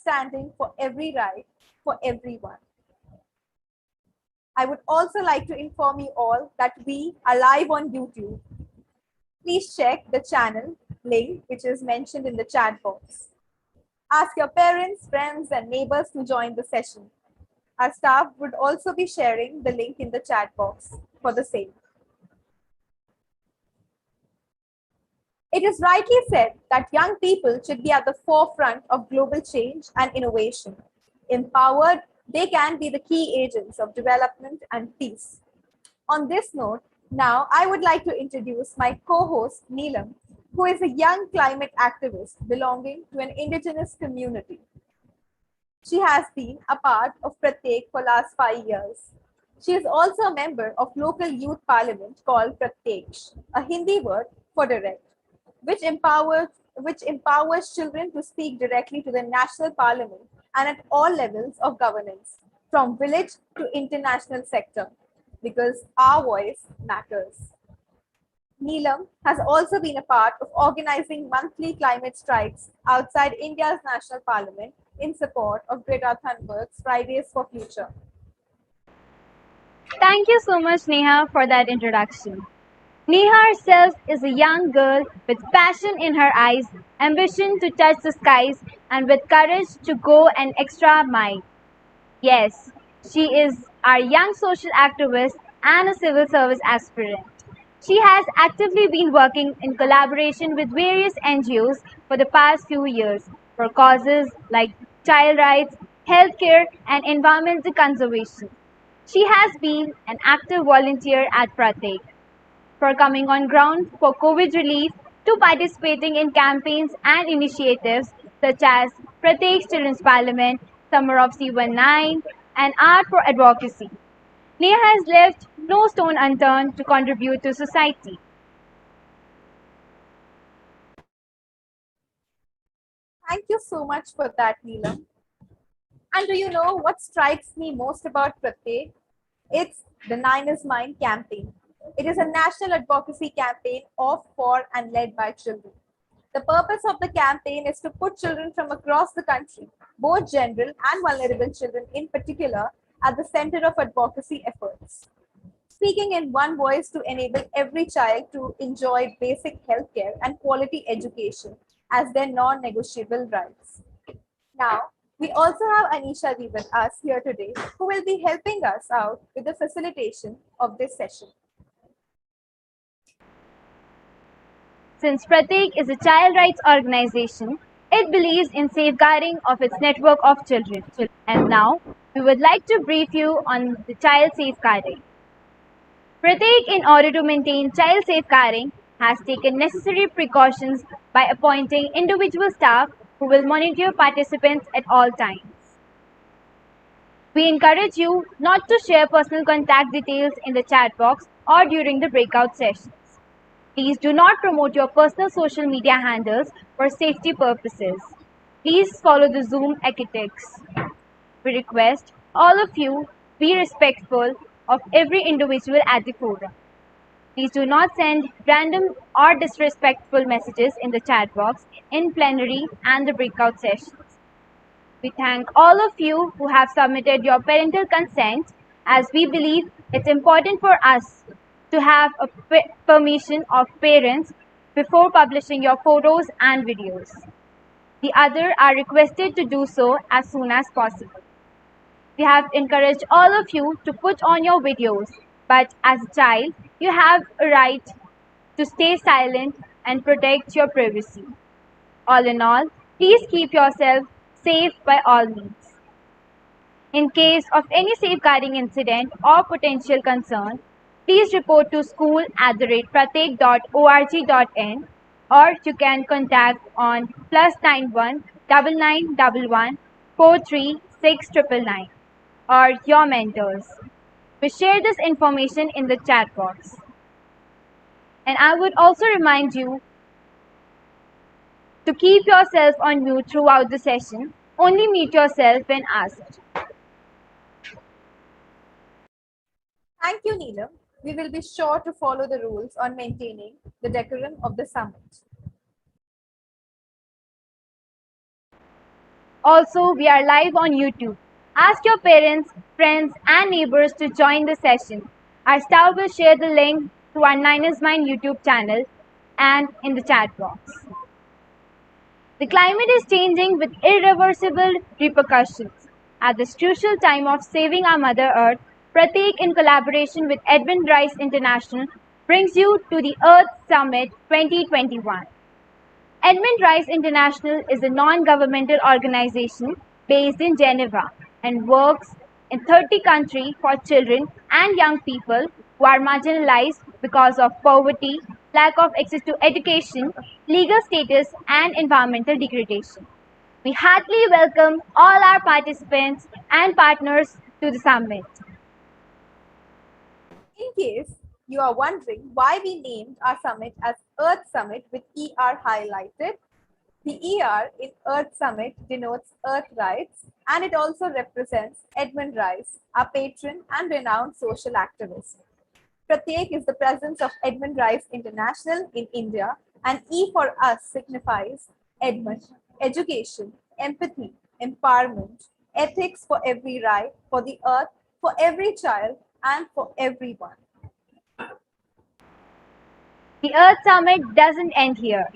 standing for every right for everyone. I would also like to inform you all that we are live on YouTube. Please check the channel link which is mentioned in the chat box. Ask your parents, friends, and neighbors to join the session. Our staff would also be sharing the link in the chat box for the same. It is rightly said that young people should be at the forefront of global change and innovation. Empowered, they can be the key agents of development and peace. On this note, now I would like to introduce my co-host Neelam, who is a young climate activist belonging to an indigenous community. She has been a part of Pratyek for last 5 years. She is also a member of local youth parliament called Pratyeksh, a Hindi word for direct, which empowers children to speak directly to the national parliament and at all levels of governance, from village to international sector, because our voice matters. Neelam has also been a part of organizing monthly climate strikes outside India's national parliament in support of Greta Thunberg's Fridays for Future. Thank you so much, Neha, for that introduction. Neha herself is a young girl with passion in her eyes, ambition to touch the skies, and with courage to go an extra mile. Yes, she is our young social activist and a civil service aspirant. She has actively been working in collaboration with various NGOs for the past few years for causes like child rights, healthcare, and environmental conservation. She has been an active volunteer at Pratyek, for coming on ground for COVID relief to participating in campaigns and initiatives such as Pratyek Children's Parliament, Summer of C19, and Art for Advocacy. Neha has left no stone unturned to contribute to society. Thank you so much for that, Neelam. And do you know what strikes me most about Pratyek? It's the Nine is Mine campaign. It is a national advocacy campaign of, for, and led by children. The purpose of the campaign is to put children from across the country, both general and vulnerable children in particular, at the center of advocacy efforts. Speaking in one voice to enable every child to enjoy basic healthcare and quality education as their non-negotiable rights. Now, we also have Anisha Di with us here today, who will be helping us out with the facilitation of this session. Since Pratyek is a child rights organization, it believes in safeguarding of its network of children. And now, we would like to brief you on the child safeguarding. Pratyek, in order to maintain child safeguarding, has taken necessary precautions by appointing individual staff who will monitor participants at all times. We encourage you not to share personal contact details in the chat box or during the breakout sessions. Please do not promote your personal social media handles for safety purposes. Please follow the Zoom ethics. We request all of you be respectful of every individual at the forum. Please do not send random or disrespectful messages in the chat box, in plenary and the breakout sessions. We thank all of you who have submitted your parental consent, as we believe it's important for us to have a permission of parents before publishing your photos and videos. The other are requested to do so as soon as possible. We have encouraged all of you to put on your videos, but as a child, you have a right to stay silent and protect your privacy. All in all, please keep yourself safe by all means. In case of any safeguarding incident or potential concern, please report to school@pratyek.org.in, or you can contact on +91 9911 436 or your mentors. We share this information in the chat box. And I would also remind you to keep yourself on mute throughout the session. Only mute yourself when asked. Thank you, Neelam. We will be sure to follow the rules on maintaining the decorum of the summit. Also, we are live on YouTube. Ask your parents, friends, and neighbors to join the session. Our staff will share the link to our Niners Mind YouTube channel and in the chat box. The climate is changing with irreversible repercussions. At this crucial time of saving our Mother Earth, Pratik, in collaboration with Edmund Rice International, brings you to the Earth Summit 2021. Edmund Rice International is a non-governmental organization based in Geneva and works in 30 countries for children and young people who are marginalized because of poverty, lack of access to education, legal status, and environmental degradation. We heartily welcome all our participants and partners to the summit. In case you are wondering why we named our summit as Earth Summit with ER highlighted, the ER in Earth Summit denotes Earth rights, and it also represents Edmund Rice, our patron and renowned social activist. Pratyek is the presence of Edmund Rice International in India, and E for us signifies Edmund, education, empathy, empowerment, ethics for every right, for the earth, for every child, and for everyone. The Earth Summit doesn't end here.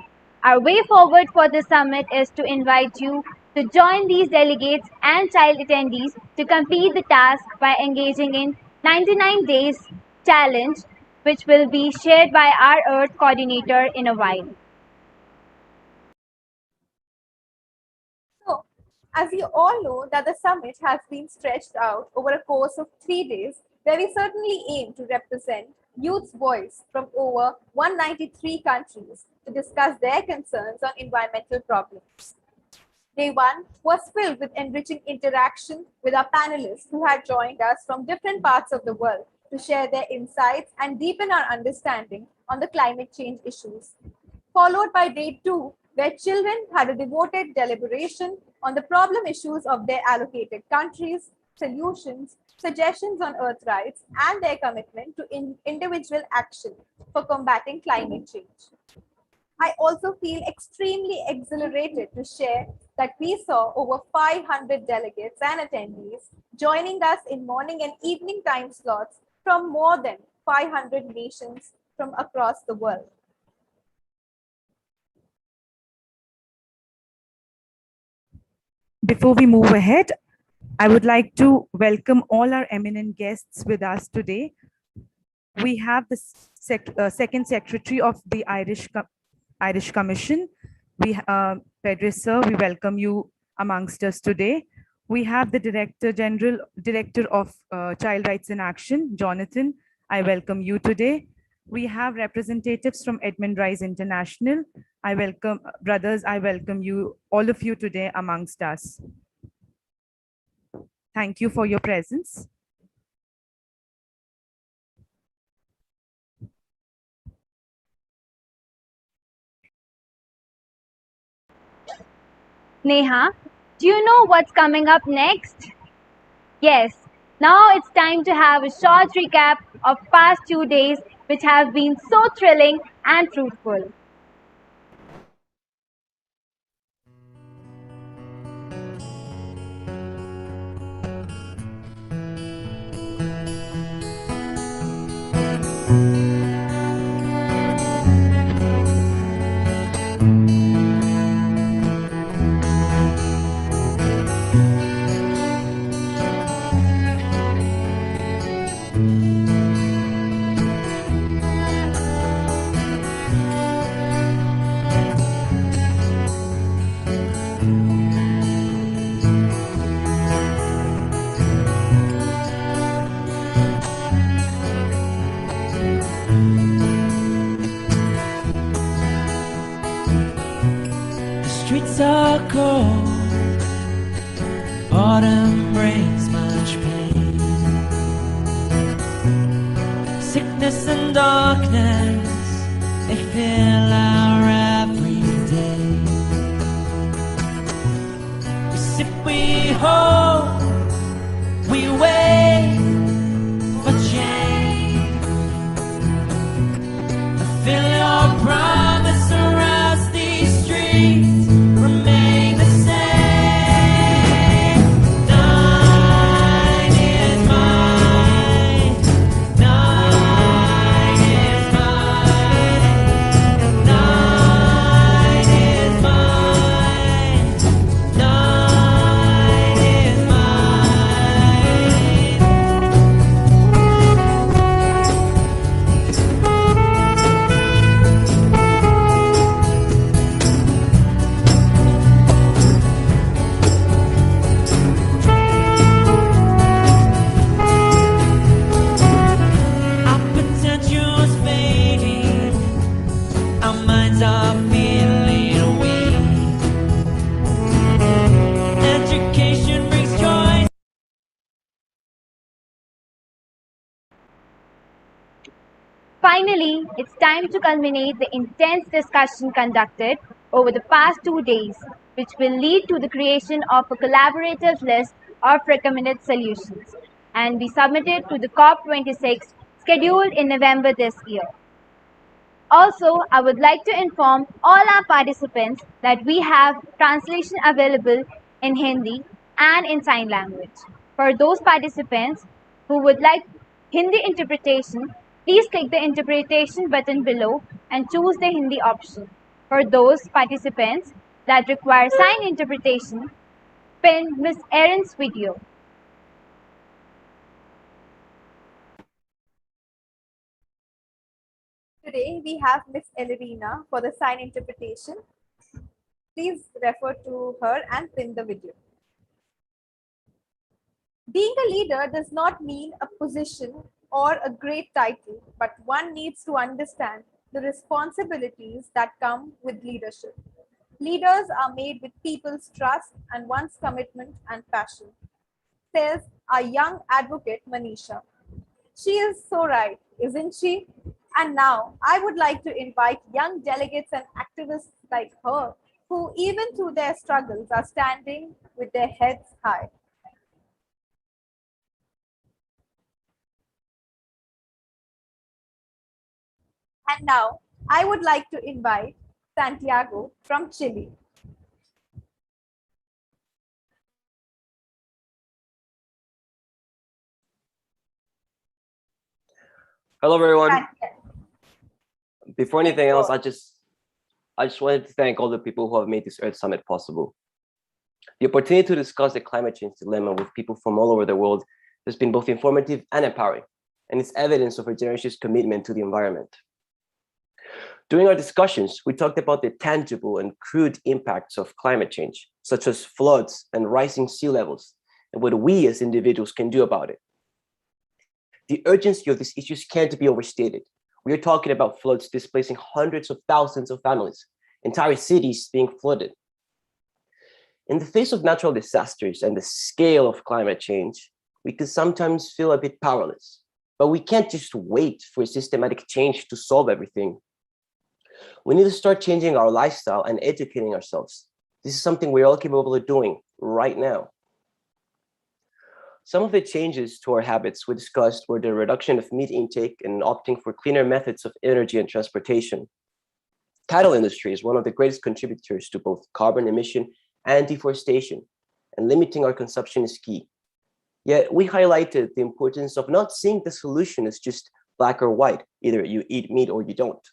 Our way forward for the summit is to invite you to join these delegates and child attendees to complete the task by engaging in 99 days challenge, which will be shared by our Earth coordinator in a while. So, as you all know that the summit has been stretched out over a course of 3 days, where we certainly aim to represent youth's voice from over 193 countries to discuss their concerns on environmental problems. Day 1 was filled with enriching interaction with our panelists who had joined us from different parts of the world to share their insights and deepen our understanding on the climate change issues. Followed by Day 2, where children had a devoted deliberation on the problem issues of their allocated countries, solutions, suggestions on Earth rights, and their commitment to individual action for combating climate change. I also feel extremely exhilarated to share that we saw over 500 delegates and attendees joining us in morning and evening time slots from more than 500 nations from across the world. Before we move ahead, I would like to welcome all our eminent guests with us today. We have the second secretary of the Irish Commission. Pedro sir, we welcome you amongst us today. We have the Director of Child Rights in Action, Jonathan. I welcome you today. We have representatives from Edmund Rice International. I welcome, brothers, I welcome you, all of you today amongst us. Thank you for your presence. Neha, do you know what's coming up next? Yes, now it's time to have a short recap of past 2 days which have been so thrilling and fruitful. Streets are cold, autumn brings much pain. Sickness and darkness, they fill our everyday. We sip, we hope, we wait for change. Fulfill your promise or else these streets remain the same. Finally, it's time to culminate the intense discussion conducted over the past 2 days, which will lead to the creation of a collaborative list of recommended solutions and be submitted to the COP26 scheduled in November this year. Also, I would like to inform all our participants that we have translation available in Hindi and in sign language. For those participants who would like Hindi interpretation, please click the interpretation button below and choose the Hindi option. For those participants that require sign interpretation, pin Ms. Erin's video. Today we have Miss Ellerina for the sign interpretation. Please refer to her and pin the video. Being a leader does not mean a position or a great title, but one needs to understand the responsibilities that come with leadership. Leaders are made with people's trust and one's commitment and passion, says our young advocate Manisha. She is so right, isn't she? And now I would like to invite young delegates and activists like her, who even through their struggles are standing with their heads high. And now I would like to invite Santiago from Chile. Hello, everyone. Santiago. Before anything else, I just wanted to thank all the people who have made this Earth Summit possible. The opportunity to discuss the climate change dilemma with people from all over the world has been both informative and empowering, and it's evidence of our generation's commitment to the environment. During our discussions, we talked about the tangible and crude impacts of climate change, such as floods and rising sea levels, and what we as individuals can do about it. The urgency of these issues can't be overstated. We are talking about floods displacing hundreds of thousands of families, entire cities being flooded. In the face of natural disasters and the scale of climate change, we can sometimes feel a bit powerless, but we can't just wait for systematic change to solve everything. We need to start changing our lifestyle and educating ourselves. This is something we're all capable of doing right now. Some of the changes to our habits we discussed were the reduction of meat intake and opting for cleaner methods of energy and transportation. Cattle industry is one of the greatest contributors to both carbon emission and deforestation, and limiting our consumption is key. Yet we highlighted the importance of not seeing the solution as just black or white, either you eat meat or you don't.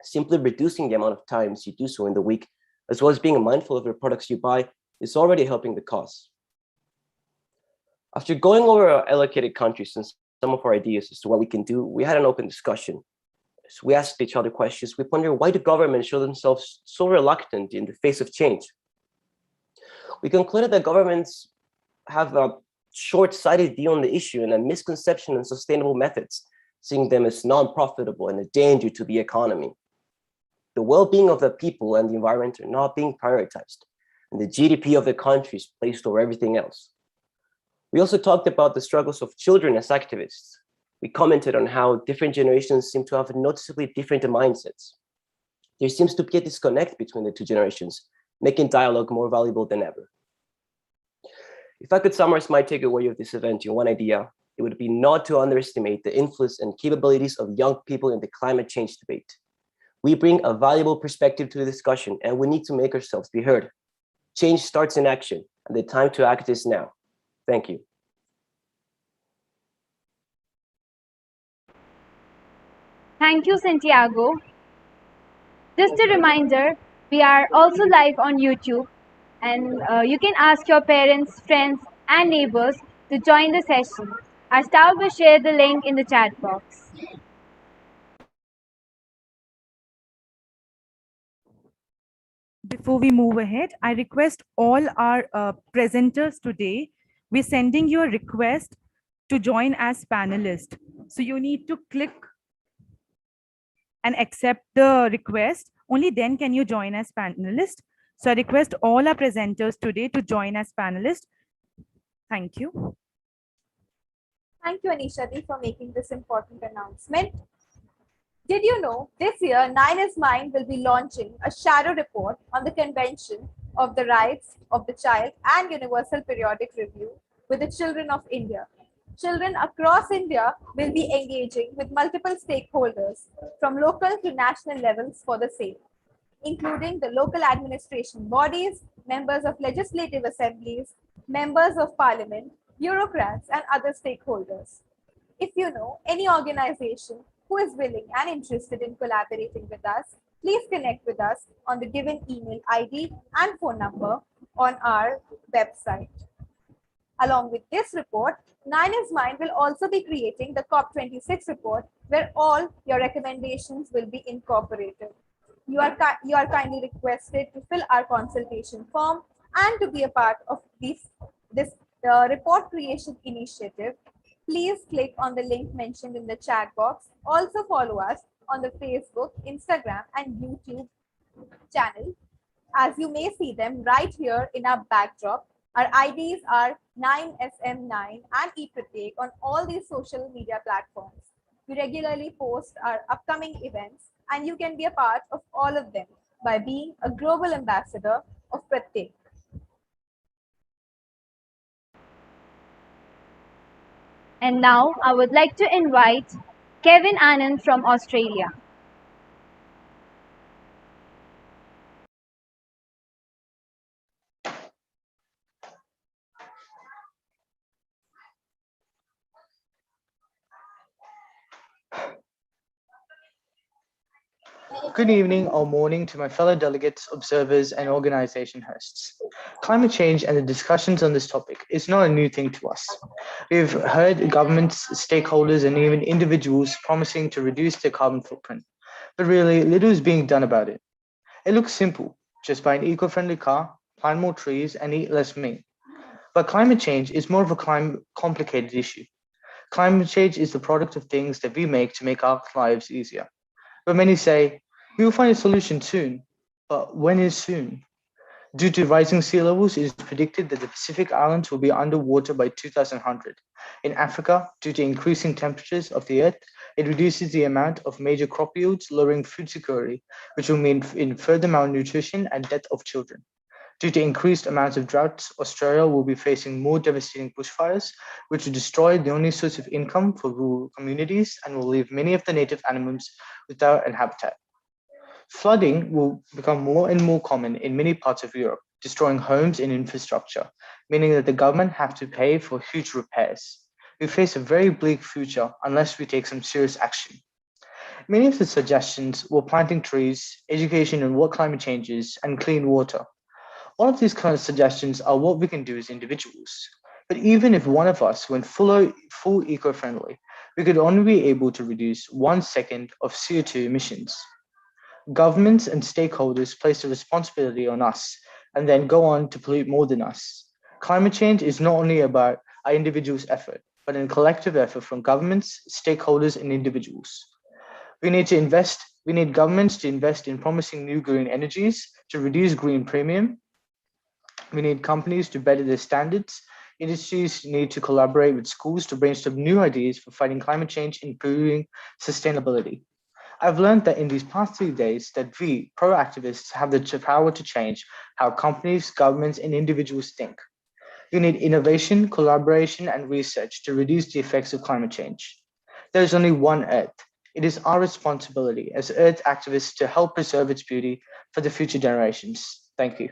Simply reducing the amount of times you do so in the week, as well as being mindful of the products you buy, is already helping the cause. After going over our allocated countries and some of our ideas as to what we can do, we had an open discussion. So we asked each other questions. We wonder why the government show themselves so reluctant in the face of change. We concluded that governments have a short-sighted view on the issue and a misconception on sustainable methods, seeing them as non-profitable and a danger to the economy. The well-being of the people and the environment are not being prioritized, and the GDP of the country is placed over everything else. We also talked about the struggles of children as activists. We commented on how different generations seem to have noticeably different mindsets. There seems to be a disconnect between the two generations, making dialogue more valuable than ever. If I could summarize my takeaway of this event in one idea, it would be not to underestimate the influence and capabilities of young people in the climate change debate. We bring a valuable perspective to the discussion, and we need to make ourselves be heard. Change starts in action, and the time to act is now. Thank you. Thank you, Santiago. Just a reminder, we are also live on YouTube, and you can ask your parents, friends, and neighbors to join the session. Our staff will share the link in the chat box. Before we move ahead, I request all our presenters today, we're sending you a request to join as panelists. So you need to click and accept the request. Only then can you join as panelist. So I request all our presenters today to join as panelists. Thank you. Thank you, Anisha, for making this important announcement. Did you know this year 9 is Mine will be launching a shadow report on the Convention of the Rights of the Child and Universal Periodic Review with the children of India. Children across India will be engaging with multiple stakeholders from local to national levels for the same, including the local administration bodies, members of legislative assemblies, members of parliament, bureaucrats, and other stakeholders. If you know any organization who is willing and interested in collaborating with us, please connect with us on the given email ID and phone number on our website. Along with this report, 9 is Mine will also be creating the COP26 report where all your recommendations will be incorporated. You are kindly requested to fill our consultation form and to be a part of this report creation initiative. Please click on the link mentioned in the chat box. Also follow us on the Facebook, Instagram, and YouTube channel. As you may see them right here in our backdrop, our IDs are 9SM9 and ePratyek on all these social media platforms. We regularly post our upcoming events, and you can be a part of all of them by being a global ambassador of Pratyek. And now I would like to invite Kevin Anand from Australia. Good evening or morning to my fellow delegates, observers, and organization hosts. Climate change and the discussions on this topic is not a new thing to us. We've heard governments, stakeholders, and even individuals promising to reduce their carbon footprint, but really little is being done about it. It looks simple: just buy an eco-friendly car, plant more trees, and eat less meat. But climate change is more of a complicated issue. Climate change is the product of things that we make our lives easier. But many say, we will find a solution soon. But when is soon? Due to rising sea levels, it is predicted that the Pacific Islands will be underwater by 2100. In Africa, due to increasing temperatures of the Earth, it reduces the amount of major crop yields, lowering food security, which will mean in further malnutrition and death of children. Due to increased amounts of droughts, Australia will be facing more devastating bushfires, which will destroy the only source of income for rural communities and will leave many of the native animals without a habitat. Flooding will become more and more common in many parts of Europe, destroying homes and infrastructure, meaning that the government have to pay for huge repairs. We face a very bleak future unless we take some serious action. Many of the suggestions were planting trees, education on what climate change is, and clean water. All of these kind of suggestions are what we can do as individuals. But even if one of us went full eco-friendly, we could only be able to reduce 1 second of CO2 emissions. Governments and stakeholders place the responsibility on us and then go on to pollute more than us. Climate change is not only about our individuals' effort, but a collective effort from governments, stakeholders, and individuals. We need governments to invest in promising new green energies to reduce green premium. We need companies to better their standards. Industries need to collaborate with schools to brainstorm new ideas for fighting climate change and improving sustainability. I've learned that in these past 3 days that we, pro-activists, have the power to change how companies, governments, and individuals think. We need innovation, collaboration, and research to reduce the effects of climate change. There is only one Earth. It is our responsibility as Earth activists to help preserve its beauty for the future generations. Thank you.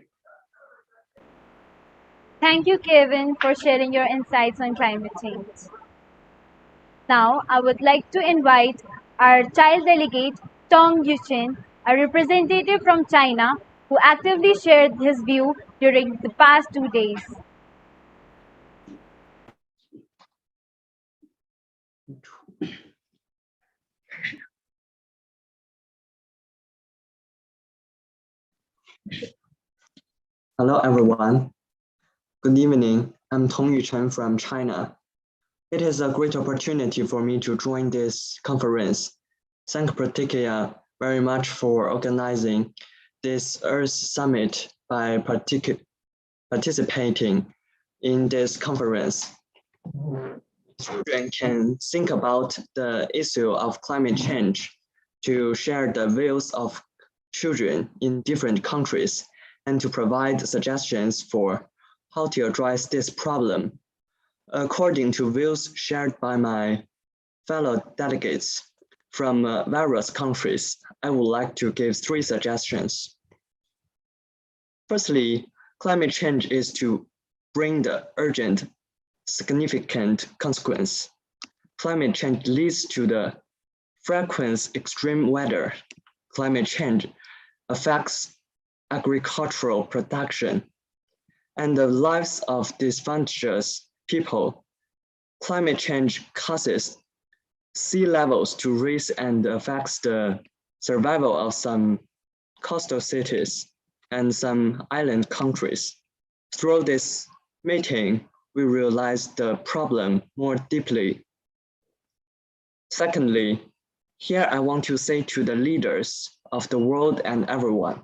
Thank you, Kevin, for sharing your insights on climate change. Now, I would like to invite our child delegate, Tong Yuchen, a representative from China, who actively shared his view during the past 2 days. Hello, everyone. Good evening. I'm Tong Yuchen from China. It is a great opportunity for me to join this conference. Thank Pratyek very much for organizing this Earth Summit by participating in this conference. Children can think about the issue of climate change to share the views of children in different countries and to provide suggestions for how to address this problem. According to views shared by my fellow delegates from various countries, I would like to give 3 suggestions. Firstly, climate change is to bring the urgent, significant consequence. Climate change leads to the frequent extreme weather. Climate change affects agricultural production and the lives of disadvantaged people. Climate change causes sea levels to rise and affects the survival of some coastal cities and some island countries. Through this meeting, we realized the problem more deeply. Secondly, here I want to say to the leaders of the world and everyone,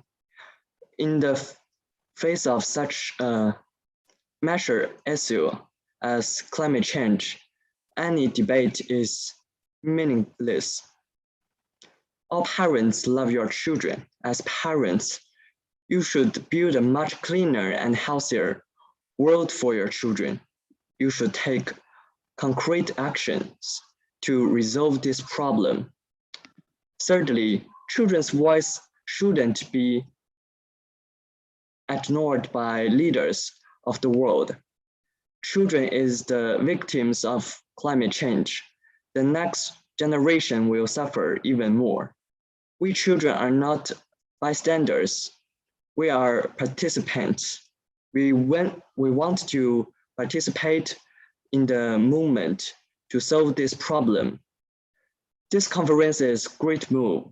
in the face of such a major issue as climate change, any debate is meaningless. All parents love your children. As parents, you should build a much cleaner and healthier world for your children. You should take concrete actions to resolve this problem. Thirdly, children's voice shouldn't be ignored by leaders of the world. Children is the victims of climate change. The next generation will suffer even more. We children are not bystanders. We are participants. We want to participate in the movement to solve this problem. This conference is a great move.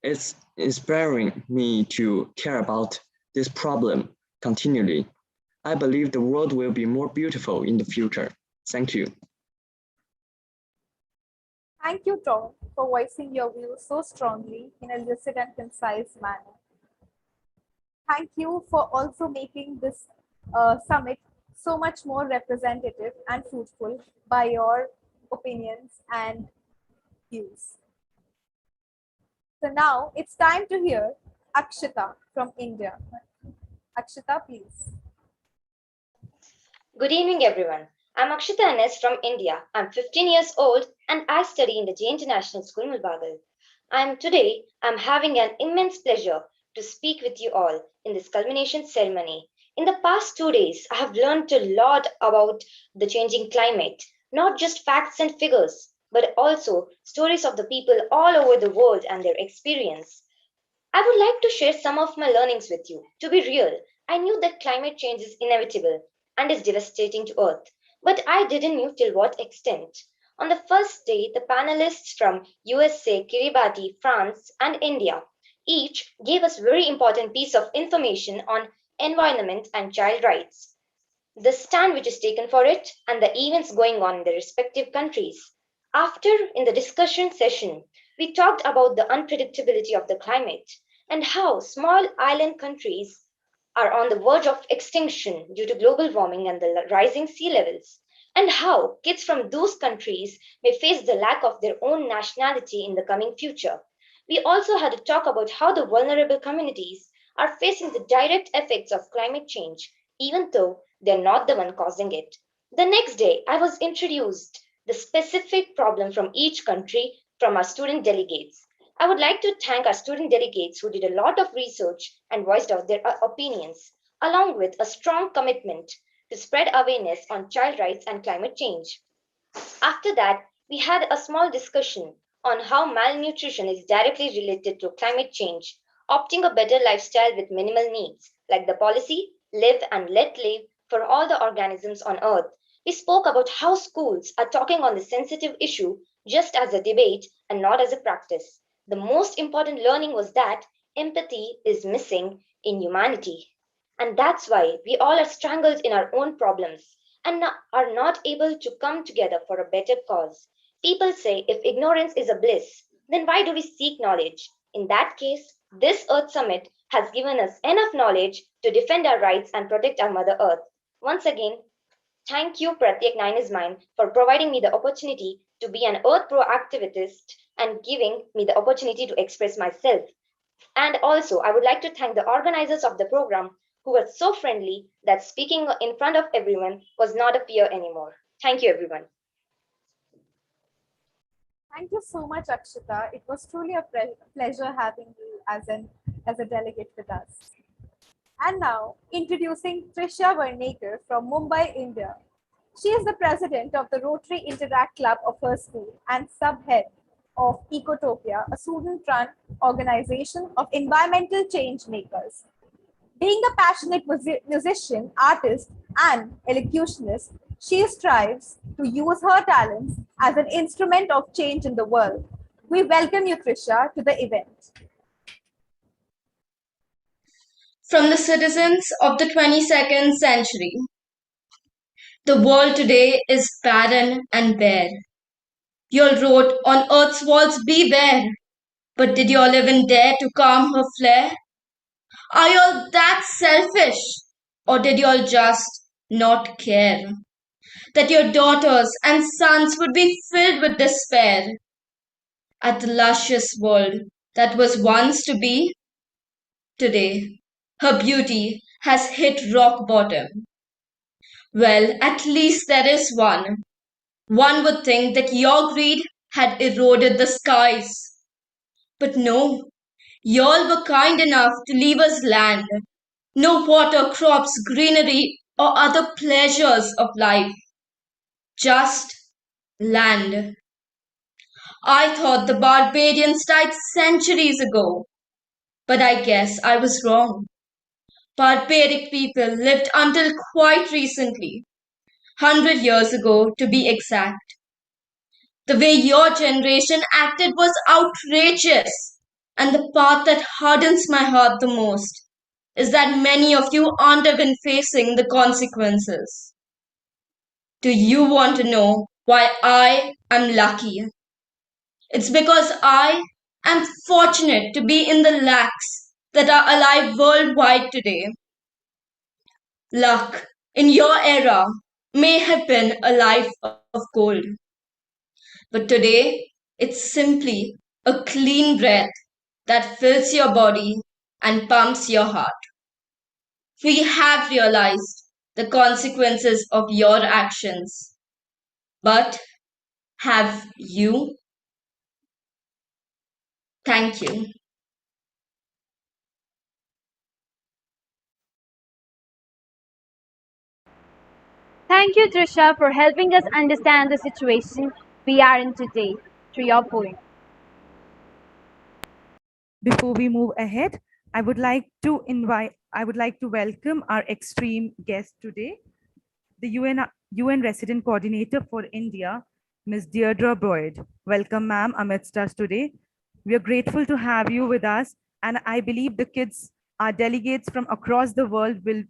It's inspiring me to care about this problem continually. I believe the world will be more beautiful in the future. Thank you. Thank you, Tom, for voicing your views so strongly in a lucid and concise manner. Thank you for also making this summit so much more representative and fruitful by your opinions and views. So now it's time to hear Akshata from India. Akshata, please. Good evening, everyone. I'm Akshata Anes from India. I'm 15 years old and I study in the Jain International School, Mulbagal. I'm having an immense pleasure to speak with you all in this culmination ceremony. In the past 2 days, I have learned a lot about the changing climate, not just facts and figures, but also stories of the people all over the world and their experience. I would like to share some of my learnings with you. To be real, I knew that climate change is inevitable and is devastating to Earth, but I didn't know till what extent. On the first day, the panelists from USA, Kiribati, France, and India each gave us very important piece of information on environment and child rights, the stand which is taken for it, and the events going on in the respective countries. After, in the discussion session, we talked about the unpredictability of the climate and how small island countries are on the verge of extinction due to global warming and the rising sea levels, and how kids from those countries may face the lack of their own nationality in the coming future. We also had a talk about how the vulnerable communities are facing the direct effects of climate change, even though they're not the one causing it. The next day, I was introduced the specific problem from each country from our student delegates. I would like to thank our student delegates who did a lot of research and voiced out their opinions, along with a strong commitment to spread awareness on child rights and climate change. After that, we had a small discussion on how malnutrition is directly related to climate change, opting a better lifestyle with minimal needs, like the policy Live and Let Live for all the organisms on Earth. We spoke about how schools are talking on the sensitive issue just as a debate and not as a practice. The most important learning was that empathy is missing in humanity. And that's why we all are strangled in our own problems and are not able to come together for a better cause. People say if ignorance is a bliss, then why do we seek knowledge? In that case, this Earth Summit has given us enough knowledge to defend our rights and protect our Mother Earth. Once again, thank you, Pratyek 9 is Mine, for providing me the opportunity to be an Earth Pro activist and giving me the opportunity to express myself. And also, I would like to thank the organizers of the program who were so friendly that speaking in front of everyone was not a fear anymore. Thank you, everyone. Thank you so much, Akshata. It was truly a pleasure having you as a delegate with us. And now, introducing Trisha Vernaker from Mumbai, India. She is the president of the Rotary Interact Club of her school and sub-head of Ecotopia, a student-run organization of environmental change makers. Being a passionate musician, artist, and elocutionist, she strives to use her talents as an instrument of change in the world. We welcome you, Trisha, to the event. From the citizens of the 22nd century. The world today is barren and bare. You all wrote on earth's walls, beware. But did you all even dare to calm her flare? Are you all that selfish? Or did you all just not care? That your daughters and sons would be filled with despair at the luscious world that was once to be today. Her beauty has hit rock bottom. Well, at least there is one. One would think that your greed had eroded the skies. But no, y'all were kind enough to leave us land. No water, crops, greenery, or other pleasures of life. Just land. I thought the barbarians died centuries ago. But I guess I was wrong. Barbaric people lived until quite recently. 100 years ago, to be exact. The way your generation acted was outrageous. And the part that hardens my heart the most is that many of you aren't even facing the consequences. Do you want to know why I am lucky? It's because I am fortunate to be in the lakhs that are alive worldwide today. Luck in your era may have been a life of gold. But today, it's simply a clean breath that fills your body and pumps your heart. We have realized the consequences of your actions. But have you? Thank you. Thank you, Trisha, for helping us understand the situation we are in today. To your point. Before we move ahead, I would like to welcome our extreme guest today, the UN Resident Coordinator for India, Ms. Deirdre Boyd. Welcome, ma'am, amidst us today. We are grateful to have you with us, and I believe the kids, our delegates from across the world, will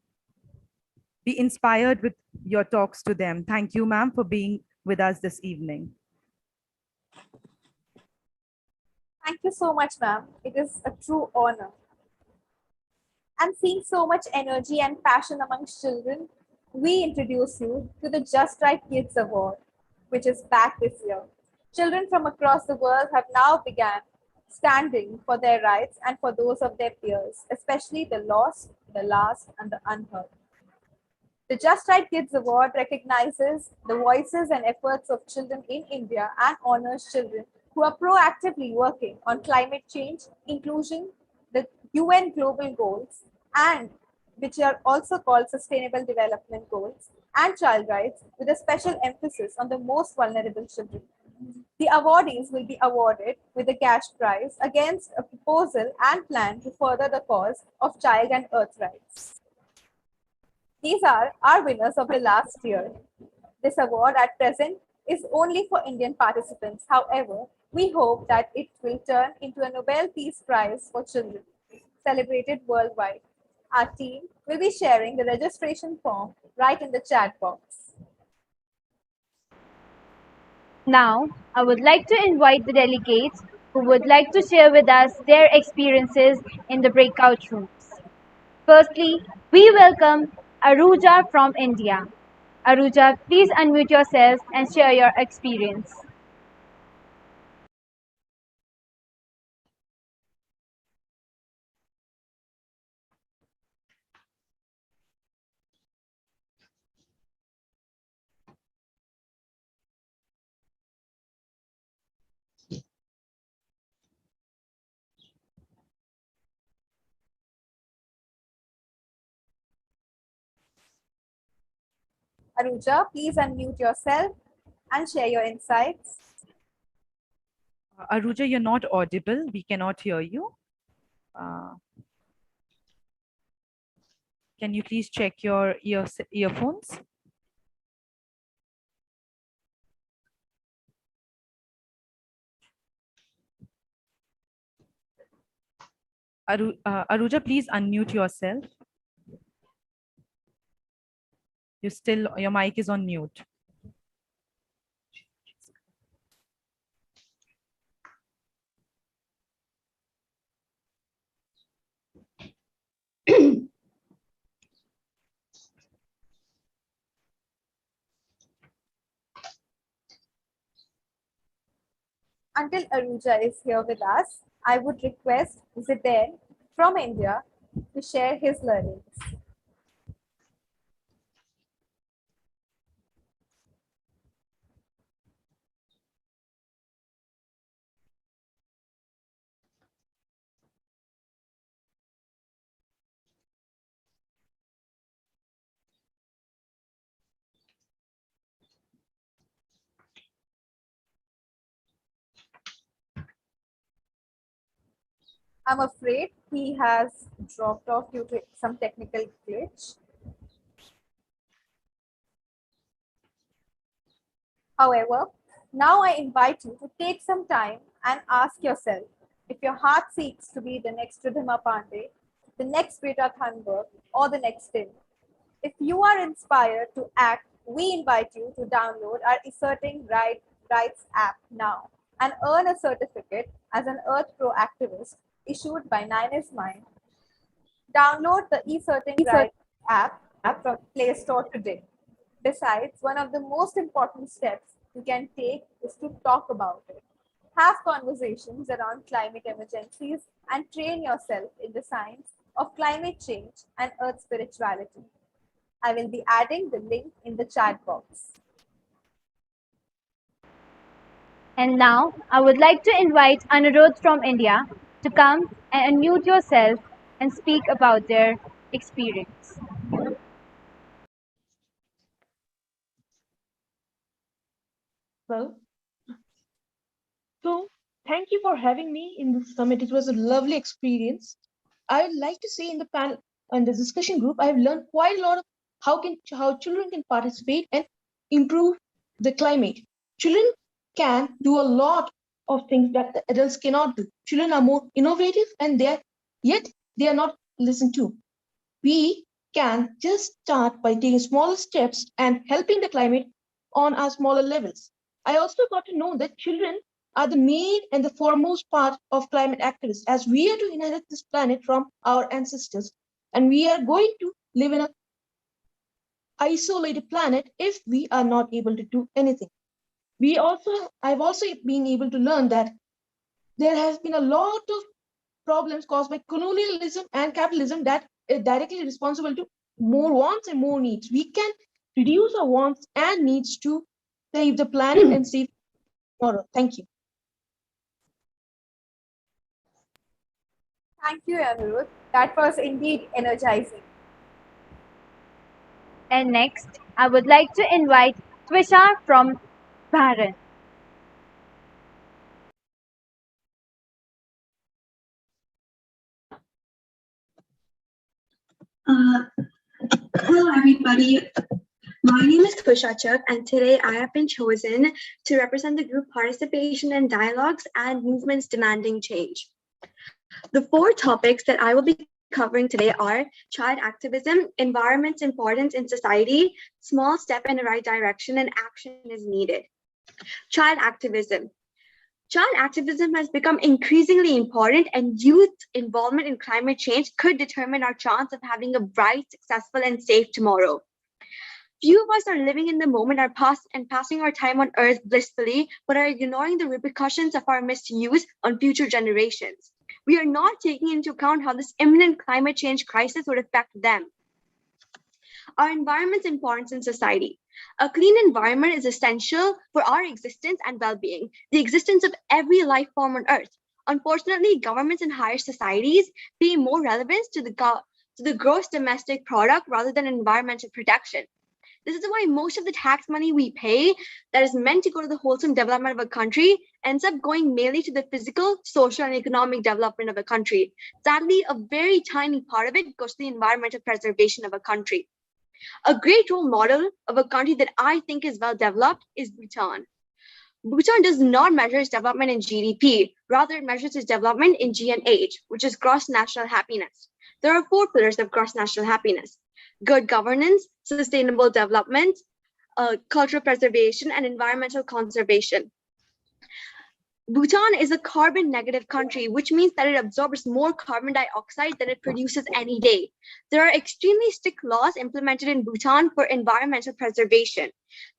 be inspired with your talks to them. Thank you, ma'am, for being with us this evening. Thank you so much, ma'am. It is a true honor. And seeing so much energy and passion amongst children, we introduce you to the Just Right Kids Award, which is back this year. Children from across the world have now begun standing for their rights and for those of their peers, especially the lost, the last, and the unheard. The Just Right Kids Award recognizes the voices and efforts of children in India and honors children who are proactively working on climate change, inclusion, the UN Global Goals, and which are also called Sustainable Development Goals, and child rights, with a special emphasis on the most vulnerable children. The awardees will be awarded with a cash prize against a proposal and plan to further the cause of child and earth rights. These are our winners of the last year. This award at present is only for Indian participants. However, we hope that it will turn into a Nobel Peace Prize for children, celebrated worldwide. Our team will be sharing the registration form right in the chat box. Now, I would like to invite the delegates who would like to share with us their experiences in the breakout rooms. Firstly, we welcome Aruja from India. Aruja, please unmute yourself and share your experience. Aruja, please unmute yourself and share your insights. Aruja, you're not audible. We cannot hear you. Can you please check your earphones? Aruja, please unmute yourself. Your mic is on mute. Until Aruja is here with us, I would request Zidane from India to share his learnings. I'm afraid he has dropped off due to some technical glitch. However, now I invite you to take some time and ask yourself if your heart seeks to be the next Ridhima Pandey, the next Greta Thunberg, or the next Tim. If you are inspired to act, we invite you to download our Asserting Rights app now and earn a certificate as an Earth Pro activist issued by 9is Mind. Download the Asserting Rights app from Play Store today. Besides, one of the most important steps you can take is to talk about it. Have conversations around climate emergencies and train yourself in the science of climate change and earth spirituality. I will be adding the link in the chat box. And now I would like to invite Anirudh from India to come and unmute yourself and speak about their experience. Well, so thank you for having me in this summit. It was a lovely experience. I'd like to say in the panel and the discussion group, I've learned quite a lot of how children can participate and improve the climate. Children can do a lot of things that the adults cannot do. Children are more innovative and yet they are not listened to. We can just start by taking smaller steps and helping the climate on our smaller levels. I also got to know that children are the main and the foremost part of climate activists, as we are to inherit this planet from our ancestors, and we are going to live in an isolated planet if we are not able to do anything. I've also been able to learn that there has been a lot of problems caused by colonialism and capitalism that is directly responsible to more wants and more needs. We can reduce our wants and needs to save the planet and save tomorrow. Thank you. Thank you, Anirudh. That was indeed energizing. And next, I would like to invite Trisha from Bahrain. Hello, everybody. My name is Trisha, and today I have been chosen to represent the group Participation in Dialogues and Movements Demanding Change. The 4 topics that I will be covering today are child activism, environment's importance in society, small step in the right direction, and action is needed. Child activism. Child activism has become increasingly important, and youth involvement in climate change could determine our chance of having a bright, successful, and safe tomorrow. Few of us are living in the moment and passing our time on Earth blissfully, but are ignoring the repercussions of our misuse on future generations. We are not taking into account how this imminent climate change crisis would affect them. Our environment's importance in society. A clean environment is essential for our existence and well-being, the existence of every life form on Earth. Unfortunately, governments and higher societies pay more relevance to the gross domestic product rather than environmental protection. This is why most of the tax money we pay that is meant to go to the wholesome development of a country ends up going mainly to the physical, social, and economic development of a country. Sadly, a very tiny part of it goes to the environmental preservation of a country. A great role model of a country that I think is well developed is Bhutan. Bhutan does not measure its development in GDP. Rather, it measures its development in GNH, which is gross national happiness. There are 4 pillars of gross national happiness: good governance, sustainable development, cultural preservation, and environmental conservation. Bhutan is a carbon negative country, which means that it absorbs more carbon dioxide than it produces any day. There are extremely strict laws implemented in Bhutan for environmental preservation.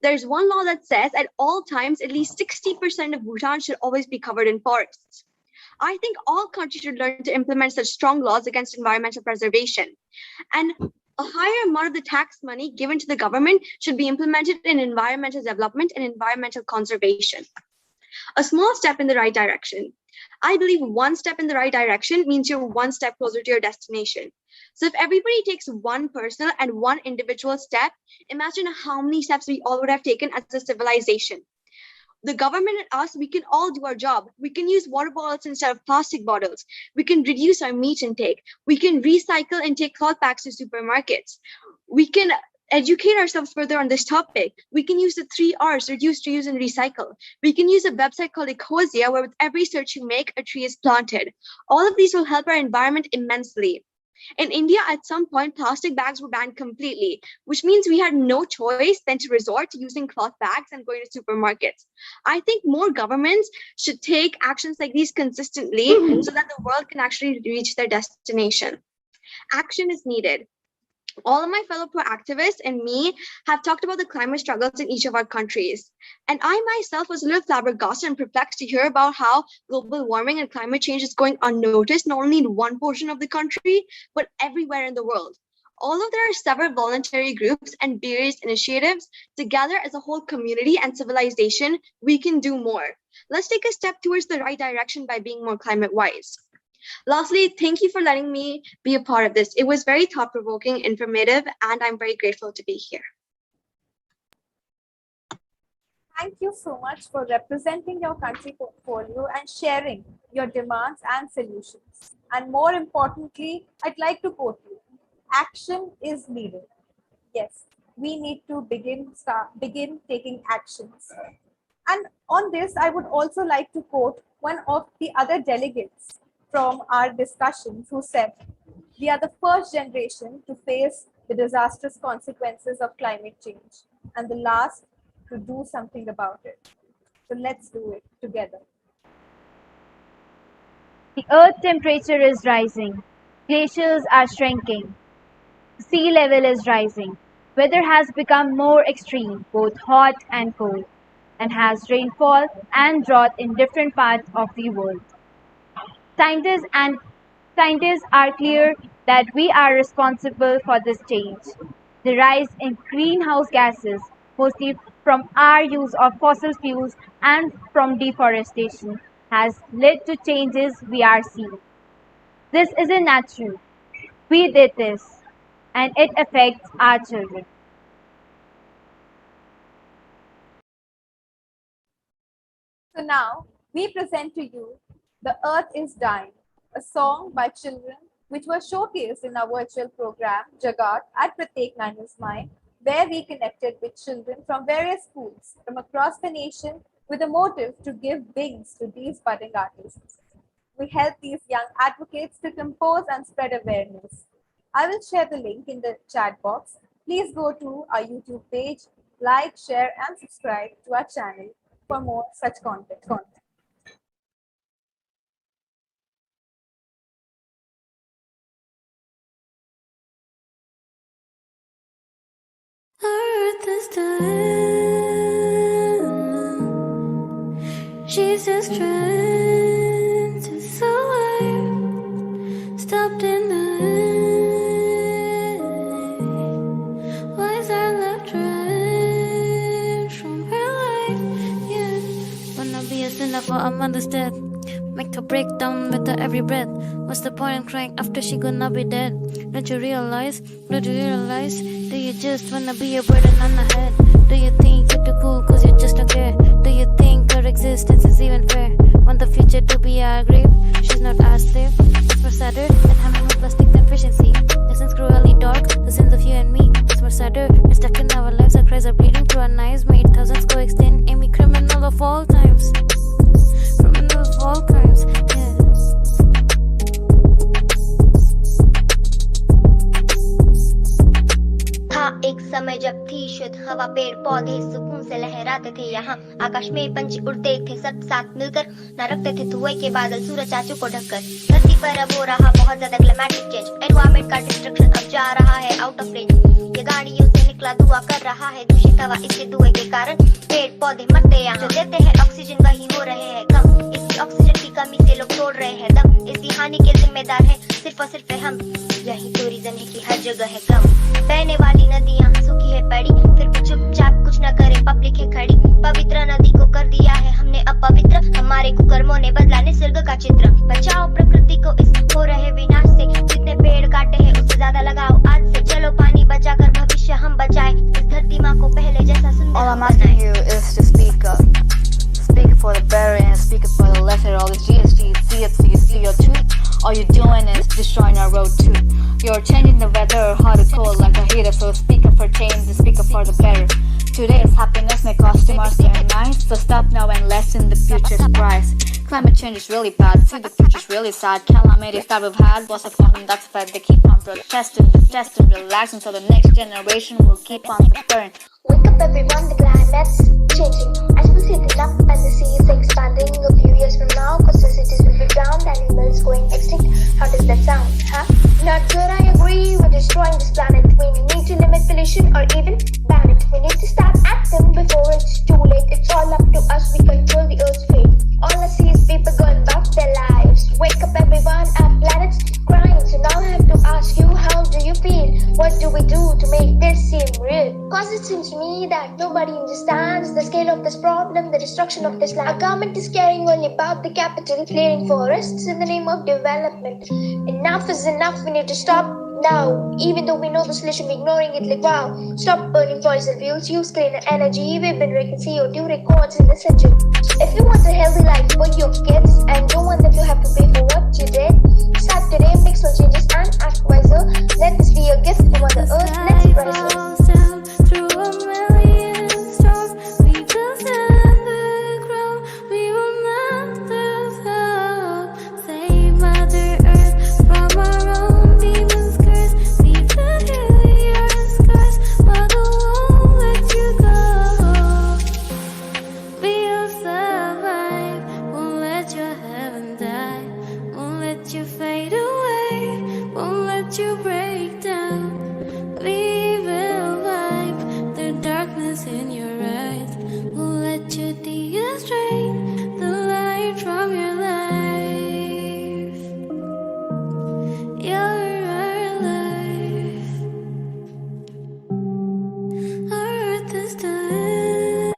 There's one law that says at all times, at least 60% of Bhutan should always be covered in forests. I think all countries should learn to implement such strong laws against environmental preservation. And a higher amount of the tax money given to the government should be implemented in environmental development and environmental conservation. A small step in the right direction. I believe one step in the right direction means you're one step closer to your destination. So if everybody takes one personal and one individual step, imagine how many steps we all would have taken as a civilization. The government and us, we can all do our job. We can use water bottles instead of plastic bottles. We can reduce our meat intake. We can recycle and take cloth bags to supermarkets. We can educate ourselves further on this topic. We can use the 3 R's: reduce, reuse, and recycle. We can use a website called Ecosia, where with every search you make, a tree is planted. All of these will help our environment immensely. In India, at some point, plastic bags were banned completely, which means we had no choice than to resort to using cloth bags and going to supermarkets. I think more governments should take actions like these consistently so that the world can actually reach their destination. Action is needed. All of my fellow pro-activists and me have talked about the climate struggles in each of our countries. And I myself was a little flabbergasted and perplexed to hear about how global warming and climate change is going unnoticed, not only in one portion of the country, but everywhere in the world. Although there are several voluntary groups and various initiatives, together as a whole community and civilization, we can do more. Let's take a step towards the right direction by being more climate wise. Lastly, thank you for letting me be a part of this. It was very thought-provoking, informative, and I'm very grateful to be here. Thank you so much for representing your country portfolio and sharing your demands and solutions. And more importantly, I'd like to quote you: action is needed. Yes, we need to begin taking actions. And on this, I would also like to quote one of the other delegates from our discussions who said, "We are the first generation to face the disastrous consequences of climate change and the last to do something about it. So let's do it together." The Earth temperature is rising. Glaciers are shrinking. Sea level is rising. Weather has become more extreme, both hot and cold, and has rainfall and drought in different parts of the world. Scientists are clear that we are responsible for this change. The rise in greenhouse gases, mostly from our use of fossil fuels and from deforestation, has led to changes we are seeing. This isn't natural. We did this, and it affects our children. So now we present to you "The Earth is Dying," a song by children which was showcased in our virtual program Jagat at Pratyek Niner's Mind, where we connected with children from various schools from across the nation with a motive to give wings to these budding artists. We help these young advocates to compose and spread awareness. I will share the link in the chat box. Please go to our YouTube page, like, share, and subscribe to our channel for more such content. Earth is dying. She's just trying to survive. Stopped in the air. Why's our love drive from her life? Yeah. Wanna be a sinner for a mother's death. Make her break down with her every breath. What's the point in crying after she gonna be dead? Don't you realize? Don't you realize? Do you just wanna be a burden on the head? Do you think you're too cool cause you just don't care? Do you think our existence is even fair? Want the future to be our grave? She's not our slave. It's more sadder than having more plastic than efficiency. Lessons cruelly dark, the sins of you and me. It's more sadder, we're stuck in our lives, our cries are bleeding through our knives. Made thousands go extinct, and we criminal of all times. Criminal of all crimes, yeah. था एक समय जब थी शुद्ध हवा, पेड़ पौधे सुकून से लहराते थे यहाँ। आकाश में पंछी उड़ते थे सब साथ मिलकर, न रखते थे धुएं के बादल सूरज चाचू को ढककर। धरती पर अब हो रहा बहुत ज्यादा क्लाइमेटिक चेंज, एनवायरमेंट का डिस्ट्रक्शन अब जा रहा है आउट ऑफ रेंज। ये गाड़ियों से निकला धुआं कर रहा है दूषित हवा, इसके धुएं के कारण पेड़ पौधे मरते यहाँ। जो देते हैं ऑक्सीजन वही हो रहे हैं कम, इसकी ऑक्सीजन की कमी से लोग तोड़ रहे हैं दम। इसकी हानि के जिम्मेदार है सिर्फ और सिर्फ हम, यही तो रीजन है कि हर जगह है गम। बहने वाली नदियाँ सूखी है पड़ी, फिर भी चुपचाप कुछ न करे पब्लिक है खड़ी। पवित्र नदी को कर दिया है हमने अपवित्र, हमारे कुकर्मों ने बदला निसर्ग का चित्र। बचाओ प्रकृति को इस हो रहे विनाश से, जितने पेड़ काटे हैं उससे ज्यादा लगाओ आज से। चलो पानी बचाकर भविष्य हम बचाए, इस धरती माँ को पहले जैसा सुंदर All I'm asking you is to speak up. Speak for the better and speak for the lesser. All the GST, CFC, CO2. All you're doing is destroying our road too. You're changing the weather hot or cold like a heater. So speak up for change and speak up for the better. Today's happiness may cost tomorrow's nice. So stop now and lessen the future's price. Climate change is really bad, see the future's really sad. Calamities that we've had was a fun, that's why they keep on protesting, detesting, relaxing, so the next generation will keep on suffering. Wake up everyone, the climate's changing. As we see the up and the sea is expanding. A few years from now, coastal cities will be drowned, animals going extinct. How does that sound, huh? Not good, I agree. We're destroying this planet. We need to limit pollution or even ban it. We need to start acting before it's too late. It's all up to us, we control the earth's fate. All I see is people going about their lives. Wake up everyone, our planet's crying. So now I have to ask you, how do you feel? What do we do to make this seem real? Cause it seems to me that nobody understands the scale of this problem, the destruction of this land. Our government is caring only about the capital, clearing forests in the name of development. Enough is enough, we need to stop now. Even though we know the solution, we're ignoring it like wow. Stop burning fossil fuels, use cleaner energy. We've been breaking CO2 records in this century. If you want a healthy life for your kids and don't want them to have to pay for what you did, start today, make some changes and act wiser. Let this be a gift to Mother Earth. Let's embrace it. Through a million storms, we will never grow, we will never fall. Save Mother Earth from our own demons' curse. We will heal your scars, Mother won't let you go. We'll survive, won't let your heaven die, won't let you fade away, won't let you break down. We will wipe the darkness in your eyes, won't let you demonstrate the light from your life. You're our life. Our earth is done.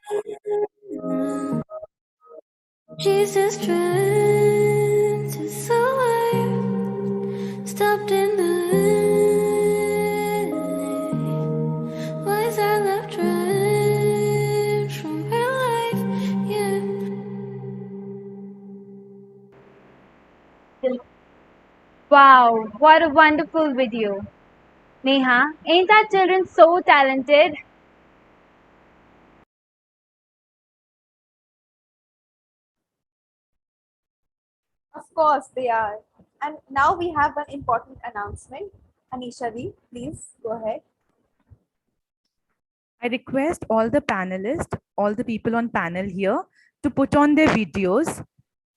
Jesus' strength is alive, stopped in the why is our love drenched from her life? Yeah. Wow, what a wonderful video. Neha, ain't our children so talented? Of course they are. And now we have an important announcement. Anisha Ji, please go ahead. I request all the panelists, all the people on panel here to put on their videos.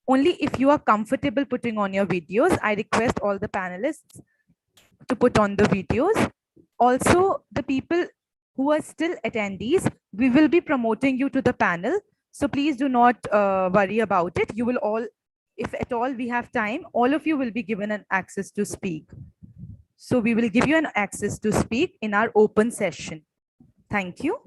Only if you are comfortable putting on your videos, I request all the panelists to put on the videos. Also, the people who are still attendees, we will be promoting you to the panel. So please do not worry about it. You will all, if at all we have time, all of you will be given an access to speak. So we will give you an access to speak in our open session. Thank you.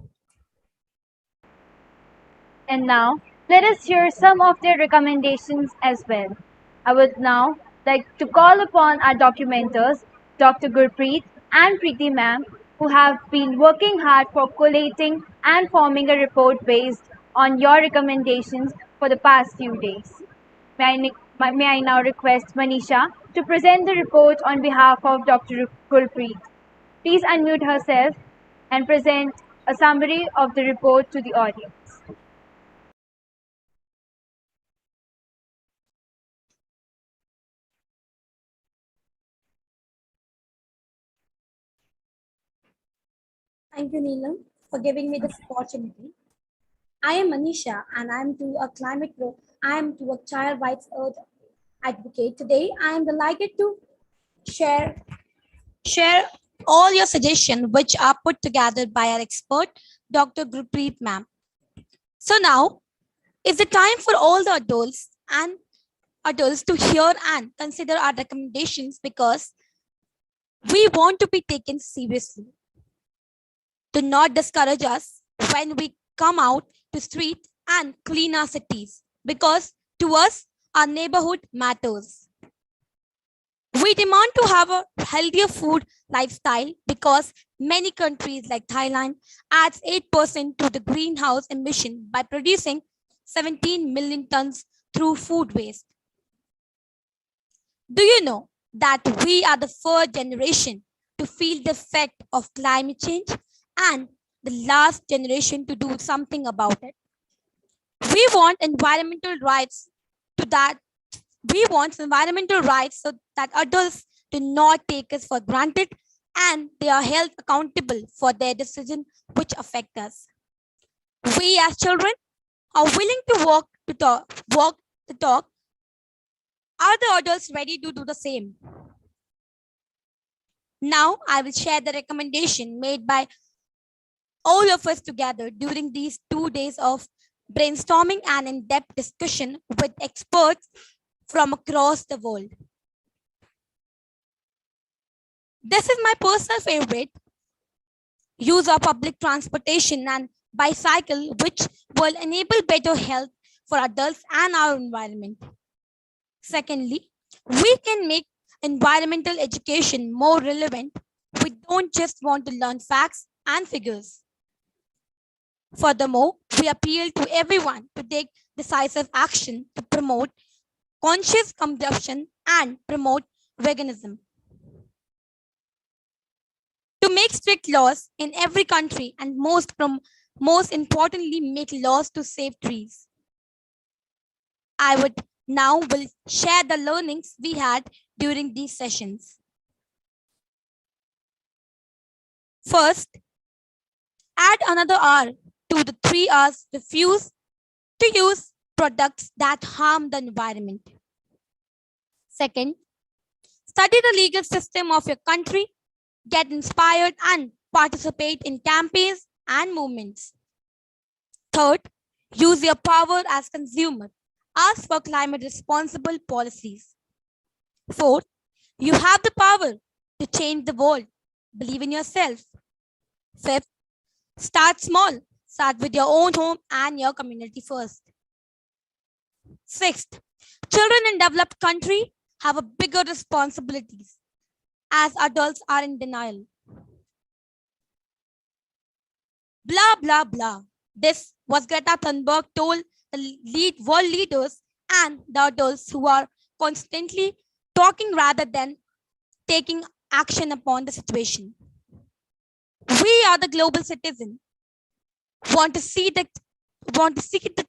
And now, let us hear some of their recommendations as well. I would now like to call upon our documenters, Dr. Gurpreet and Preeti ma'am, who have been working hard for collating and forming a report based on your recommendations for the past few days. May I now request Manisha to present the report on behalf of Dr. Gurpreet. Please unmute herself and present a summary of the report to the audience. Thank you, Neelam, for giving me this opportunity. I am Manisha, and I am to a child rights advocate. Today, I am delighted to share share all your suggestions, which are put together by our expert, Dr. Gurpreet ma'am. So now is the time for all the adults to hear and consider our recommendations because we want to be taken seriously. Do not discourage us when we come out to street and clean our cities because to us our neighborhood matters. We demand to have a healthier food lifestyle because many countries like Thailand adds 8% to the greenhouse emission by producing 17 million tons through food waste. Do you know that we are the first generation to feel the effect of climate change and the last generation to do something about it? We want environmental rights to that we want environmental rights so that adults do not take us for granted and they are held accountable for their decisions which affect us. We as children are willing to walk the talk. Are the adults ready to do the same? Now I will share the recommendation made by all of us together during these 2 days of brainstorming and in-depth discussion with experts from across the world. This is my personal favorite. Use of public transportation and bicycle, which will enable better health for adults and our environment. Secondly, we can make environmental education more relevant. We don't just want to learn facts and figures. Furthermore, we appeal to everyone to take decisive action to promote conscious consumption and promote veganism. To make strict laws in every country and most importantly, make laws to save trees. I would now will share the learnings we had during these sessions. First, add another hour to the 3 hours refuse to use products that harm the environment. Second, study the legal system of your country, get inspired and participate in campaigns and movements. Third, use your power as consumer. Ask for climate responsible policies. Fourth, you have the power to change the world. Believe in yourself. Fifth, start small. Start with your own home and your community first. Sixth, children in developed country have a bigger responsibilities as adults are in denial. Blah, blah, blah. This was Greta Thunberg told the world leaders and the adults who are constantly talking rather than taking action upon the situation. We are the global citizen. Want to see the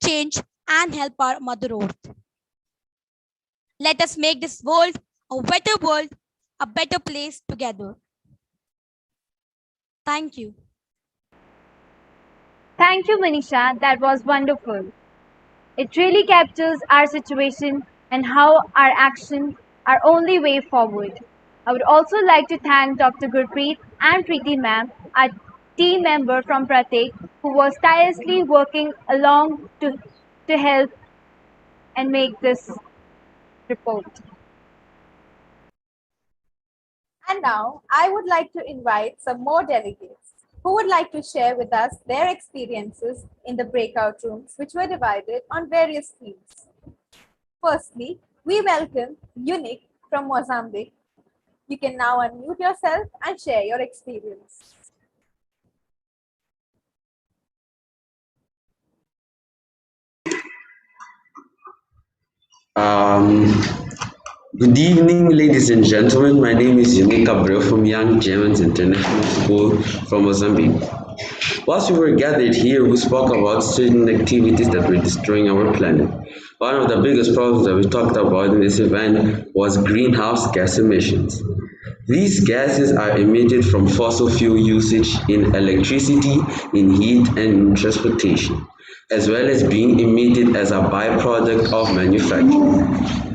change and help our Mother Earth. Let us make this world, a better place together. Thank you. Thank you, Manisha. That was wonderful. It really captures our situation and how our actions are only way forward. I would also like to thank Dr. Gurpreet and Preeti ma'am, our team member from Pratik, who was tirelessly working along to help and make this report. And now I would like to invite some more delegates who would like to share with us their experiences in the breakout rooms, which were divided on various themes. Firstly, we welcome Unique from Mozambique. You can now unmute yourself and share your experience. Um, Good evening, ladies and gentlemen. My name is Vernaker from Young Germans International School from Mozambique. Whilst we were gathered here, we spoke about certain activities that were destroying our planet. One of the biggest problems that we talked about in this event was greenhouse gas emissions. These gases are emitted from fossil fuel usage in electricity, in heat, and in transportation, as well as being emitted as a byproduct of manufacturing.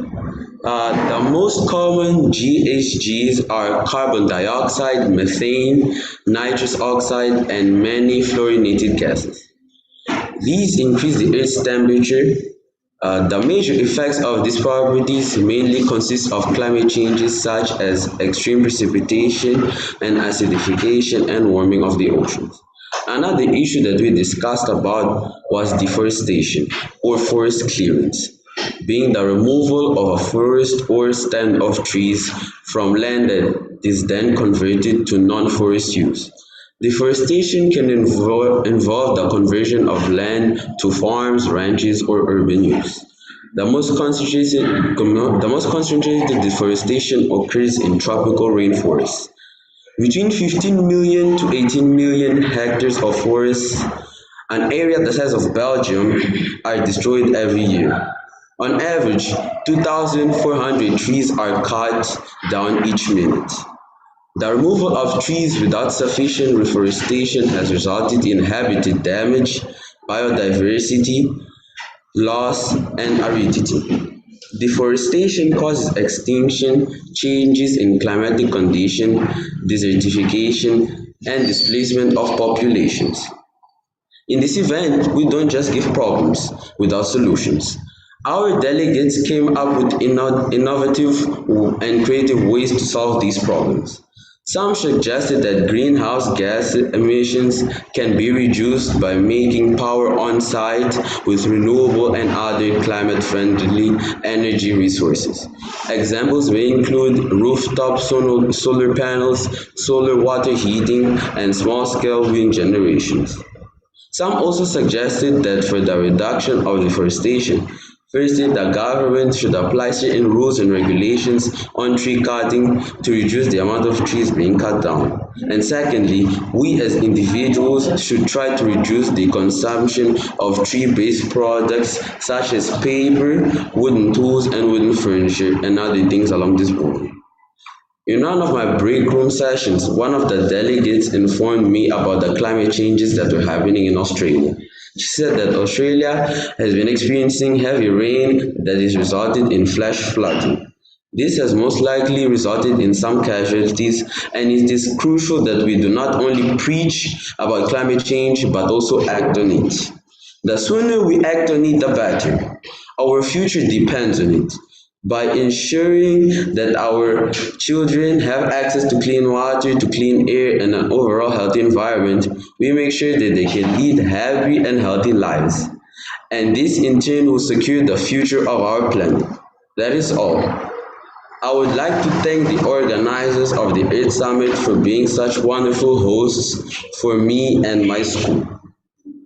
The most common GHGs are carbon dioxide, methane, nitrous oxide, and many fluorinated gases. These increase the Earth's temperature. The major effects of these properties mainly consist of climate changes such as extreme precipitation and acidification and warming of the oceans. Another issue that we discussed about was deforestation or forest clearance, being the removal of a forest or stand of trees from land that is then converted to non-forest use. Deforestation can involve the conversion of land to farms, ranches, or urban use. The most concentrated deforestation occurs in tropical rainforests. Between 15 million to 18 million hectares of forests, an area the size of Belgium, are destroyed every year. On average, 2,400 trees are cut down each minute. The removal of trees without sufficient reforestation has resulted in habitat damage, biodiversity loss, and aridity. Deforestation causes extinction, changes in climatic conditions, desertification, and displacement of populations. In this event, we don't just give problems without solutions. Our delegates came up with innovative and creative ways to solve these problems. Some suggested that greenhouse gas emissions can be reduced by making power on site with renewable and other climate-friendly energy resources. Examples may include rooftop solar panels, solar water heating, and small-scale wind generations. Some also suggested that for the reduction of deforestation, firstly, the government should apply certain rules and regulations on tree cutting to reduce the amount of trees being cut down. And secondly, we as individuals should try to reduce the consumption of tree-based products such as paper, wooden tools, and wooden furniture, and other things along this board. In one of my break room sessions, one of the delegates informed me about the climate changes that were happening in Australia. She said that Australia has been experiencing heavy rain that is resulting in flash flooding. This has most likely resulted in some casualties, and it is crucial that we do not only preach about climate change but also act on it. The sooner we act on it, the better. Our future depends on it. By ensuring that our children have access to clean water, to clean air, and an overall healthy environment, we make sure that they can lead happy and healthy lives. And this in turn will secure the future of our planet. That is all. I would like to thank the organizers of the Earth Summit for being such wonderful hosts for me and my school.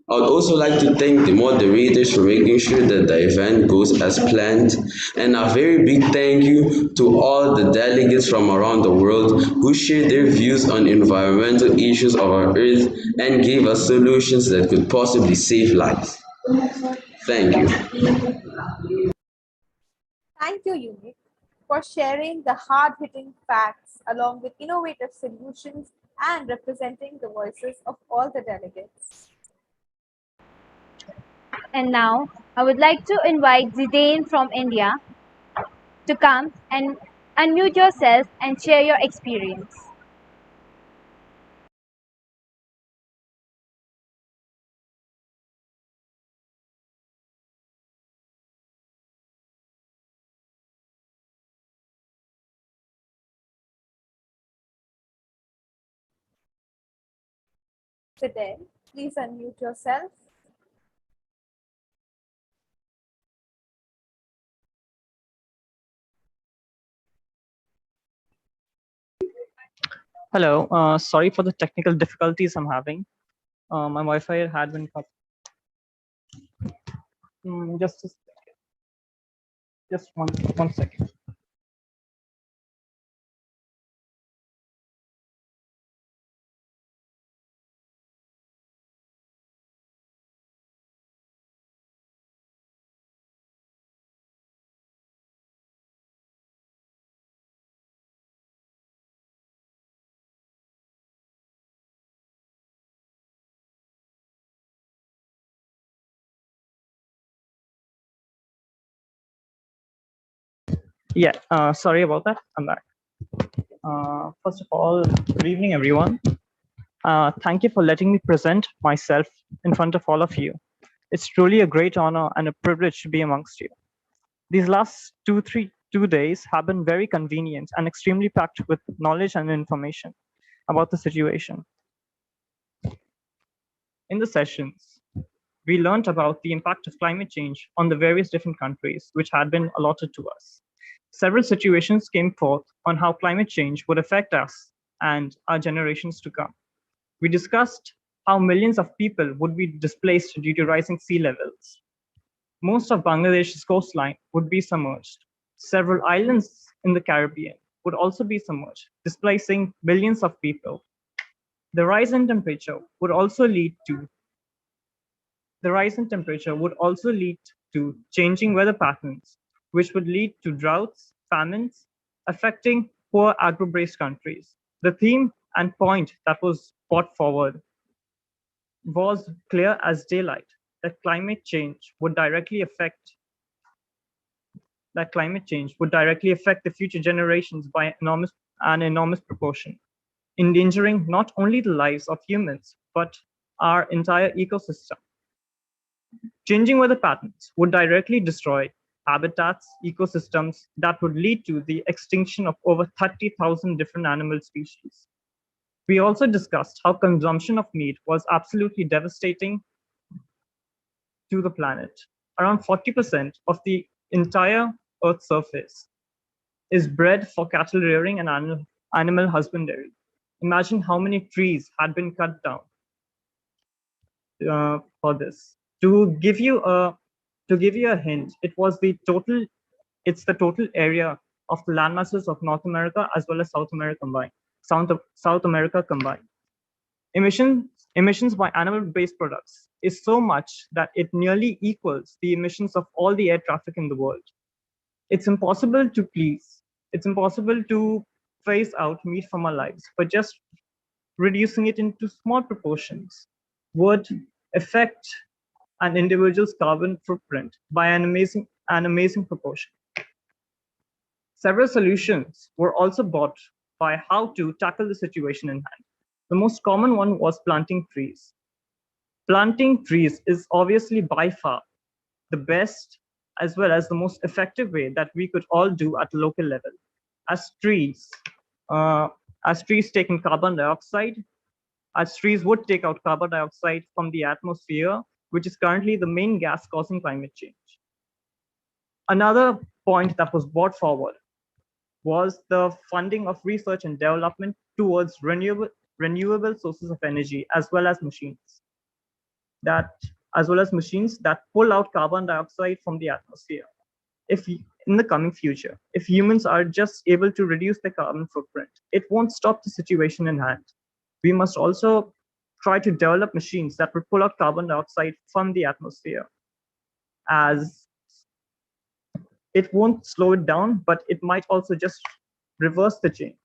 I would also like to thank the moderators for making sure that the event goes as planned, and a very big thank you to all the delegates from around the world who shared their views on environmental issues of our Earth and gave us solutions that could possibly save lives. Thank you. Thank you, Unique, for sharing the hard-hitting facts along with innovative solutions and representing the voices of all the delegates. And now I would like to invite Zidane from India to come and unmute yourself and share your experience. Zidane, please unmute yourself. Hello, sorry for the technical difficulties I'm having. My Wi-Fi had been cut. Just a Just one second. Yeah, sorry about that. I'm back. First of all, good evening, everyone. Thank you for letting me present myself in front of all of you. It's truly a great honor and a privilege to be amongst you. These last 2 days have been very convenient and extremely packed with knowledge and information about the situation. In the sessions, we learned about the impact of climate change on the various different countries which had been allotted to us. Several situations came forth on how climate change would affect us and our generations to come. We discussed how millions of people would be displaced due to rising sea levels. Most of Bangladesh's coastline would be submerged. Several islands in the Caribbean would also be submerged, displacing millions of people. The rise in temperature would also lead to changing weather patterns, which would lead to droughts, famines, affecting poor agro-based countries. The theme and point that was brought forward was clear as daylight that climate change would directly affect the future generations by an enormous proportion, endangering not only the lives of humans, but our entire ecosystem. Changing weather patterns would directly destroy habitats, ecosystems that would lead to the extinction of over 30,000 different animal species. We also discussed how consumption of meat was absolutely devastating to the planet. Around 40% of the entire Earth's surface is bred for cattle rearing and animal husbandry. Imagine how many trees had been cut down for this. To give you a hint, it's the total area of the landmasses of North America as well as South America combined. Emissions by animal-based products is so much that it nearly equals the emissions of all the air traffic in the world. It's impossible to phase out meat from our lives, but just reducing it into small proportions would affect an individual's carbon footprint by an amazing proportion. Several solutions were also brought by how to tackle the situation in hand. The most common one was planting trees. Planting trees is obviously by far the best as well as the most effective way that we could all do at a local level. As trees take in carbon dioxide, as trees would take out carbon dioxide from the atmosphere, which is currently the main gas causing climate change. Another point that was brought forward was the funding of research and development towards renewable sources of energy, as well as machines that pull out carbon dioxide from the atmosphere. If in the coming future, if humans are just able to reduce their carbon footprint, it won't stop the situation in hand. We must also try to develop machines that would pull out carbon dioxide from the atmosphere, as it won't slow it down, but it might also just reverse the change.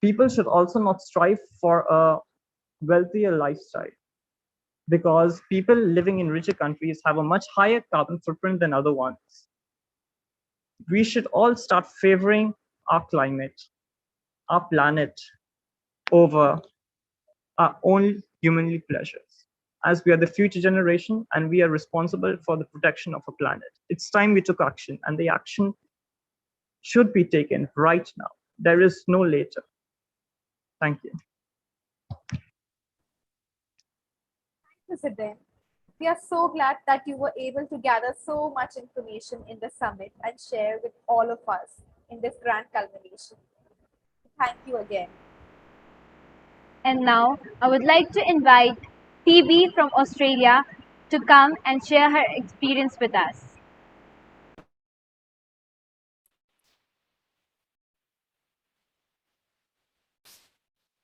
People should also not strive for a wealthier lifestyle, because people living in richer countries have a much higher carbon footprint than other ones. We should all start favoring our climate, our planet, over our own humanly pleasures, as we are the future generation and we are responsible for the protection of our planet. It's time we took action, and the action should be taken right now. There is no later. Thank you. President, we are so glad that you were able to gather so much information in the summit and share with all of us in this grand culmination. Thank you again. And now I would like to invite Phoebe from Australia to come and share her experience with us.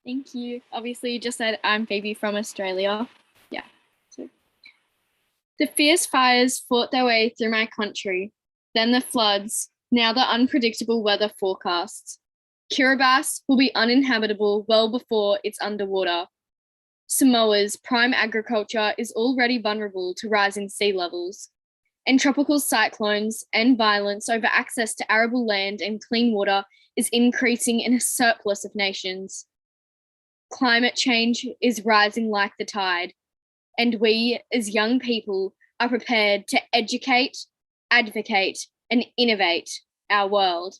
Thank you. Obviously, you just said I'm Phoebe from Australia. Yeah. So, the fierce fires fought their way through my country, then the floods, now the unpredictable weather forecasts. Kiribati will be uninhabitable well before it's underwater. Samoa's prime agriculture is already vulnerable to rising sea levels, and tropical cyclones and violence over access to arable land and clean water is increasing in a surplus of nations. Climate change is rising like the tide, and we as young people are prepared to educate, advocate, and innovate our world.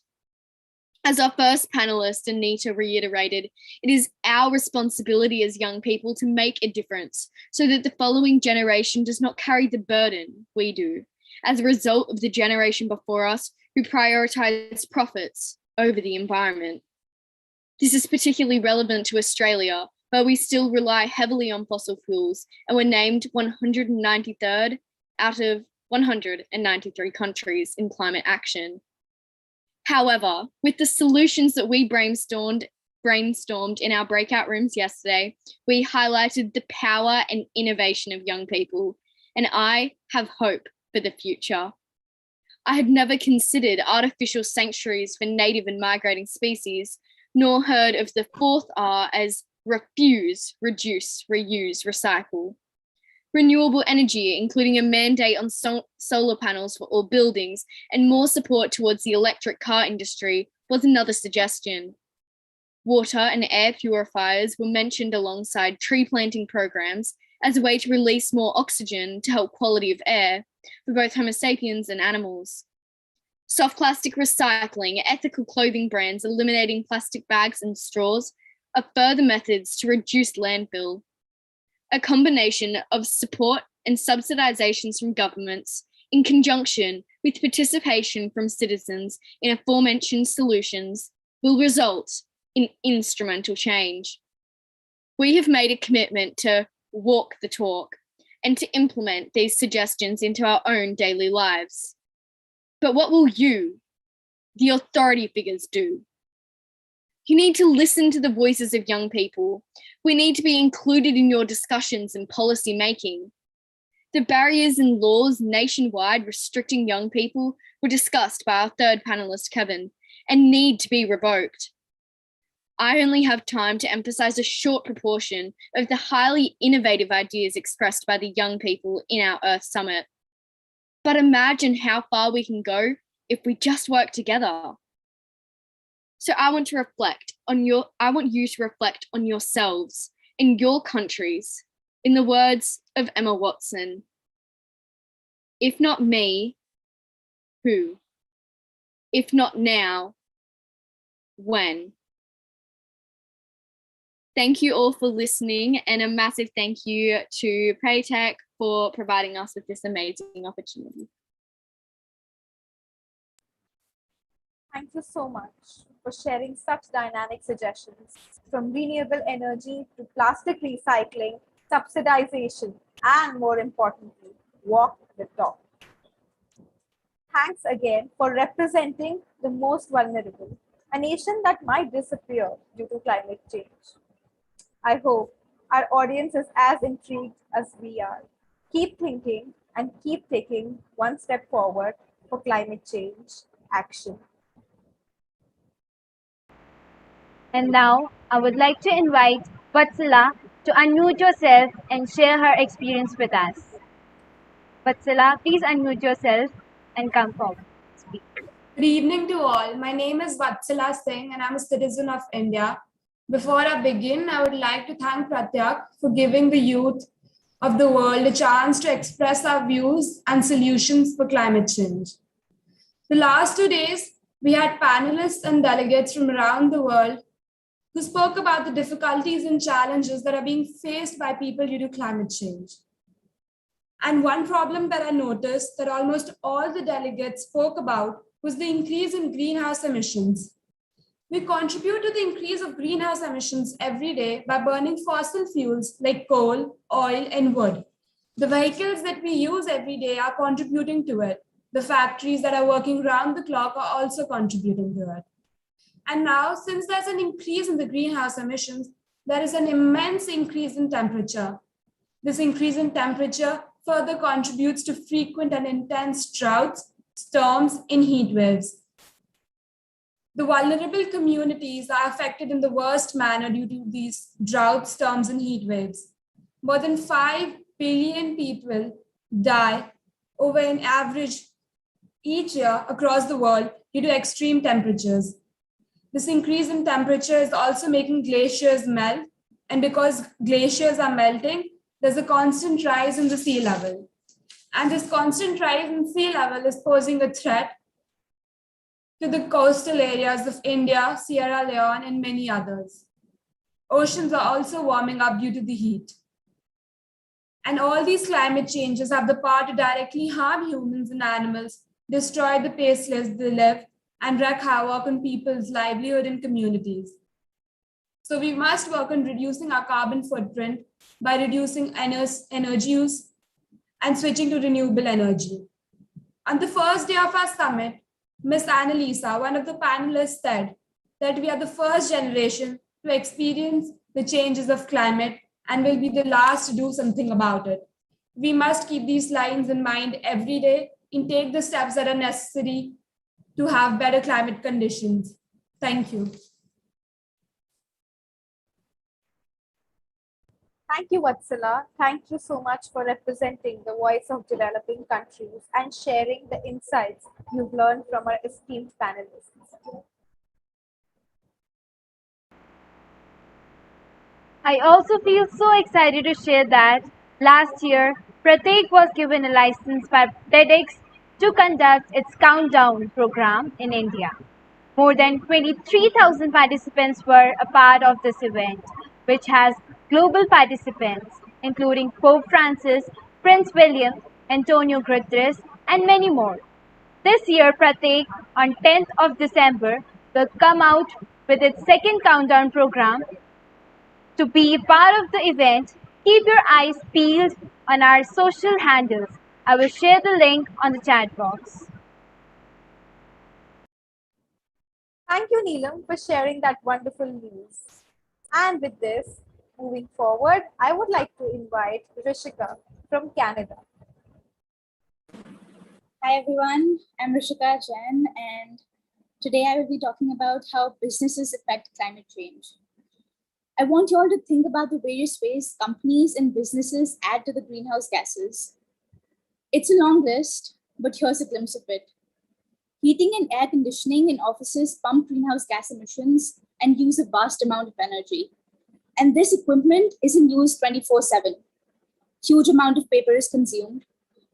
As our first panelist, Anita, reiterated, it is our responsibility as young people to make a difference so that the following generation does not carry the burden we do, as a result of the generation before us who prioritised profits over the environment. This is particularly relevant to Australia, where we still rely heavily on fossil fuels and were named 193rd out of 193 countries in climate action. However, with the solutions that we brainstormed in our breakout rooms yesterday, we highlighted the power and innovation of young people, and I have hope for the future. I had never considered artificial sanctuaries for native and migrating species, nor heard of the fourth R as refuse, reduce, reuse, recycle. Renewable energy, including a mandate on solar panels for all buildings and more support towards the electric car industry, was another suggestion. Water and air purifiers were mentioned alongside tree planting programs as a way to release more oxygen to help quality of air for both Homo sapiens and animals. Soft plastic recycling, ethical clothing brands eliminating plastic bags and straws are further methods to reduce landfill. A combination of support and subsidizations from governments in conjunction with participation from citizens in aforementioned solutions will result in instrumental change. We have made a commitment to walk the talk and to implement these suggestions into our own daily lives. But what will you, the authority figures, do? You need to listen to the voices of young people. We need to be included in your discussions and policy making. The barriers and laws nationwide restricting young people were discussed by our third panelist, Kevin, and need to be revoked. I only have time to emphasize a short proportion of the highly innovative ideas expressed by the young people in our ERth Summit. But imagine how far we can go if we just work together. So I want you to reflect on yourselves in your countries, in the words of Emma Watson. If not me, who? If not now, when? Thank you all for listening, and a massive thank you to Praytech for providing us with this amazing opportunity. Thank you so much for sharing such dynamic suggestions, from renewable energy to plastic recycling, subsidization, and more importantly, walk the talk. Thanks again for representing the most vulnerable, a nation that might disappear due to climate change. I hope our audience is as intrigued as we are. Keep thinking and keep taking one step forward for climate change action. And now I would like to invite Vatsala to unmute yourself and share her experience with us. Vatsala, please unmute yourself and come forward. Speak. Good evening to all. My name is Vatsala Singh and I'm a citizen of India. Before I begin, I would like to thank Pratyak for giving the youth of the world a chance to express our views and solutions for climate change. The last 2 days, we had panelists and delegates from around the world who spoke about the difficulties and challenges that are being faced by people due to climate change. And one problem that I noticed that almost all the delegates spoke about was the increase in greenhouse emissions. We contribute to the increase of greenhouse emissions every day by burning fossil fuels like coal, oil, and wood. The vehicles that we use every day are contributing to it. The factories that are working round the clock are also contributing to it. And now, since there's an increase in the greenhouse emissions, there is an immense increase in temperature. This increase in temperature further contributes to frequent and intense droughts, storms, and heat waves. The vulnerable communities are affected in the worst manner due to these droughts, storms, and heat waves. More than 5 billion people die over an average each year across the world due to extreme temperatures. This increase in temperature is also making glaciers melt, and because glaciers are melting, there's a constant rise in the sea level. And this constant rise in sea level is posing a threat to the coastal areas of India, Sierra Leone, and many others. Oceans are also warming up due to the heat. And all these climate changes have the power to directly harm humans and animals, destroy the places they live, and wreak havoc on people's livelihood and communities. So we must work on reducing our carbon footprint by reducing energy use and switching to renewable energy. On the first day of our summit, Ms. Annalisa, one of the panelists, said that we are the first generation to experience the changes of climate and will be the last to do something about it. We must keep these lines in mind every day and take the steps that are necessary to have better climate conditions. Thank you. Thank you, Vatsala. Thank you so much for representing the voice of developing countries and sharing the insights you've learned from our esteemed panelists. I also feel so excited to share that last year, Prateek was given a license by TEDx to conduct its countdown program in India. More than 23,000 participants were a part of this event, which has global participants including Pope Francis, Prince William, Antonio Guterres, and many more. This year, Prateek, on 10th of December, will come out with its second countdown program. To be part of the event, keep your eyes peeled on our social handles. I will share the link on the chat box. Thank you, Neelam, for sharing that wonderful news. And with this, moving forward, I would like to invite Rishika from Canada. Hi everyone, I'm Rishika Jain, and today I will be talking about how businesses affect climate change. I want you all to think about the various ways companies and businesses add to the greenhouse gases. It's a long list, but here's a glimpse of it. Heating and air conditioning in offices pump greenhouse gas emissions and use a vast amount of energy. And this equipment isn't used 24/7. Huge amount of paper is consumed.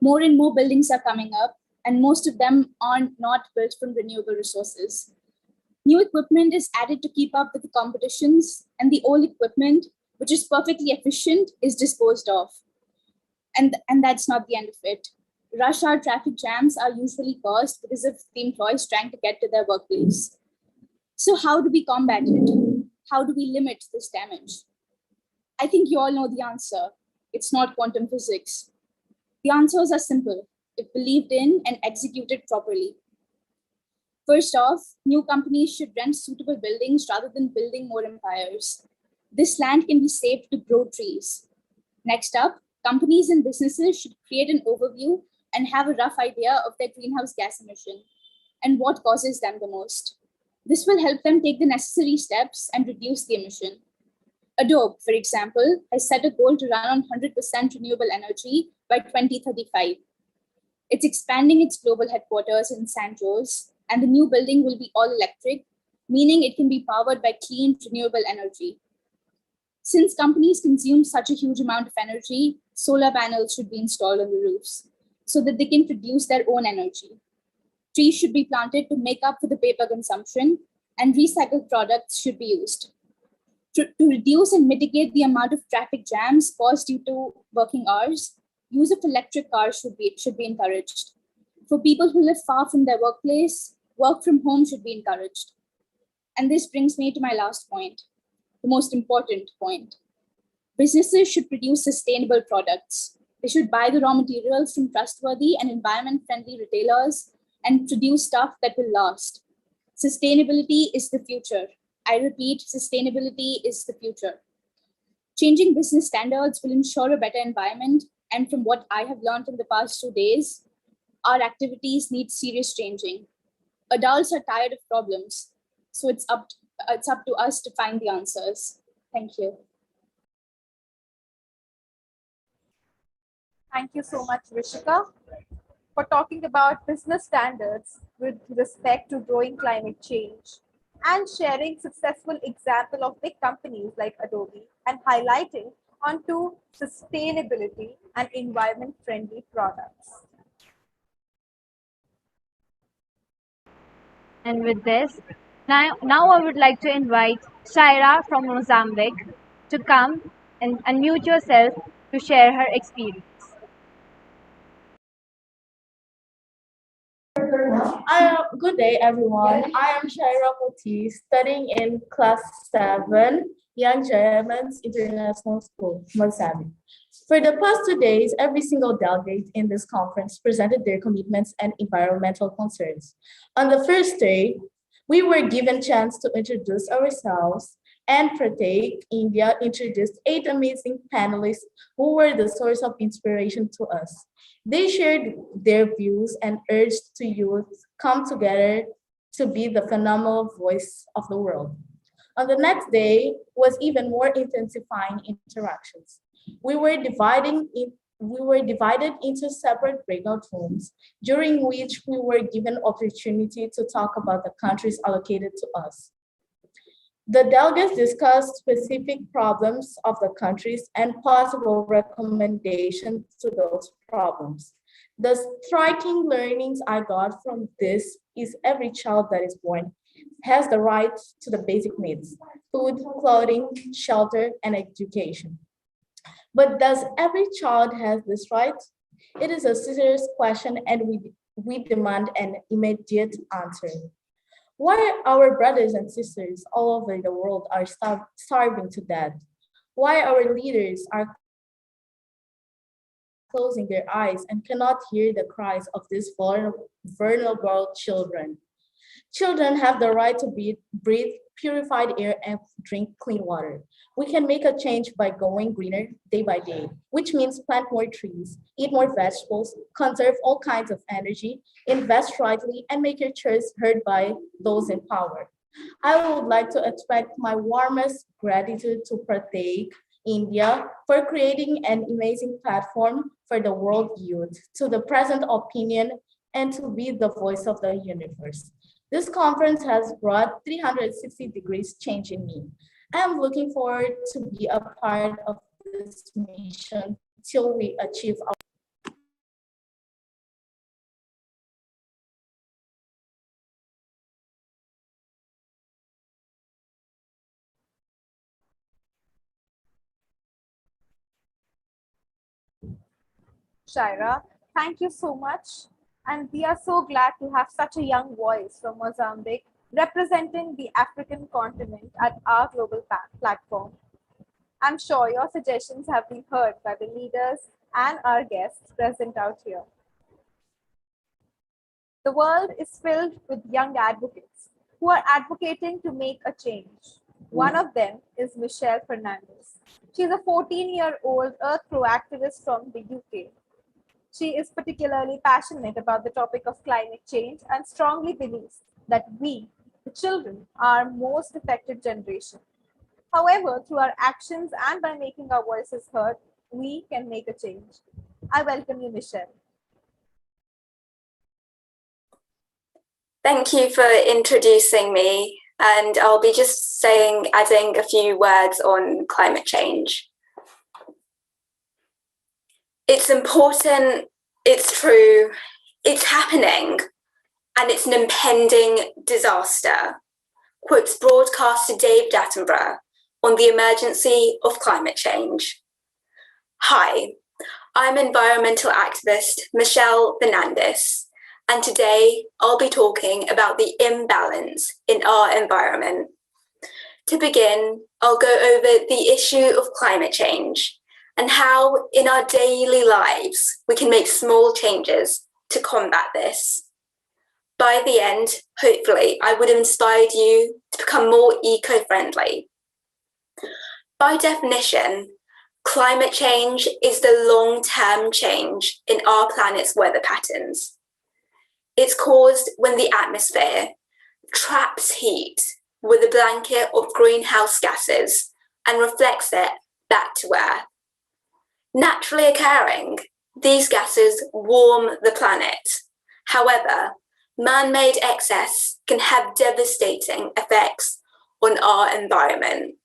More and more buildings are coming up, and most of them are not built from renewable resources. New equipment is added to keep up with the competitions, and the old equipment, which is perfectly efficient, is disposed of. And that's not the end of it. Rush hour traffic jams are usually caused because of the employees trying to get to their workplace. So how do we combat it? How do we limit this damage? I think you all know the answer. It's not quantum physics. The answers are simple if believed in and executed properly. First off, new companies should rent suitable buildings rather than building more empires. This land can be saved to grow trees. Next up, companies and businesses should create an overview and have a rough idea of their greenhouse gas emission and what causes them the most. This will help them take the necessary steps and reduce the emission. Adobe, for example, has set a goal to run on 100% renewable energy by 2035. It's expanding its global headquarters in San Jose, and the new building will be all electric, meaning it can be powered by clean, renewable energy. Since companies consume such a huge amount of energy, solar panels should be installed on the roofs so that they can produce their own energy. Trees should be planted to make up for the paper consumption, and recycled products should be used. To reduce and mitigate the amount of traffic jams caused due to working hours, use of electric cars should be encouraged. For people who live far from their workplace, work from home should be encouraged. And this brings me to my last point, the most important point. Businesses should produce sustainable products. They should buy the raw materials from trustworthy and environment-friendly retailers and produce stuff that will last. Sustainability is the future. I repeat, sustainability is the future. Changing business standards will ensure a better environment, and from what I have learned in the past 2 days, our activities need serious changing. Adults are tired of problems, so it's up to us to find the answers. Thank you. Thank you so much, Rishika, for talking about business standards with respect to growing climate change and sharing successful example of big companies like Adobe and highlighting onto sustainability and environment-friendly products. And with this, now I would like to invite Shaira from Mozambique to come and unmute yourself to share her experience. Good day, everyone. I am Shaira Moti, studying in class 7, Young Germans International School, Mozambique. For the past 2 days, every single delegate in this conference presented their commitments and environmental concerns. On the first day, we were given chance to introduce ourselves, and Pratik India introduced 8 amazing panelists who were the source of inspiration to us. They shared their views and urged to youth come together to be the phenomenal voice of the world. On the next day was even more intensifying interactions. We were divided into separate breakout rooms, during which we were given opportunity to talk about the countries allocated to us. The delegates discussed specific problems of the countries and possible recommendations to those problems. The striking learnings I got from this is every child that is born has the right to the basic needs: food, clothing, shelter, and education. But does every child have this right? It is a serious question, and we demand an immediate answer. Why our brothers and sisters all over the world are starving to death? Why our leaders are closing their eyes and cannot hear the cries of these vulnerable children? Children have the right to breathe purified air and drink clean water. We can make a change by going greener day by day, which means plant more trees, eat more vegetables, conserve all kinds of energy, invest rightly, and make your choice heard by those in power. I would like to express my warmest gratitude to Pratik India for creating an amazing platform for the world youth, to the present opinion, and to be the voice of the universe. This conference has brought 360 degrees change in me. I am looking forward to be a part of this mission till we achieve our Shaira, thank you so much. And we are so glad to have such a young voice from Mozambique representing the African continent at our global platform. I'm sure your suggestions have been heard by the leaders and our guests present out here. The world is filled with young advocates who are advocating to make a change. One of them is Michelle Fernandez. She is a 14-year-old Earth Pro activist from the UK. She is particularly passionate about the topic of climate change and strongly believes that we, the children, are most affected generation. However, through our actions and by making our voices heard, we can make a change. I welcome you, Michelle. Thank you for introducing me, and I'll be just adding a few words on climate change. It's important, it's true, it's happening, and it's an impending disaster, quotes broadcaster Dave Attenborough on the emergency of climate change. Hi, I'm environmental activist Michelle Fernandez, and today I'll be talking about the imbalance in our environment. To begin, I'll go over the issue of climate change and how in our daily lives we can make small changes to combat this. By the end, hopefully, I would have inspired you to become more eco-friendly. By definition, climate change is the long-term change in our planet's weather patterns. It's caused when the atmosphere traps heat with a blanket of greenhouse gases and reflects it back to Earth. Naturally occurring, these gases warm the planet. However, man-made excess can have devastating effects on our environment.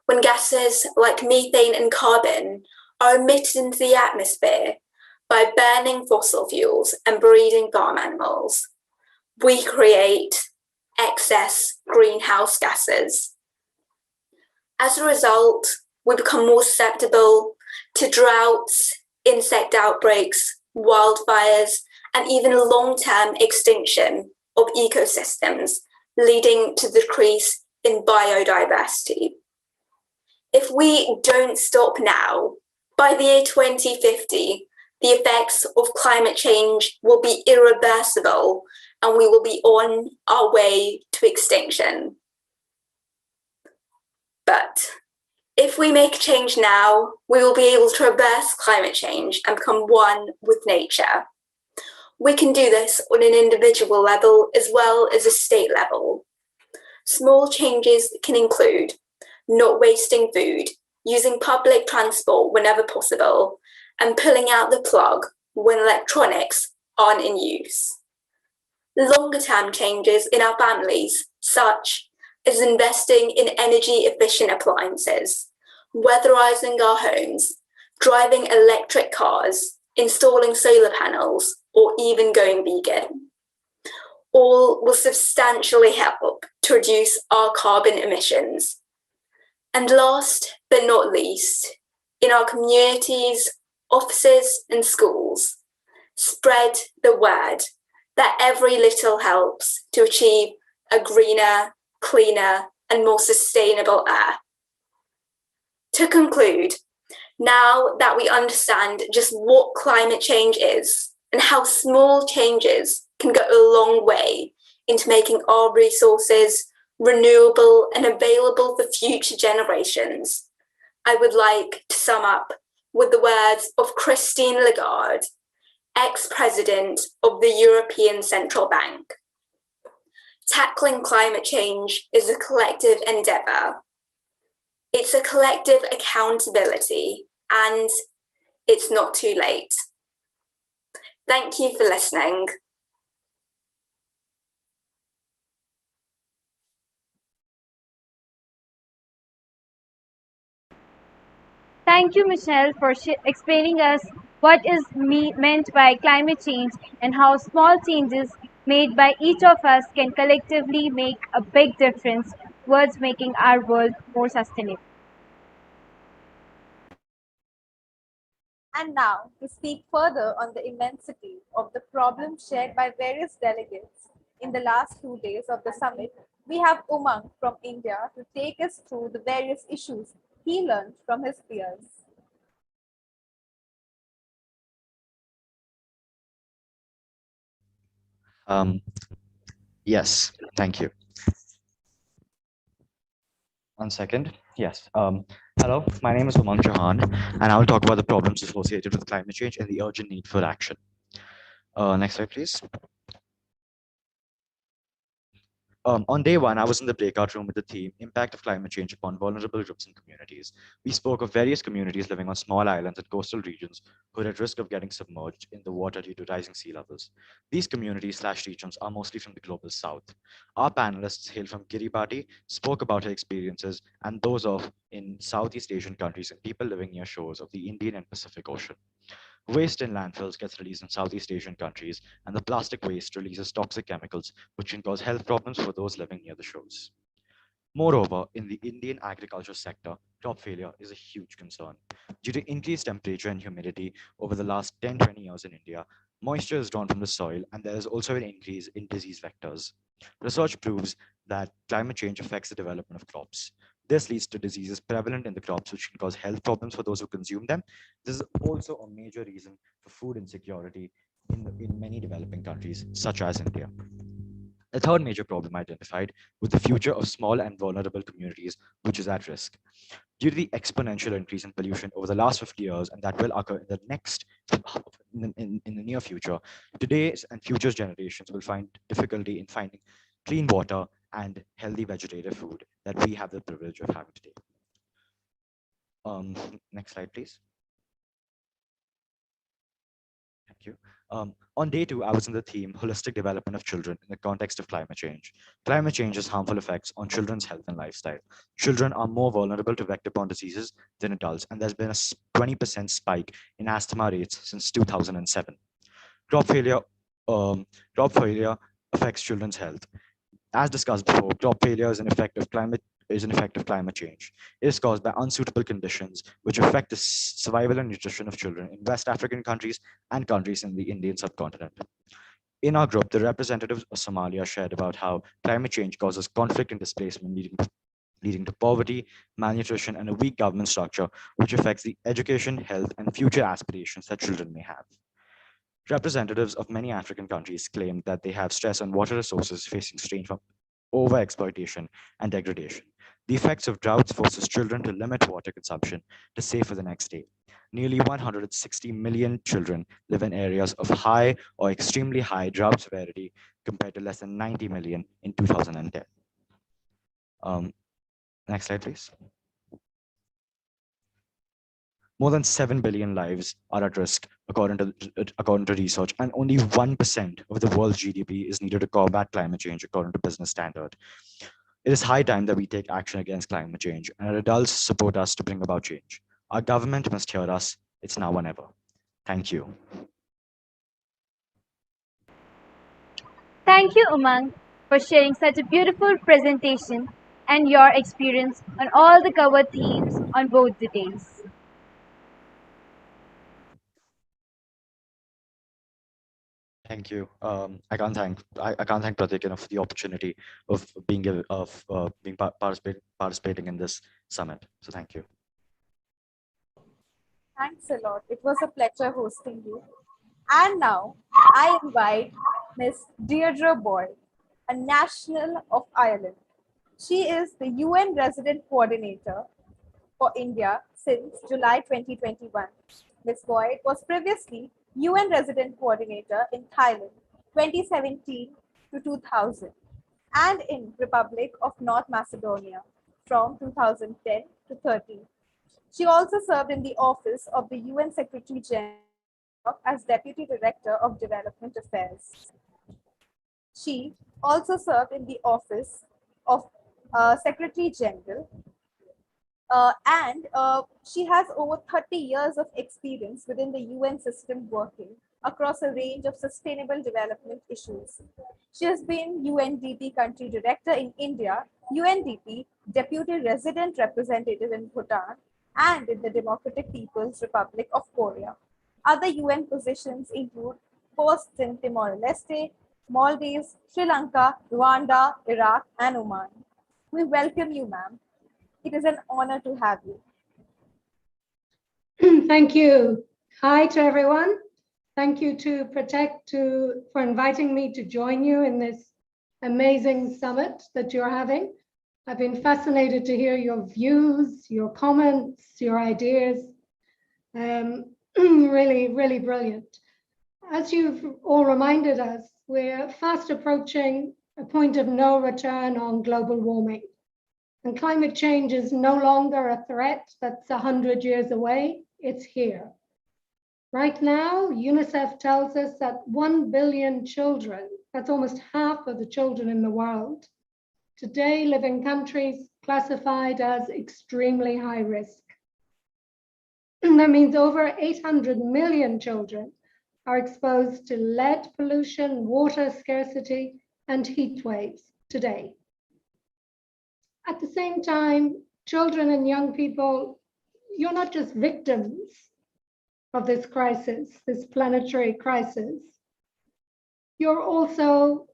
When gases like methane and carbon are emitted into the atmosphere by burning fossil fuels and breeding farm animals, we create excess greenhouse gases. As a result, we become more susceptible to droughts, insect outbreaks, wildfires, and even long-term extinction of ecosystems, leading to the decrease in biodiversity. If we don't stop now, by the year 2050, the effects of climate change will be irreversible and we will be on our way to extinction. But if we make change now, we will be able to reverse climate change and become one with nature. We can do this on an individual level as well as a state level. Small changes can include not wasting food, using public transport whenever possible, and pulling out the plug when electronics aren't in use. Longer-term changes in our families, such as investing in energy-efficient appliances, weatherizing our homes, driving electric cars, installing solar panels, or even going vegan, all will substantially help to reduce our carbon emissions. And last but not least, in our communities, offices, and schools, spread the word that every little helps to achieve a greener, cleaner, and more sustainable Earth. To conclude, now that we understand just what climate change is and how small changes can go a long way into making our resources renewable and available for future generations, I would like to sum up with the words of Christine Lagarde, ex-president of the European Central Bank. Tackling climate change is a collective endeavour. It's a collective accountability, and it's not too late. Thank you for listening. Thank you, Michelle, for explaining us what is meant by climate change and how small changes made by each of us can collectively make a big difference towards making our world more sustainable. And now, to speak further on the immensity of the problem shared by various delegates in the last 2 days of the summit, we have Umang from India to take us through the various issues he learned from his peers. Yes, thank you. 1 second. Yes. Hello, my name is Umang Chauhan, and I will talk about the problems associated with climate change and the urgent need for action. Next slide, please. On day one, I was in the breakout room with the theme Impact of Climate Change upon Vulnerable Groups and Communities. We spoke of various communities living on small islands and coastal regions who are at risk of getting submerged in the water due to rising sea levels. These communities/regions are mostly from the global south. Our panelists hail from Kiribati, spoke about their experiences and those of in Southeast Asian countries and people living near shores of the Indian and Pacific Ocean. Waste in landfills gets released in Southeast Asian countries, and the plastic waste releases toxic chemicals, which can cause health problems for those living near the shores. Moreover, in the Indian agriculture sector, crop failure is a huge concern. Due to increased temperature and humidity over the last 10-20 years in India, moisture is drawn from the soil, and there is also an increase in disease vectors. Research proves that climate change affects the development of crops. This leads to diseases prevalent in the crops, which can cause health problems for those who consume them. This is also a major reason for food insecurity in many developing countries, such as India. The third major problem identified was the future of small and vulnerable communities, which is at risk. Due to the exponential increase in pollution over the last 50 years, and that will occur in the next, in the near future, today's and future generations will find difficulty in finding clean water and healthy vegetative food that we have the privilege of having today. Next slide, please. Thank you. On day 2, I was in the theme Holistic Development of Children in the Context of Climate Change. Climate change has harmful effects on children's health and lifestyle. Children are more vulnerable to vector-borne diseases than adults, and there's been a 20% spike in asthma rates since 2007. Crop failure affects children's health. As discussed before, crop failure is an effect of climate change. It is caused by unsuitable conditions which affect the survival and nutrition of children in West African countries and countries in the Indian subcontinent. In our group, the representatives of Somalia shared about how climate change causes conflict and displacement, leading to poverty, malnutrition, and a weak government structure, which affects the education, health, and future aspirations that children may have. Representatives of many African countries claim that they have stress on water resources facing strain from overexploitation and degradation. The effects of droughts forces children to limit water consumption to save for the next day. Nearly 160 million children live in areas of high or extremely high drought severity compared to less than 90 million in 2010. Next slide, please. More than 7 billion lives are at risk, according to research, and only 1% of the world's GDP is needed to combat climate change, according to Business Standard. It is high time that we take action against climate change, and adults support us to bring about change. Our government must hear us. It's now or never. Thank you. Thank you, Umang, for sharing such a beautiful presentation and your experience on all the covered themes on both the days. Thank you. I can't thank Pratik enough for the opportunity of participating in this summit. So thank you. Thanks a lot. It was a pleasure hosting you. And now I invite Miss Deirdre Boyd, a national of Ireland. She is the UN Resident Coordinator for India since July 2021. Ms. Boyd was previously UN Resident Coordinator in Thailand 2017 to 2000 and in Republic of North Macedonia from 2010 to 13. She also served in the office of the UN Secretary General as Deputy Director of Development Affairs. She also served in the office of Secretary General and she has over 30 years of experience within the UN system working across a range of sustainable development issues. She has been UNDP Country Director in India, UNDP Deputy Resident Representative in Bhutan, and in the Democratic People's Republic of Korea. Other UN positions include posts in Timor-Leste, Maldives, Sri Lanka, Rwanda, Iraq, and Oman. We welcome you, ma'am. It is an honor to have you. Thank you. Hi to everyone. Thank you to Protect for inviting me to join you in this amazing summit that you're having. I've been fascinated to hear your views, your comments, your ideas. Really, really brilliant. As you've all reminded us, we're fast approaching a point of no return on global warming. And climate change is no longer a threat that's 100 years away, it's here. Right now, UNICEF tells us that 1 billion children, that's almost half of the children in the world, today live in countries classified as extremely high risk. And that means over 800 million children are exposed to lead pollution, water scarcity, and heat waves today. At the same time, children and young people, you're not just victims of this crisis, this planetary crisis. You're also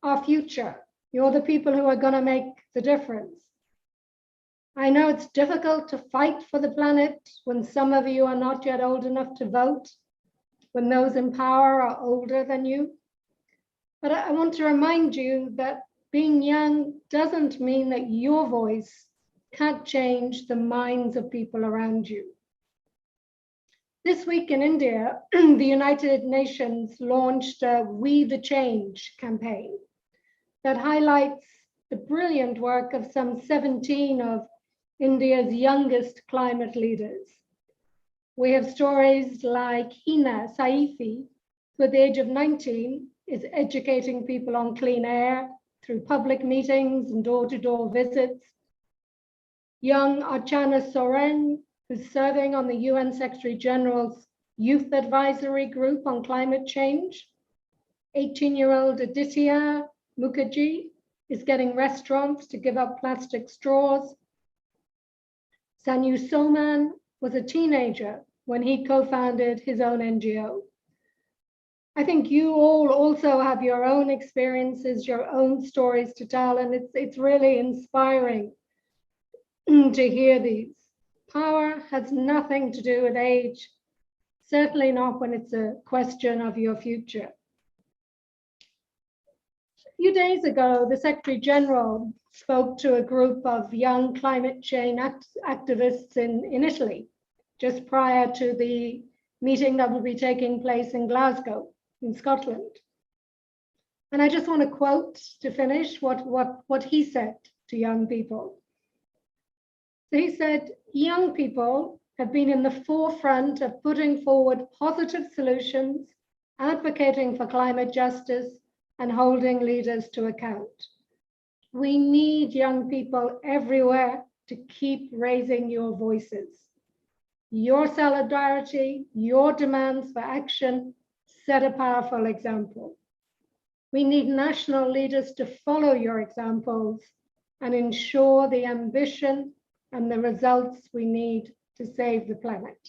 our future. You're the people who are going to make the difference. I know it's difficult to fight for the planet when some of you are not yet old enough to vote, when those in power are older than you. But I want to remind you that being young doesn't mean that your voice can't change the minds of people around you. This week in India, the United Nations launched a We the Change campaign that highlights the brilliant work of some 17 of India's youngest climate leaders. We have stories like Hina Saifi, who at the age of 19 is educating people on clean air through public meetings and door-to-door visits. Young Archana Soren, who's serving on the UN Secretary General's Youth Advisory Group on Climate Change. 18-year-old Aditya Mukherjee is getting restaurants to give up plastic straws. Sanyu Soman was a teenager when he co-founded his own NGO. I think you all also have your own experiences, your own stories to tell, and it's really inspiring to hear these. Power has nothing to do with age, certainly not when it's a question of your future. A few days ago, the Secretary General spoke to a group of young climate change activists in Italy, just prior to the meeting that will be taking place in Glasgow, in Scotland. And I just want to quote to finish what he said to young people. So he said, young people have been in the forefront of putting forward positive solutions, advocating for climate justice, and holding leaders to account. We need young people everywhere to keep raising your voices. Your solidarity, your demands for action set a powerful example. We need national leaders to follow your examples and ensure the ambition and the results we need to save the planet.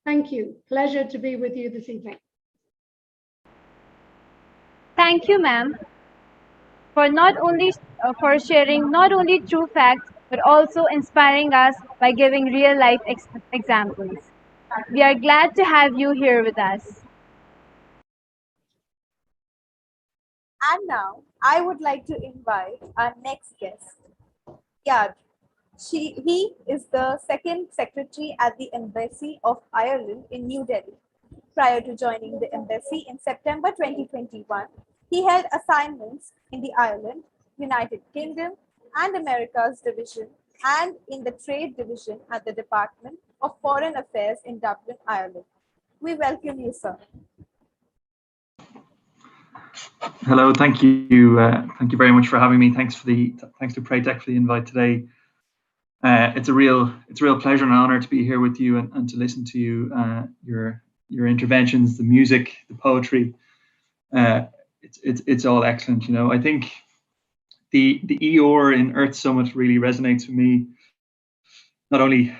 Thank you. Pleasure to be with you this evening. Thank you, ma'am, for for sharing not only true facts but also inspiring us by giving real life examples. We are glad to have you here with us. And now I would like to invite our next guest, Yad. He is the second secretary at the Embassy of Ireland in New Delhi. Prior to joining the embassy in September 2021, he held assignments in the Ireland, United Kingdom, and Americas division and in the trade division at the Department of Foreign Affairs in Dublin, Ireland. We welcome you, sir. Hello, thank you very much for having me. Thanks to Praytech for the invite today. It's a real pleasure and honor to be here with you and to listen to you, your interventions, the music, the poetry. It's all excellent. You know, I think the in ERth Summit really resonates with me. Not only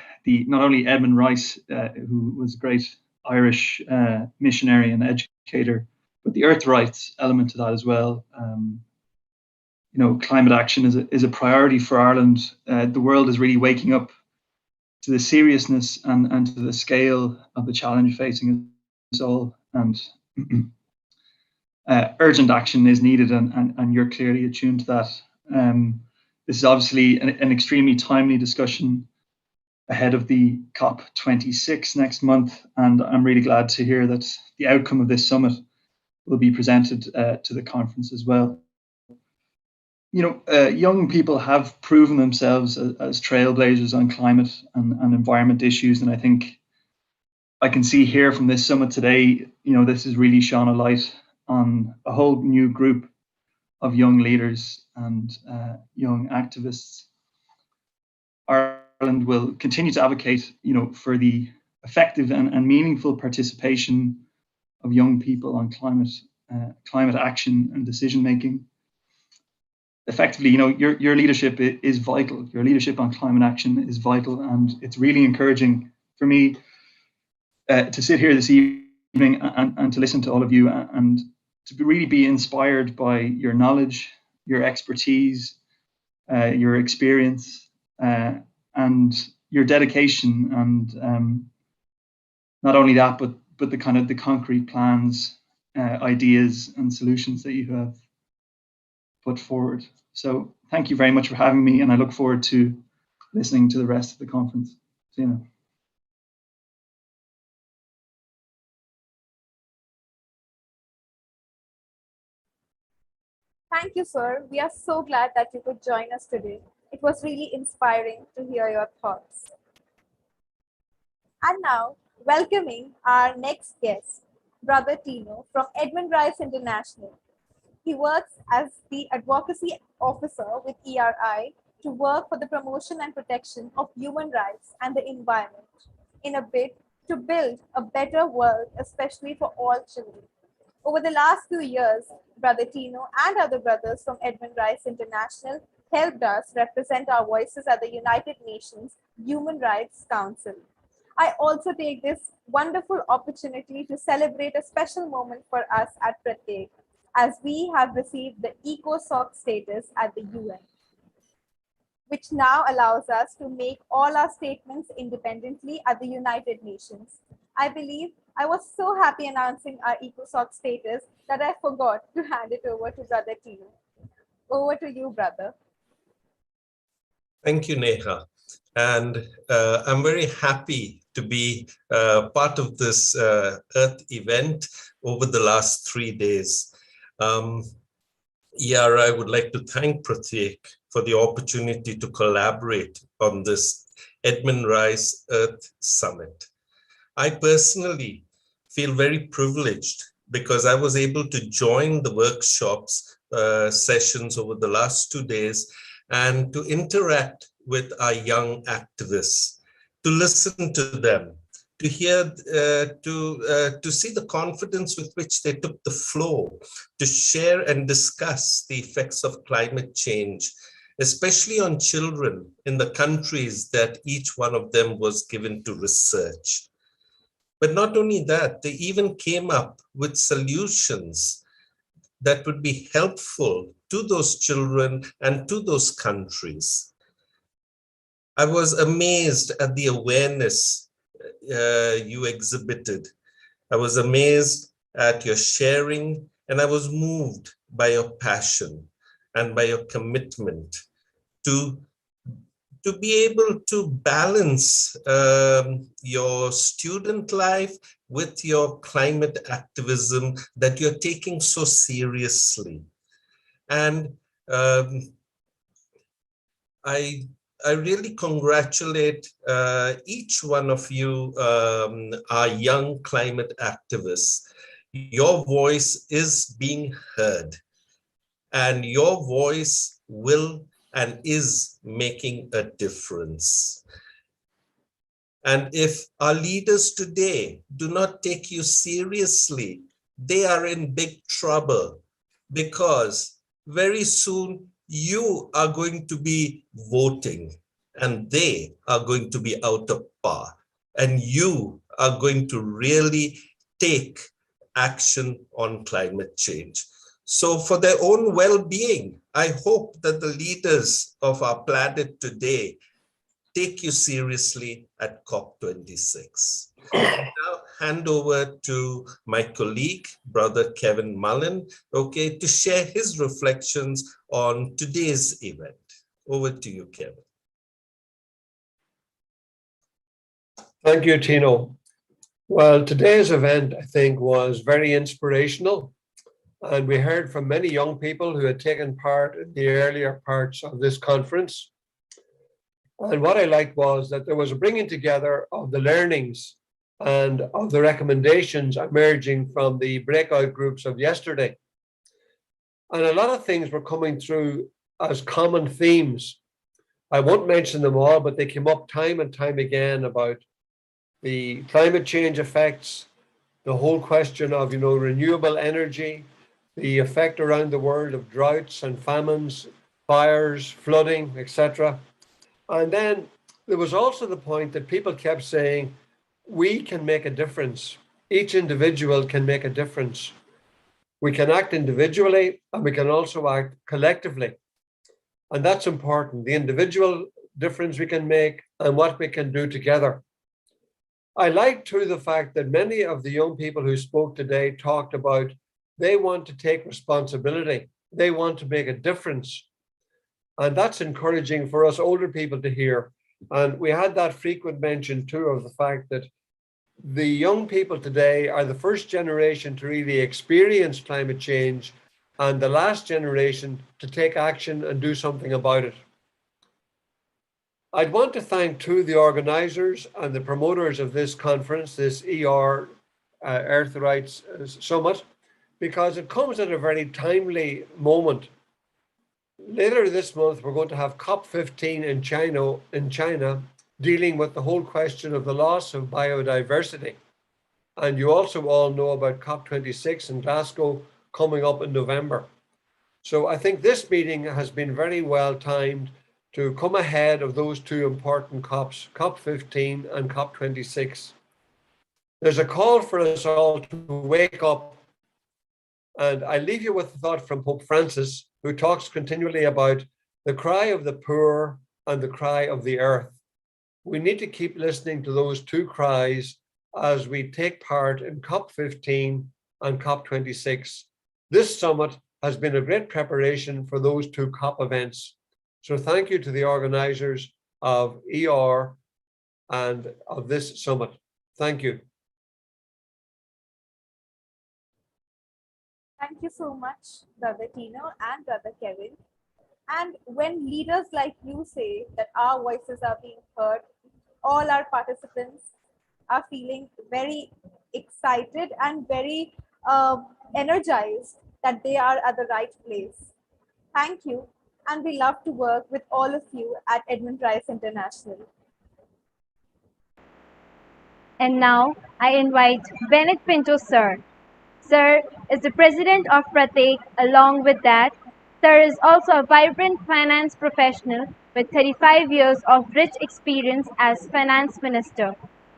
Edmund Rice, who was a great Irish missionary and educator, but the earth rights element to that as well. You know, climate action is a priority for Ireland. The world is really waking up to the seriousness and to the scale of the challenge facing us all. And urgent action is needed, and you're clearly attuned to that. This is obviously an extremely timely discussion ahead of the COP26 next month, and I'm really glad to hear that the outcome of this summit will be presented to the conference as well. You know, young people have proven themselves as trailblazers on climate and environment issues, and I think I can see here from this summit today, you know, this has really shone a light on a whole new group of young leaders and young activists. Ireland will continue to advocate, you know, for the effective and meaningful participation of young people on climate action and decision making. Effectively, you know, your leadership is vital. Your leadership on climate action is vital, and it's really encouraging for me to sit here this evening and to listen to all of you and to really be inspired by your knowledge, your expertise, your experience, and your dedication, and not only that, but the kind of the concrete plans ideas and solutions that you have put forward. So thank you very much for having me, and I look forward to listening to the rest of the conference. See you now. Thank you, sir. We are so glad that you could join us today. It was really inspiring to hear your thoughts. And now, welcoming our next guest, Brother Tino from Edmund Rice International. He works as the advocacy officer with ERI to work for the promotion and protection of human rights and the environment in a bid to build a better world, especially for all children. Over the last few years, Brother Tino and other brothers from Edmund Rice International helped us represent our voices at the United Nations Human Rights Council. I also take this wonderful opportunity to celebrate a special moment for us at Pratyek, as we have received the ECOSOC status at the UN, which now allows us to make all our statements independently at the United Nations. I believe I was so happy announcing our ECOSOC status that I forgot to hand it over to Brother Tino. Over to you, brother. Thank you, Neha. And I'm very happy to be part of this ERth event over the last 3 days. I would like to thank Pratyek for the opportunity to collaborate on this Edmund Rice ERth Summit. I personally feel very privileged because I was able to join the workshops sessions over the last 2 days and to interact with our young activists, to listen to them, to hear, to see the confidence with which they took the floor, to share and discuss the effects of climate change, especially on children in the countries that each one of them was given to research. But not only that, they even came up with solutions that would be helpful to those children and to those countries. I was amazed at the awareness you exhibited. I was amazed at your sharing, and I was moved by your passion and by your commitment to be able to balance your student life with your climate activism that you're taking so seriously. And I really congratulate each one of you, our young climate activists. Your voice is being heard, and your voice will and is making a difference. And if our leaders today do not take you seriously, they are in big trouble, because very soon you are going to be voting and they are going to be out of power, and you are going to really take action on climate change. So for their own well-being, I hope that the leaders of our planet today take you seriously at COP26. I now hand over to my colleague, Brother Kevin Mullen, okay, to share his reflections on today's event. Over to you, Kevin. Thank you, Tino. Well, today's event, I think, was very inspirational. And we heard from many young people who had taken part in the earlier parts of this conference. And what I liked was that there was a bringing together of the learnings and of the recommendations emerging from the breakout groups of yesterday. And a lot of things were coming through as common themes. I won't mention them all, but they came up time and time again about the climate change effects, the whole question of, renewable energy, the effect around the world of droughts and famines, fires, flooding, etc. And then there was also the point that people kept saying, we can make a difference. Each individual can make a difference. We can act individually and we can also act collectively. And that's important, the individual difference we can make and what we can do together. I like too the fact that many of the young people who spoke today talked about They want to take responsibility. They want to make a difference. And that's encouraging for us older people to hear. And we had that frequent mention too of the fact that the young people today are the first generation to really experience climate change and the last generation to take action and do something about it. I'd want to thank too the organizers and the promoters of this conference, this ERth Rights Summit, because it comes at a very timely moment. Later this month, we're going to have COP15 in China, dealing with the whole question of the loss of biodiversity. And you also all know about COP26 in Glasgow coming up in November. So I think this meeting has been very well timed to come ahead of those two important COPs, COP15 and COP26. There's a call for us all to wake up. And I leave you with a thought from Pope Francis, who talks continually about the cry of the poor and the cry of the earth. We need to keep listening to those two cries as we take part in COP15 and COP26. This summit has been a great preparation for those two COP events. So thank you to the organizers of ER and of this summit. Thank you. Thank you so much, Brother Tino and Brother Kevin. And when leaders like you say that our voices are being heard, all our participants are feeling very excited and very energized that they are at the right place. Thank you. And we love to work with all of you at Edmund Rice International. And now I invite Bennett Pinto, sir. Sir is the president of Pratik. Along with that, Sir is also a vibrant finance professional with 35 years of rich experience as finance minister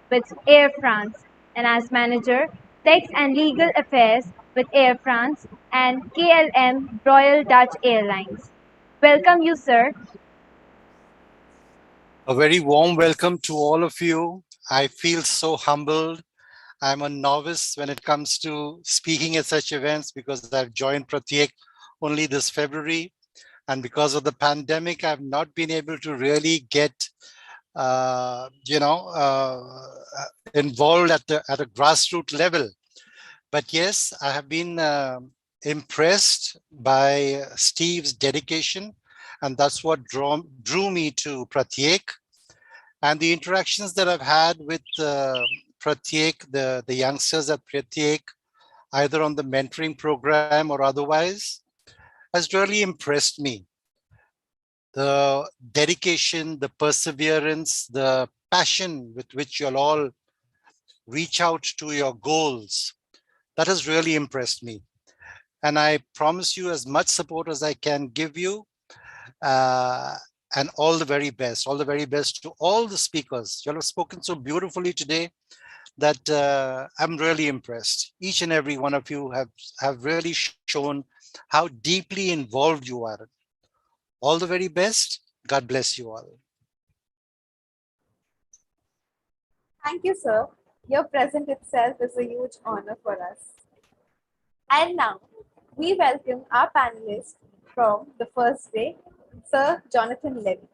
with Air France and as manager, tax and legal affairs with Air France and KLM Royal Dutch Airlines. Welcome you, sir. A very warm welcome to all of you. I feel so humbled. I'm a novice when it comes to speaking at such events because I've joined Pratik only this February. And because of the pandemic, I've not been able to really get, involved at a grassroots level. But yes, I have been impressed by Steve's dedication. And that's what drew me to Pratik. And the interactions that I've had with Pratik, the youngsters at Pratik, either on the mentoring program or otherwise, has really impressed me. The dedication, the perseverance, the passion with which you'll all reach out to your goals, that has really impressed me. And I promise you as much support as I can give you. And all the very best to all the speakers. You all have spoken so beautifully today that I'm really impressed. Each and every one of you have really shown how deeply involved you are. All the very best. God bless you all. Thank you, sir. Your presence itself is a huge honor for us. And now, we welcome our panelists from the first day, Sir Jonathan Levin.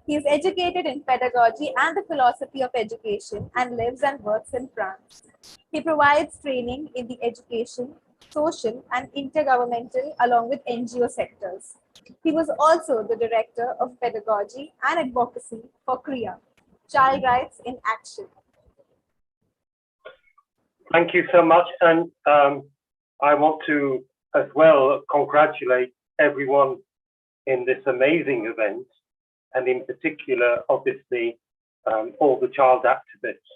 He is educated in pedagogy and the philosophy of education and lives and works in France. He provides training in the education, social and intergovernmental along with NGO sectors. He was also the director of pedagogy and advocacy for CREA, Child Rights in Action. Thank you so much. And I want to as well congratulate everyone in this amazing event, and in particular, obviously, all the child activists.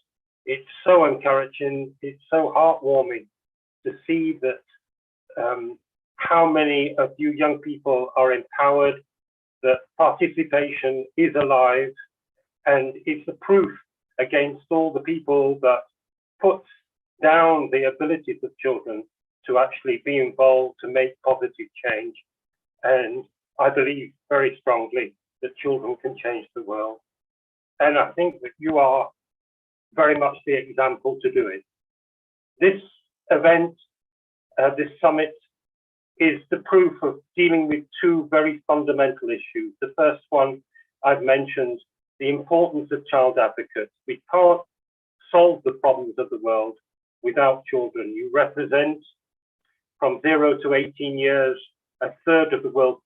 It's so encouraging, it's so heartwarming to see that how many of you young people are empowered, that participation is alive, and it's a proof against all the people that put down the abilities of children to actually be involved, to make positive change. And I believe very strongly that children can change the world. And I think that you are very much the example to do it. This event this summit is the proof of dealing with two very fundamental issues. The first one I've mentioned, the importance of child advocates. We can't solve the problems of the world without children. You represent, from 0 to 18 years, a third of the world's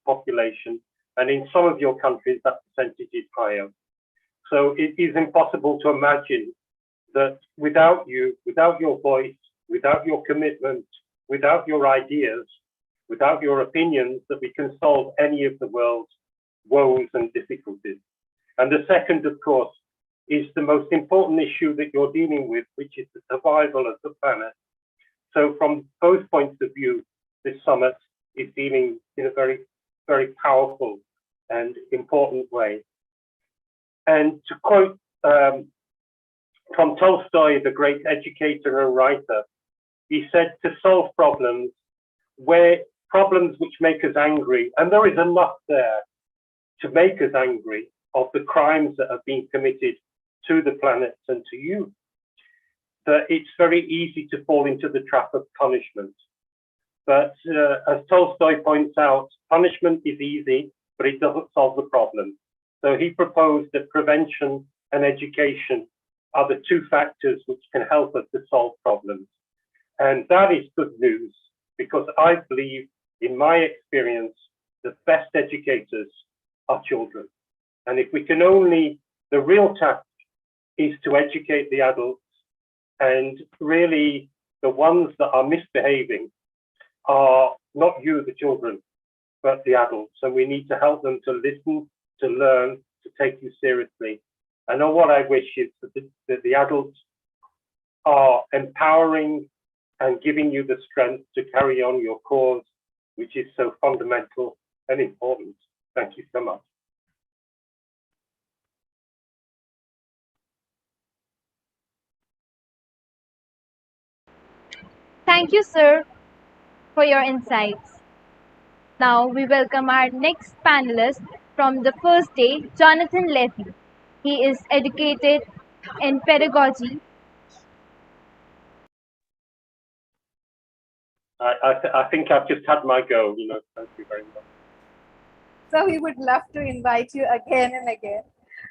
population, and in some of your countries that percentage is higher. So it is impossible to imagine that without you, without your voice, without your commitment, without your ideas, without your opinions, that we can solve any of the world's woes and difficulties. And the second, of course, is the most important issue that you're dealing with, which is the survival of the planet. So from both points of view, this summit is dealing in a very, very powerful and important way. And to quote from Tolstoy, the great educator and writer, he said, to solve problems which make us angry, and there is enough there to make us angry of the crimes that have been committed to the planet and to you, that it's very easy to fall into the trap of punishment. But as Tolstoy points out, punishment is easy, but it doesn't solve the problem. So he proposed that prevention and education are the two factors which can help us to solve problems. And that is good news, because I believe, in my experience, the best educators are children. And if we can only, the real task is to educate the adults, and really the ones that are misbehaving are not you, the children, but the adults. And we need to help them to listen, to learn, to take you seriously. And what I wish is that the adults are empowering and giving you the strength to carry on your cause, which is so fundamental and important. Thank you so much. Thank you, sir, for your insights. Now we welcome our next panelist from the first day, Jonathan Levin. He is educated in pedagogy. I think I've just had my go, thank you very much. So we would love to invite you again and again.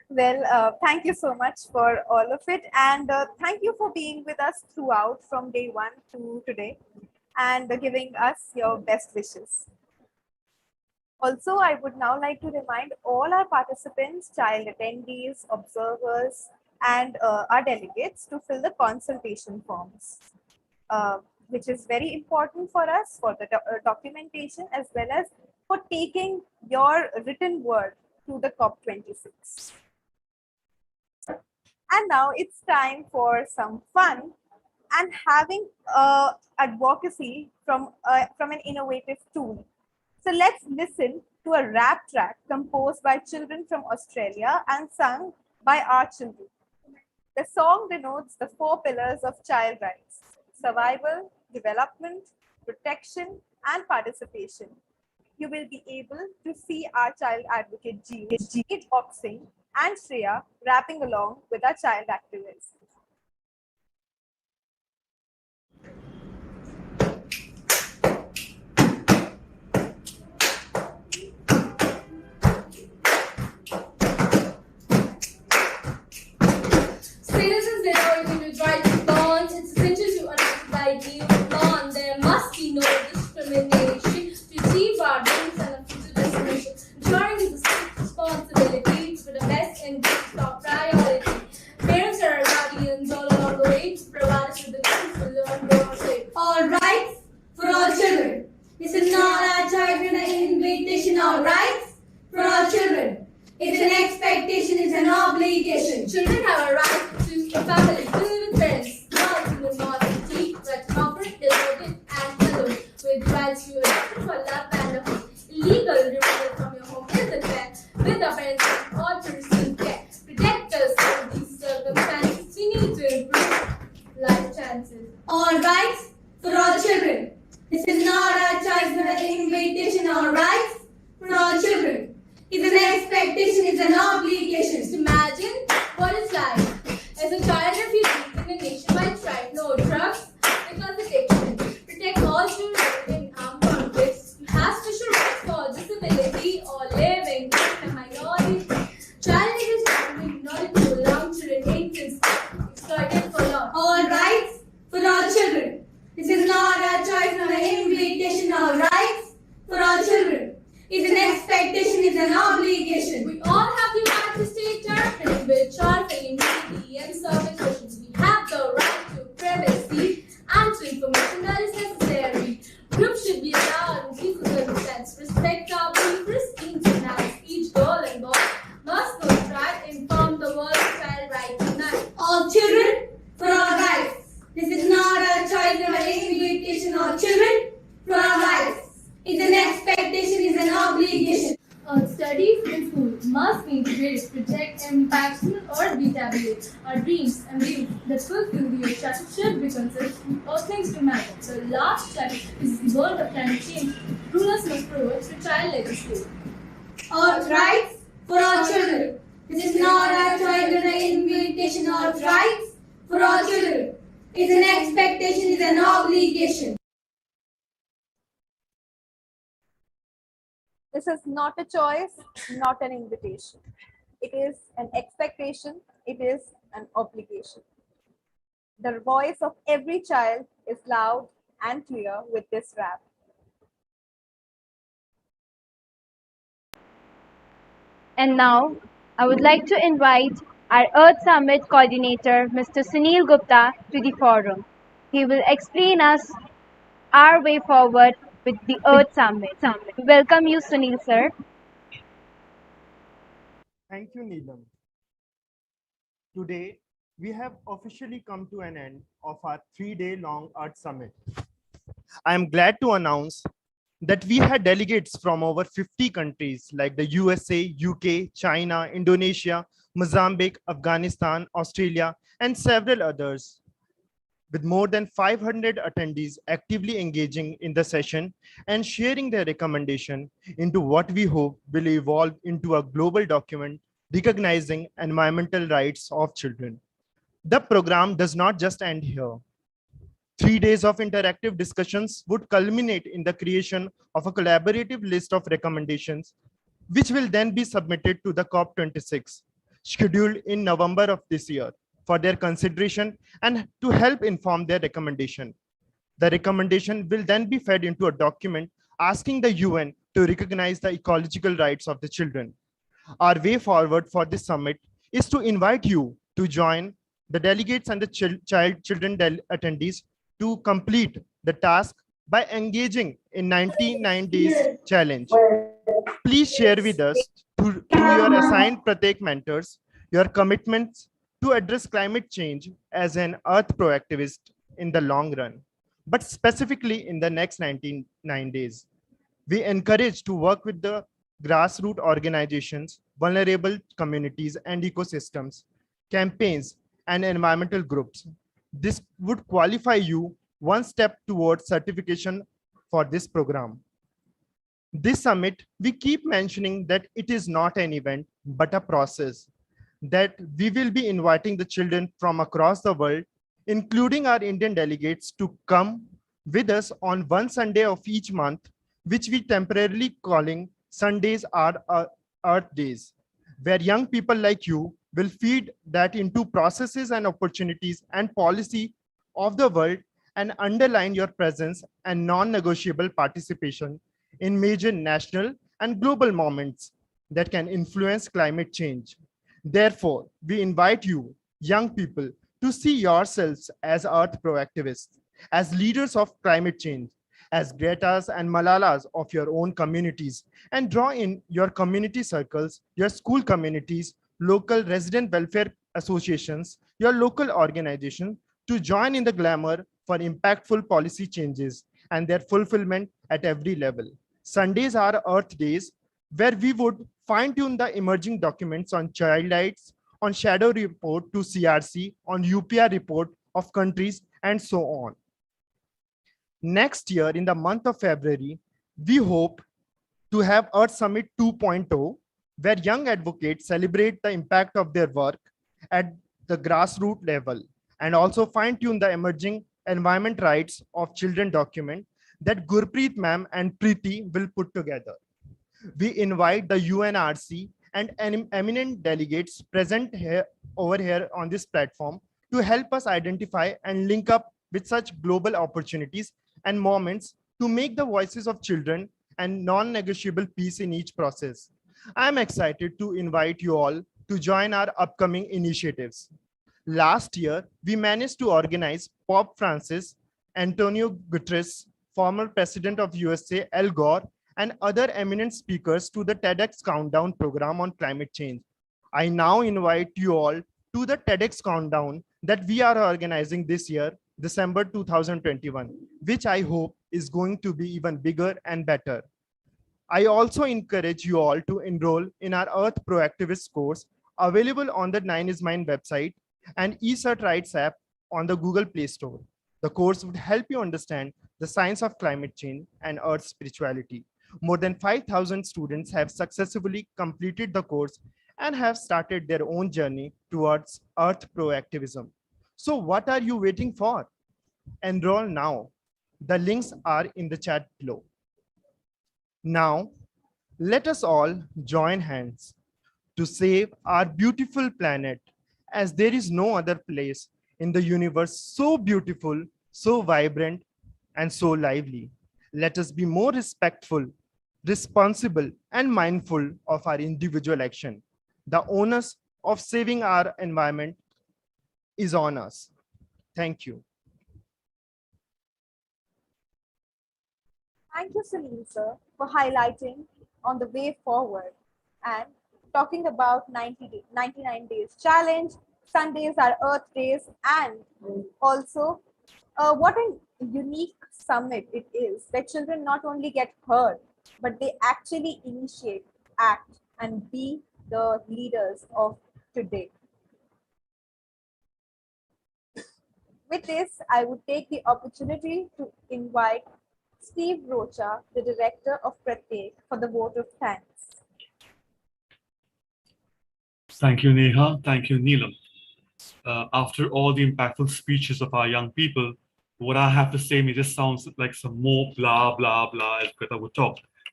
Well, thank you so much for all of it. And thank you for being with us throughout from day one to today and giving us your best wishes. Also, I would now like to remind all our participants, child attendees, observers, and our delegates to fill the consultation forms, which is very important for us for the documentation as well as for taking your written word to the COP26. And now it's time for some fun and having advocacy from an innovative tool. So let's listen to a rap track composed by children from Australia and sung by our children. The song denotes the 4 pillars of child rights: survival, development, protection, and participation. You will be able to see our child advocate Jeet boxing and Shreya rapping along with our child activists. Citizens, they are given right to bond. It's essential to understand the idea of bond. There must be no discrimination to achieve our dreams and a future destination. Ensuring is a civic responsibility for the best and good top priority. Parents are our guardians all along the way to provide us with the tools to learn their way. All rights for all children. This is not a charge and an invitation. All rights for all children. It's an expectation, it's an obligation. Children have a right to choose a family, to live with friends, not to the modesty, but comfort, devoted, and alone. With rights to adopt for love and love. Illegal removal from your home is a threat. With our parents or to receive care. Protect us from these circumstances. We need to improve life chances. All rights for all children. This is not a choice but an invitation. All rights for all children. It's an expectation, it's an obligation. Just imagine what it's like as a child refugee in a nationwide strife. No drugs, because addiction. Protect pause to in armed conflicts, has special rights for disability or living in a minority. Child labor is happening not to allow children infants exploited for long. All rights for all children. This is not a choice nor an invitation. All rights for all children. It's an expectation, it's an obligation. We all have the right to stay terminal with child immunity and self-expression. We have the right to privacy and to information that is necessary. Groups should be allowed in peaceful circumstances. Respect our beliefs, internalize each girl and boy must know its right, inform the world of child right tonight. All children for all rights. This is not a choice nor an invitation. All children for all rights. It's an expectation, it's an obligation. All studies in school must be integrated to protect and impact or be taboo. Our dreams and views that fulfill the earth chapter should be considered all things to matter. The last chapter is the world of climate change. Rulers must promote to child labor school. All rights for all children. This is not a choice nor an invitation. All rights for all children. It's an expectation, it's an obligation. This is not a choice, not an invitation. It is an expectation, it is an obligation. The voice of every child is loud and clear with this rap. And now, I would like to invite our Earth Summit coordinator, Mr. Sunil Gupta, to the forum. He will explain us our way forward with the Earth Summit. We welcome you, Sunil, sir. Thank you, Neelam. Today, we have officially come to an end of our 3-day-long Earth Summit. I am glad to announce that we had delegates from over 50 countries like the USA, UK, China, Indonesia, Mozambique, Afghanistan, Australia, and several others, with more than 500 attendees actively engaging in the session and sharing their recommendation into what we hope will evolve into a global document recognizing environmental rights of children. The program does not just end here. 3 days of interactive discussions would culminate in the creation of a collaborative list of recommendations, which will then be submitted to the COP26, scheduled in November of this year, for their consideration and to help inform their recommendation. The recommendation will then be fed into a document asking the UN to recognize the ecological rights of the children. Our way forward for this summit is to invite you to join the delegates and the children attendees to complete the task by engaging in 99 days challenge. Please share with us through your assigned Pratek mentors your commitments to address climate change as an Earth proactivist in the long run, but specifically in the next 99 days. We encourage to work with the grassroots organizations, vulnerable communities and ecosystems, campaigns, and environmental groups. This would qualify you one step towards certification for this program. This summit, we keep mentioning that it is not an event, but a process, that we will be inviting the children from across the world, including our Indian delegates, to come with us on one Sunday of each month, which we temporarily calling Sundays are Earth Days, where young people like you will feed that into processes and opportunities and policy of the world and underline your presence and non-negotiable participation in major national and global moments that can influence climate change. Therefore, we invite you, young people, to see yourselves as Earth proactivists, as leaders of climate change, as Greta's and Malalas of your own communities, and draw in your community circles, your school communities, local resident welfare associations, your local organization to join in the glamour for impactful policy changes and their fulfillment at every level. Sundays are Earth Days, where we would fine-tune the emerging documents on child rights, on shadow report to CRC, on UPR report of countries, and so on. Next year, in the month of February, we hope to have Earth Summit 2.0, where young advocates celebrate the impact of their work at the grassroots level and also fine-tune the emerging environment rights of children document that Gurpreet ma'am and Preeti will put together. We invite the UNRC and eminent delegates present here over here on this platform to help us identify and link up with such global opportunities and moments to make the voices of children and non-negotiable piece in each process. I am excited to invite you all to join our upcoming initiatives. Last year, we managed to organize Pope Francis, Antonio Guterres, former president of USA, Al Gore, and other eminent speakers to the TEDx Countdown program on climate change. I now invite you all to the TEDx Countdown that we are organizing this year, December 2021, which I hope is going to be even bigger and better. I also encourage you all to enroll in our Earth Proactivist course available on the 9ismine website and eCert Rights app on the Google Play Store. The course would help you understand the science of climate change and Earth spirituality. More than 5,000 students have successfully completed the course and have started their own journey towards Earth Proactivism. So what are you waiting for? Enroll now. The links are in the chat below. Now, let us all join hands to save our beautiful planet, as there is no other place in the universe so beautiful, so vibrant, and so lively. Let us be more respectful, responsible, and mindful of our individual action. The onus of saving our environment is on us. Thank you. Thank you, Sunil sir, for highlighting on the way forward and talking about 99 days challenge. Sundays are Earth Days, and also what a unique summit it is where children not only get heard, but they actually initiate, act, and be the leaders of today. With this, I would take the opportunity to invite Steve Rocha, the director of Pratyek, for the vote of thanks. Thank you, Neha. Thank you, Neelam. After all the impactful speeches of our young people, what I have to say may just sounds like some more blah, blah, blah, as Greta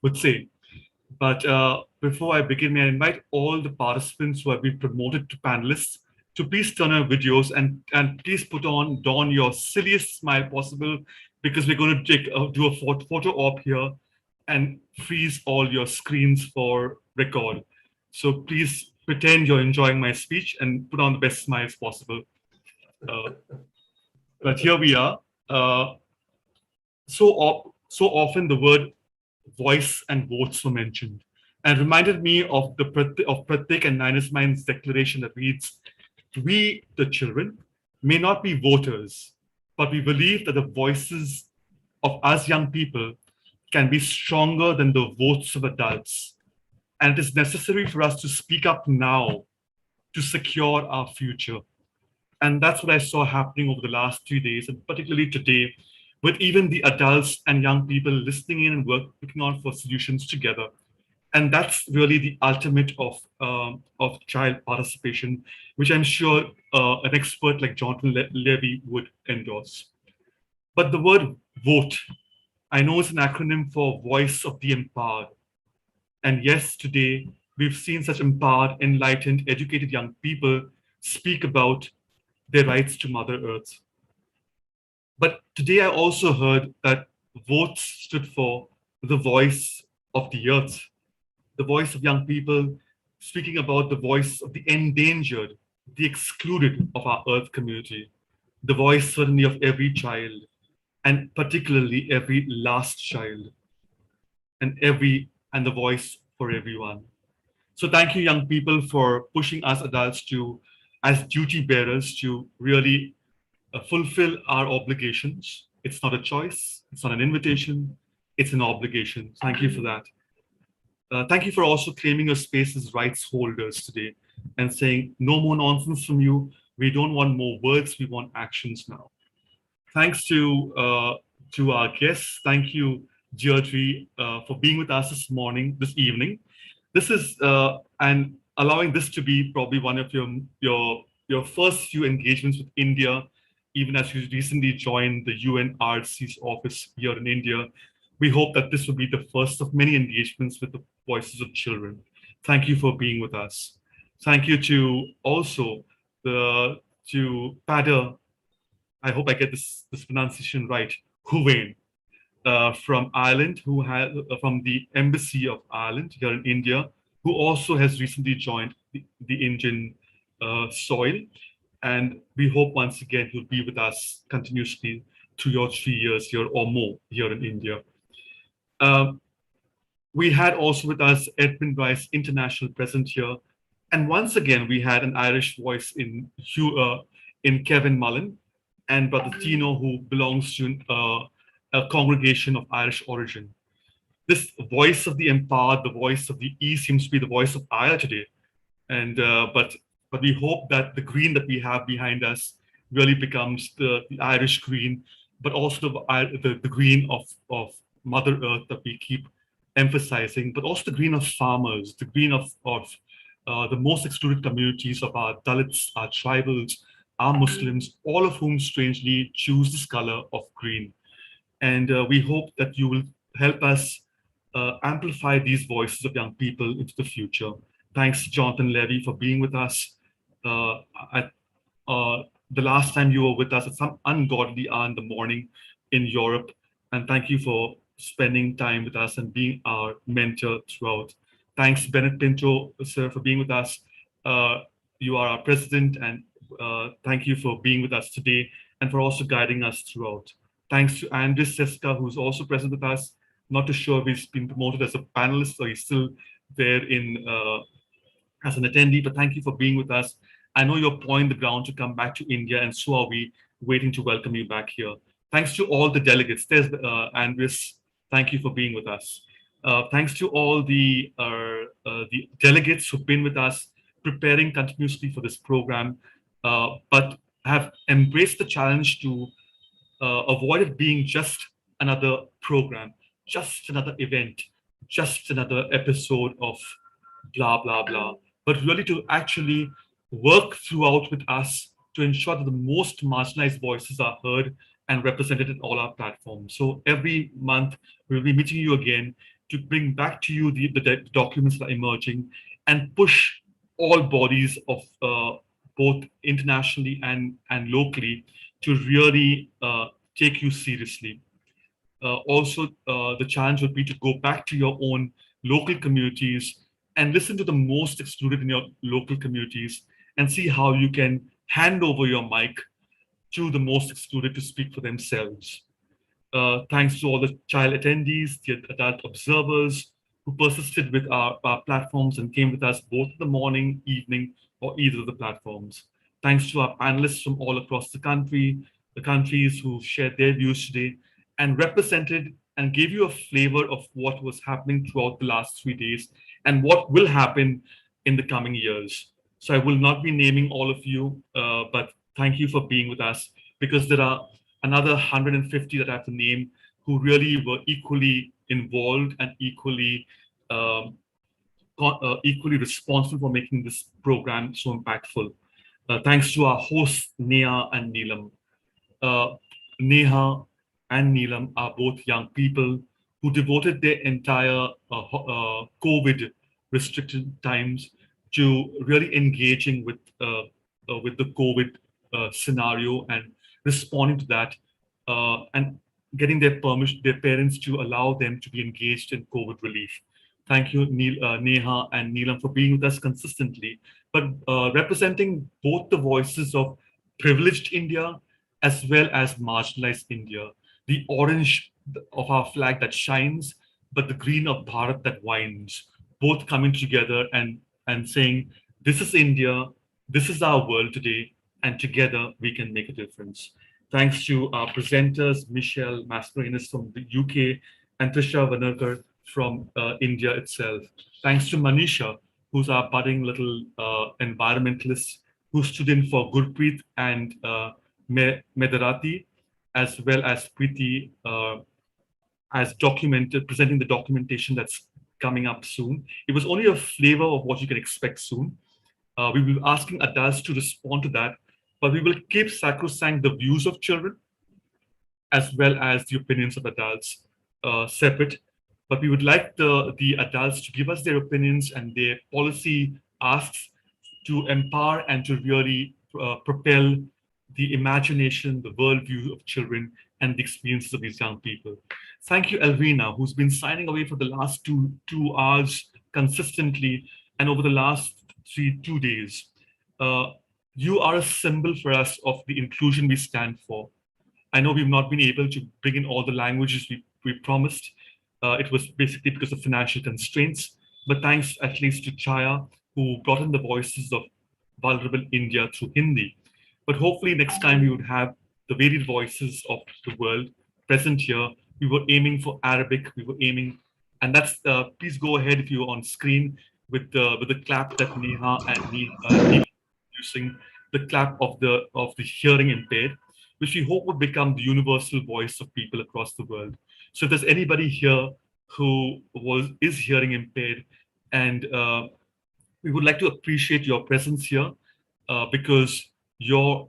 would say. But before I begin, may I invite all the participants who have been promoted to panelists to please turn on videos and please don your silliest smile possible, because we're going to do a photo op here and freeze all your screens for record. So please pretend you're enjoying my speech and put on the best smiles possible. But here we are. So often the word voice and votes were mentioned, and reminded me of Pratyek and 9ismine's declaration that reads, "We, the children, may not be voters, but we believe that the voices of us young people can be stronger than the votes of adults. And it is necessary for us to speak up now to secure our future." And that's what I saw happening over the last 2 days, and particularly today, with even the adults and young people listening in and working on for solutions together. And that's really the ultimate of child participation, which I'm sure an expert like Jonathan Levy would endorse. But the word vote, I know it's an acronym for Voice of the Empowered. And yes, today we've seen such empowered, enlightened, educated young people speak about their rights to Mother Earth. But today I also heard that votes stood for the voice of the earth, the voice of young people speaking about the voice of the endangered, the excluded of our earth community, the voice certainly of every child, and particularly every last child, and the voice for everyone. So thank you, young people, for pushing us adults to, as duty bearers, to really fulfill our obligations. It's not a choice, it's not an invitation, it's an obligation. Thank you for that. Thank you for also claiming your space as rights holders today and saying, no more nonsense from you. We don't want more words, we want actions now. Thanks to our guests. Thank you, Day-3, for being with us this evening. This is, and allowing this to be probably one of your first few engagements with India even as you recently joined the UNRC's office here in India. We hope that this will be the first of many engagements with the voices of children. Thank you for being with us. Thank you to also to Pada, I hope I get this pronunciation right, Huwain, from Ireland, who had from the Embassy of Ireland here in India, who also has recently joined the Indian soil. And we hope once again he'll be with us continuously 2 or 3 years here or more here in India. We had also with us Edmund Rice International present here. And once again, we had an Irish voice in Kevin Mullen and Brother Tino, who belongs to a congregation of Irish origin. This voice of the empowered, the voice of the East seems to be the voice of Ire today. And but we hope that the green that we have behind us really becomes the Irish green, but also the green of Mother Earth that we keep emphasizing, but also the green of farmers, the green of the most excluded communities of our Dalits, our tribals, our Muslims, all of whom strangely choose this color of green. And we hope that you will help us amplify these voices of young people into the future. Thanks, Jonathan Levy, for being with us. The last time you were with us at some ungodly hour in the morning in Europe. And thank you for spending time with us and being our mentor throughout. Thanks, Bennett Pinto, sir, for being with us. You are our president, and thank you for being with us today and for also guiding us throughout. Thanks to Andres Seska, who's also present with us. Not too sure if he's been promoted as a panelist or he's still there in as an attendee, but thank you for being with us. I know you're pouring the ground to come back to India, and so are we, waiting to welcome you back here. Thanks to all the delegates. There's Andres. Thank you for being with us. Thanks to all the delegates who've been with us, preparing continuously for this program, but have embraced the challenge to avoid it being just another program, just another event, just another episode of blah, blah, blah, but really to actually work throughout with us to ensure that the most marginalized voices are heard and represented in all our platforms. So every month, we'll be meeting you again to bring back to you the documents that are emerging and push all bodies of both internationally and locally to really take you seriously. Also, the challenge would be to go back to your own local communities and listen to the most excluded in your local communities and see how you can hand over your mic to the most excluded to speak for themselves. Thanks to all the child attendees, the adult observers who persisted with our platforms and came with us both in the morning, evening, or either of the platforms. Thanks to our panelists from all across the countries who shared their views today and represented and gave you a flavor of what was happening throughout the last 3 days and what will happen in the coming years. So I will not be naming all of you, but thank you for being with us, because there are another 150 that I have to name who really were equally involved and equally responsible for making this program so impactful. Thanks to our hosts, Neha and Neelam. Neha and Neelam are both young people who devoted their entire COVID restricted times to really engaging with the COVID scenario and responding to that and getting their parents to allow them to be engaged in COVID relief. Thank you, Neha and Neelam, for being with us consistently, but representing both the voices of privileged India as well as marginalized India. The orange of our flag that shines, but the green of Bharat that winds, both coming together and saying, this is India, this is our world today, and together we can make a difference. Thanks to our presenters, Michelle Mascarenas from the UK and Trisha Vernaker from India itself. Thanks to Manisha, who's our budding little environmentalist who stood in for Gurpreet and Medarati, as well as Preeti as presenting the documentation that's coming up soon. It was only a flavor of what you can expect soon. We will be asking adults to respond to that but we will keep sacrosanct the views of children as well as the opinions of adults separate. But we would like the adults to give us their opinions and their policy asks to empower and to really propel the imagination, the worldview of children and the experiences of these young people. Thank you, Elvina, who's been signing away for the last two hours consistently and over the last 2 days. You are a symbol for us of the inclusion we stand for. I know we've not been able to bring in all the languages we promised. It was basically because of financial constraints, but thanks at least to Chaya, who brought in the voices of vulnerable India through Hindi. But hopefully next time we would have the varied voices of the world present here. We were aiming for Arabic, we were aiming, and that's, please go ahead if you're on screen with the clap that Neha and Neha using, the clap of the hearing impaired, which we hope would become the universal voice of people across the world. So if there's anybody here who is hearing impaired, and we would like to appreciate your presence here because your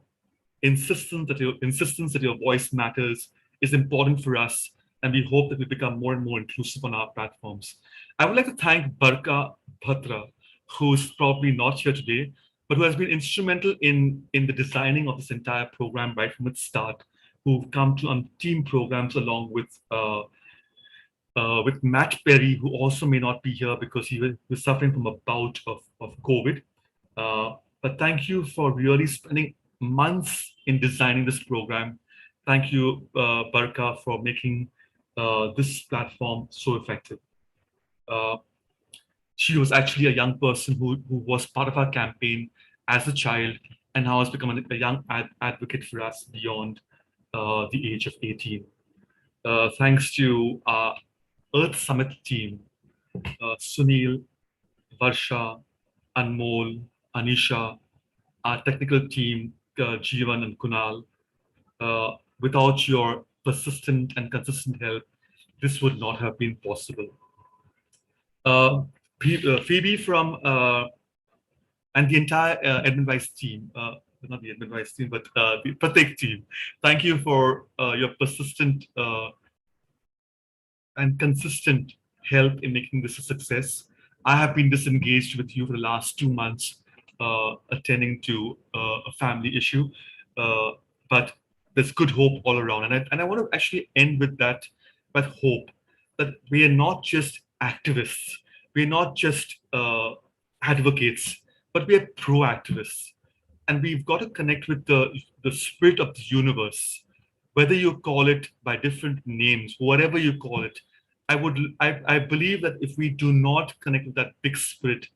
insistence that your voice matters is important for us, and we hope that we become more and more inclusive on our platforms. I would like to thank Barka Bhatra, who's probably not here today, but who has been instrumental in the designing of this entire program right from its start, who've come to team programs along with Matt Perry, who also may not be here because he was suffering from a bout of COVID. But thank you for really spending months in designing this program. Thank you, Barka, for making this platform so effective. She was actually a young person who was part of our campaign as a child and now has become a young advocate for us beyond the age of 18. Thanks to our ERth Summit team, Sunil, Varsha, Anmol, Anisha, our technical team, Jeevan and Kunal. Without your persistent and consistent help, this would not have been possible. Phoebe from and the entire Edmund Rice team, not the Edmund Rice team, but the Pratik team. Thank you for your persistent and consistent help in making this a success. I have been disengaged with you for the last 2 months, attending to a family issue, but there's good hope all around. And I want to actually end with that hope that we are not just activists, we're not just advocates, but we are pro-activists. And we've got to connect with the spirit of the universe, whether you call it by different names, whatever you call it. I believe that if we do not connect with that big spirit,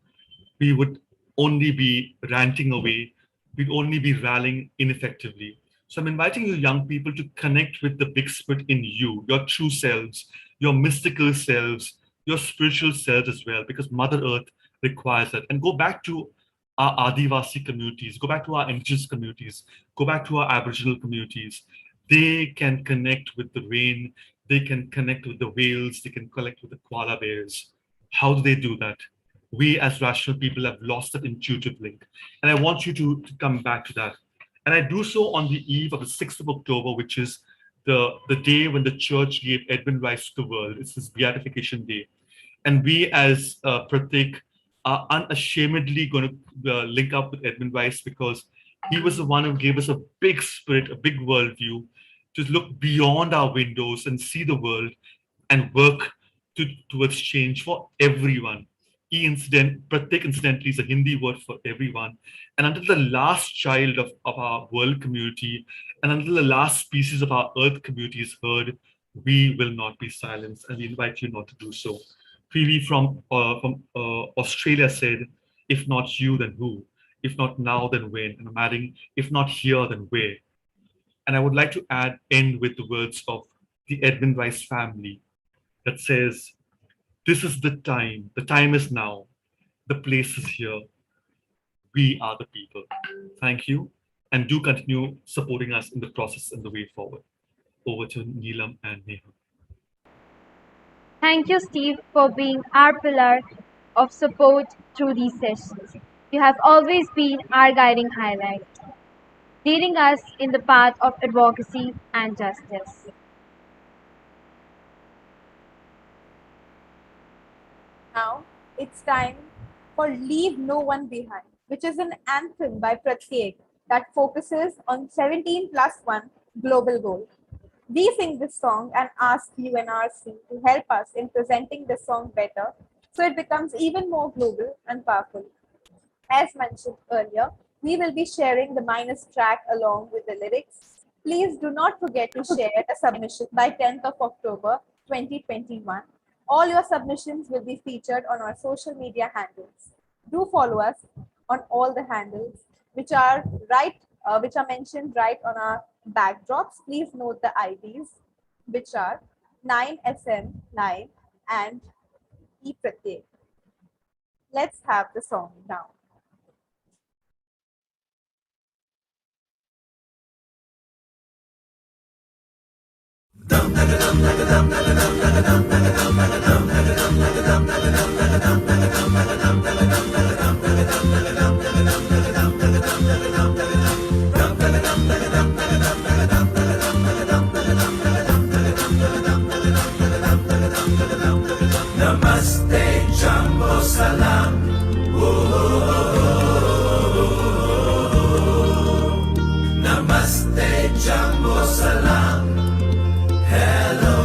we would only be ranting away. We'd only be rallying ineffectively. So I'm inviting you young people to connect with the big spirit in you, your true selves, your mystical selves, your spiritual selves as well, because Mother Earth requires that. And go back to our Adivasi communities, go back to our indigenous communities, go back to our Aboriginal communities. They can connect with the rain, they can connect with the whales, they can connect with the koala bears. How do they do that? We as rational people have lost that intuitive link. And I want you to come back to that. And I do so on the eve of the 6th of October, which is the day when the church gave Edmund Rice to the world. It's his beatification day. And we as Pratik are unashamedly going to link up with Edmund Rice because he was the one who gave us a big spirit, a big worldview, to look beyond our windows and see the world and work towards change for everyone. Pratik incidentally is a Hindi word for everyone. And until the last child of our world community and until the last species of our earth community is heard, we will not be silenced, and we invite you not to do so. Phoebe from Australia said, if not you, then who? If not now, then when? And I'm adding, if not here, then where? And I would like to end with the words of the Edmund Rice family that says, this is the time is now, the place is here, we are the people. Thank you, and do continue supporting us in the process and the way forward. Over to Neelam and Neha. Thank you, Steve, for being our pillar of support through these sessions. You have always been our guiding highlight. leading us in the path of advocacy and justice. Now it's time for Leave No One Behind, which is an anthem by Pratyek that focuses on 17 plus 1 global goal. We sing this song and ask UNRC to help us in presenting the song better so it becomes even more global and powerful. As mentioned earlier, we will be sharing the minus track along with the lyrics. Please do not forget to share the submission by 10th of October 2021. All your submissions will be featured on our social media handles. Do follow us on all the handles, which are mentioned right on our backdrops. Please note the IDs, which are 9SM9 and ePratyek. Let's have the song now. Namaste, Jumbo Salam. Namaste, Jumbo Salam. Hello.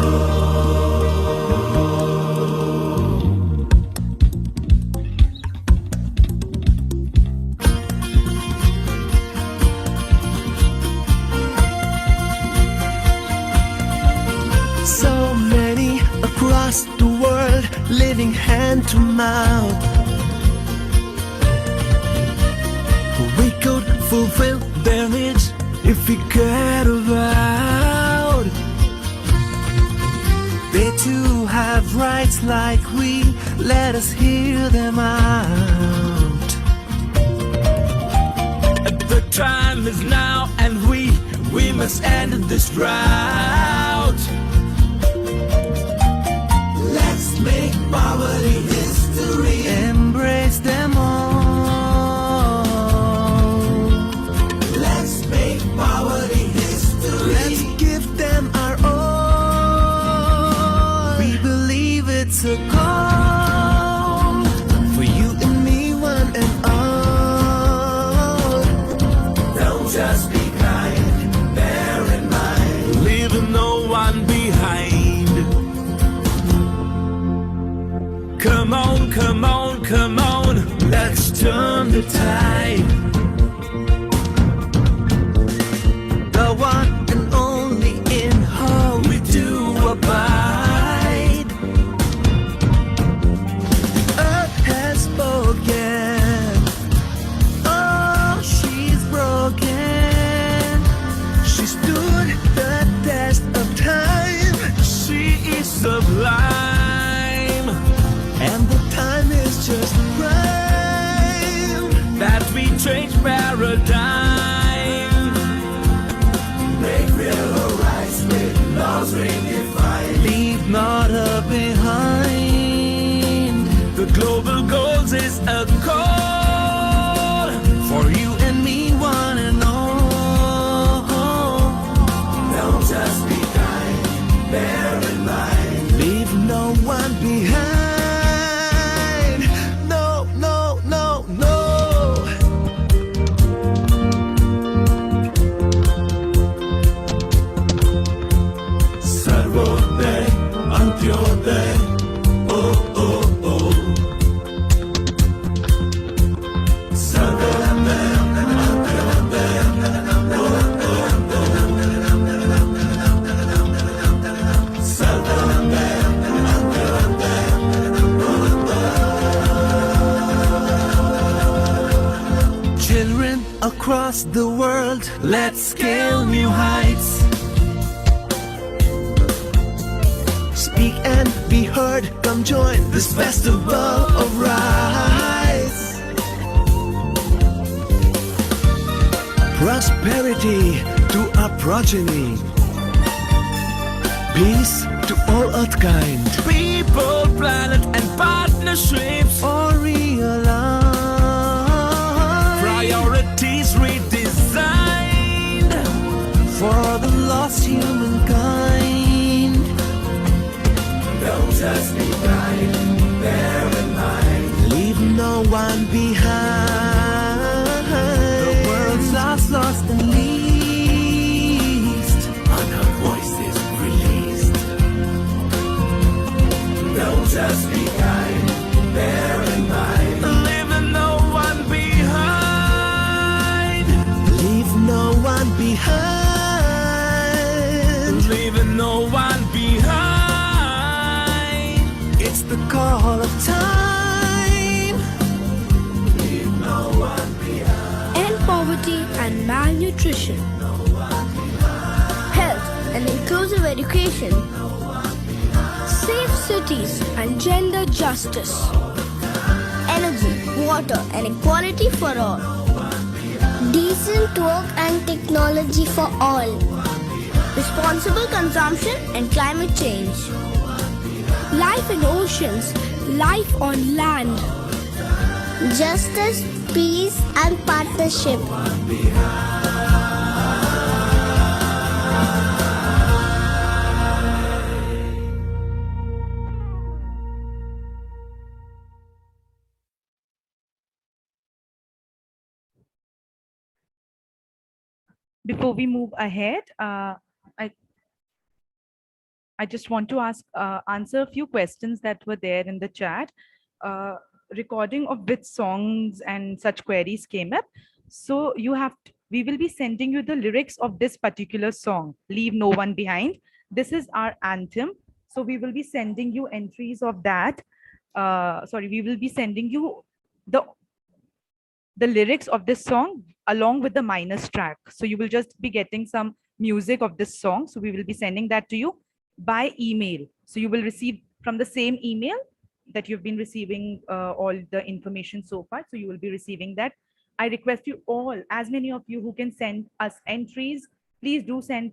So many across the world living hand to mouth. We could fulfill their needs if we cared about. They too have rights like we, let us hear them out. The time is now and we must end this drought. Let's make poverty history. Embrace them all. Let's make poverty history. Let's give them our all. We believe it's a call for you and me, one and all. Don't just be kind, bear in mind, leave no one behind. Come on, come on, come on, let's turn the tide. The one and only in how we do abide. Earth has spoken. Oh, she's broken. She stood the test of time. She is sublime, and the time is just prime that we change paradigm. Break real rights with laws redefined. Leave not behind. The global goals is a call for you and me, one and all. Don't just be kind, bear in mind, leave no one behind. No, no, no, no. Sarvodaya, Antyodaya, oh, oh, oh. Sarvodaya, Antyodaya, oh, oh, oh. Sarvodaya, Antyodaya, oh, oh. Children across the world, let's scale new heights. Speak and be heard, come join this festival of rights. Prosperity to our progeny. Peace to all earthkind. People, planet, and partnerships. All realize. Priorities redesigned. just be kind, bear in mind. Leave no one behind. The world's lost and least. Unheard voices released. Don't just be kind, bear in mind. Leaving no one behind. Leave no one behind. Leaving no one behind. It's the call of time. Leave no one behind. End poverty and malnutrition. Health and inclusive education. Safe cities and gender justice. Energy, water and equality for all. Decent work and technology for all. Responsible consumption and climate change. Life in oceans, life on land. Justice, peace and partnership. Before we move ahead, I just want to answer a few questions that were there in the chat. Recording of which songs and such queries came up. So we will be sending you the lyrics of this particular song, Leave No One Behind. This is our anthem. So we will be sending you entries of that. We will be sending you the lyrics of this song along with the minus track. So you will just be getting some music of this song. So we will be sending that to you by email. So you will receive from the same email that you've been receiving all the information so far. So you will be receiving that. I request you all, as many of you who can send us entries, please do send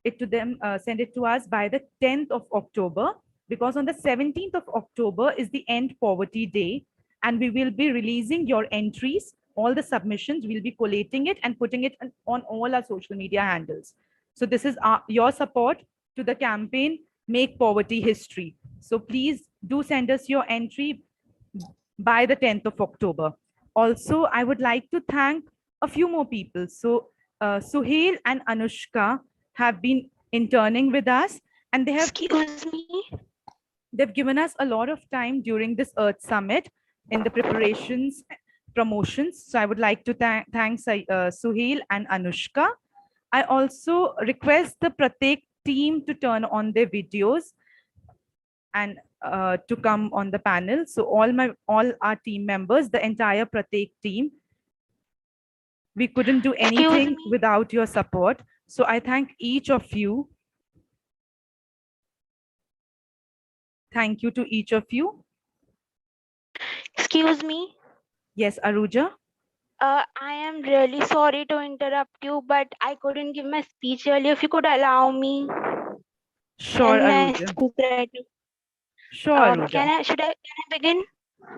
it to them, send it to us by the 10th of October, because on the 17th of October is the End Poverty Day, and we will be releasing your entries, all the submissions, we'll be collating it and putting it on all our social media handles. So this is your support to the campaign, Make Poverty History. So please do send us your entry by the 10th of October. Also, I would like to thank a few more people. So Suhail and Anushka have been interning with us, and they have they've given us a lot of time during this Earth Summit in the preparations, promotions. So I would like to thank Suhail and Anushka. I also request the Pratik team to turn on their videos and to come on the panel. So all our team members, the entire Pratik team, we couldn't do anything without your support. So I thank each of you. Thank you to each of you. Excuse me. Yes, Aruja. I am really sorry to interrupt you, but I couldn't give my speech earlier. If you could allow me. Sure, Aruja. Sure, Aruja. Can I begin?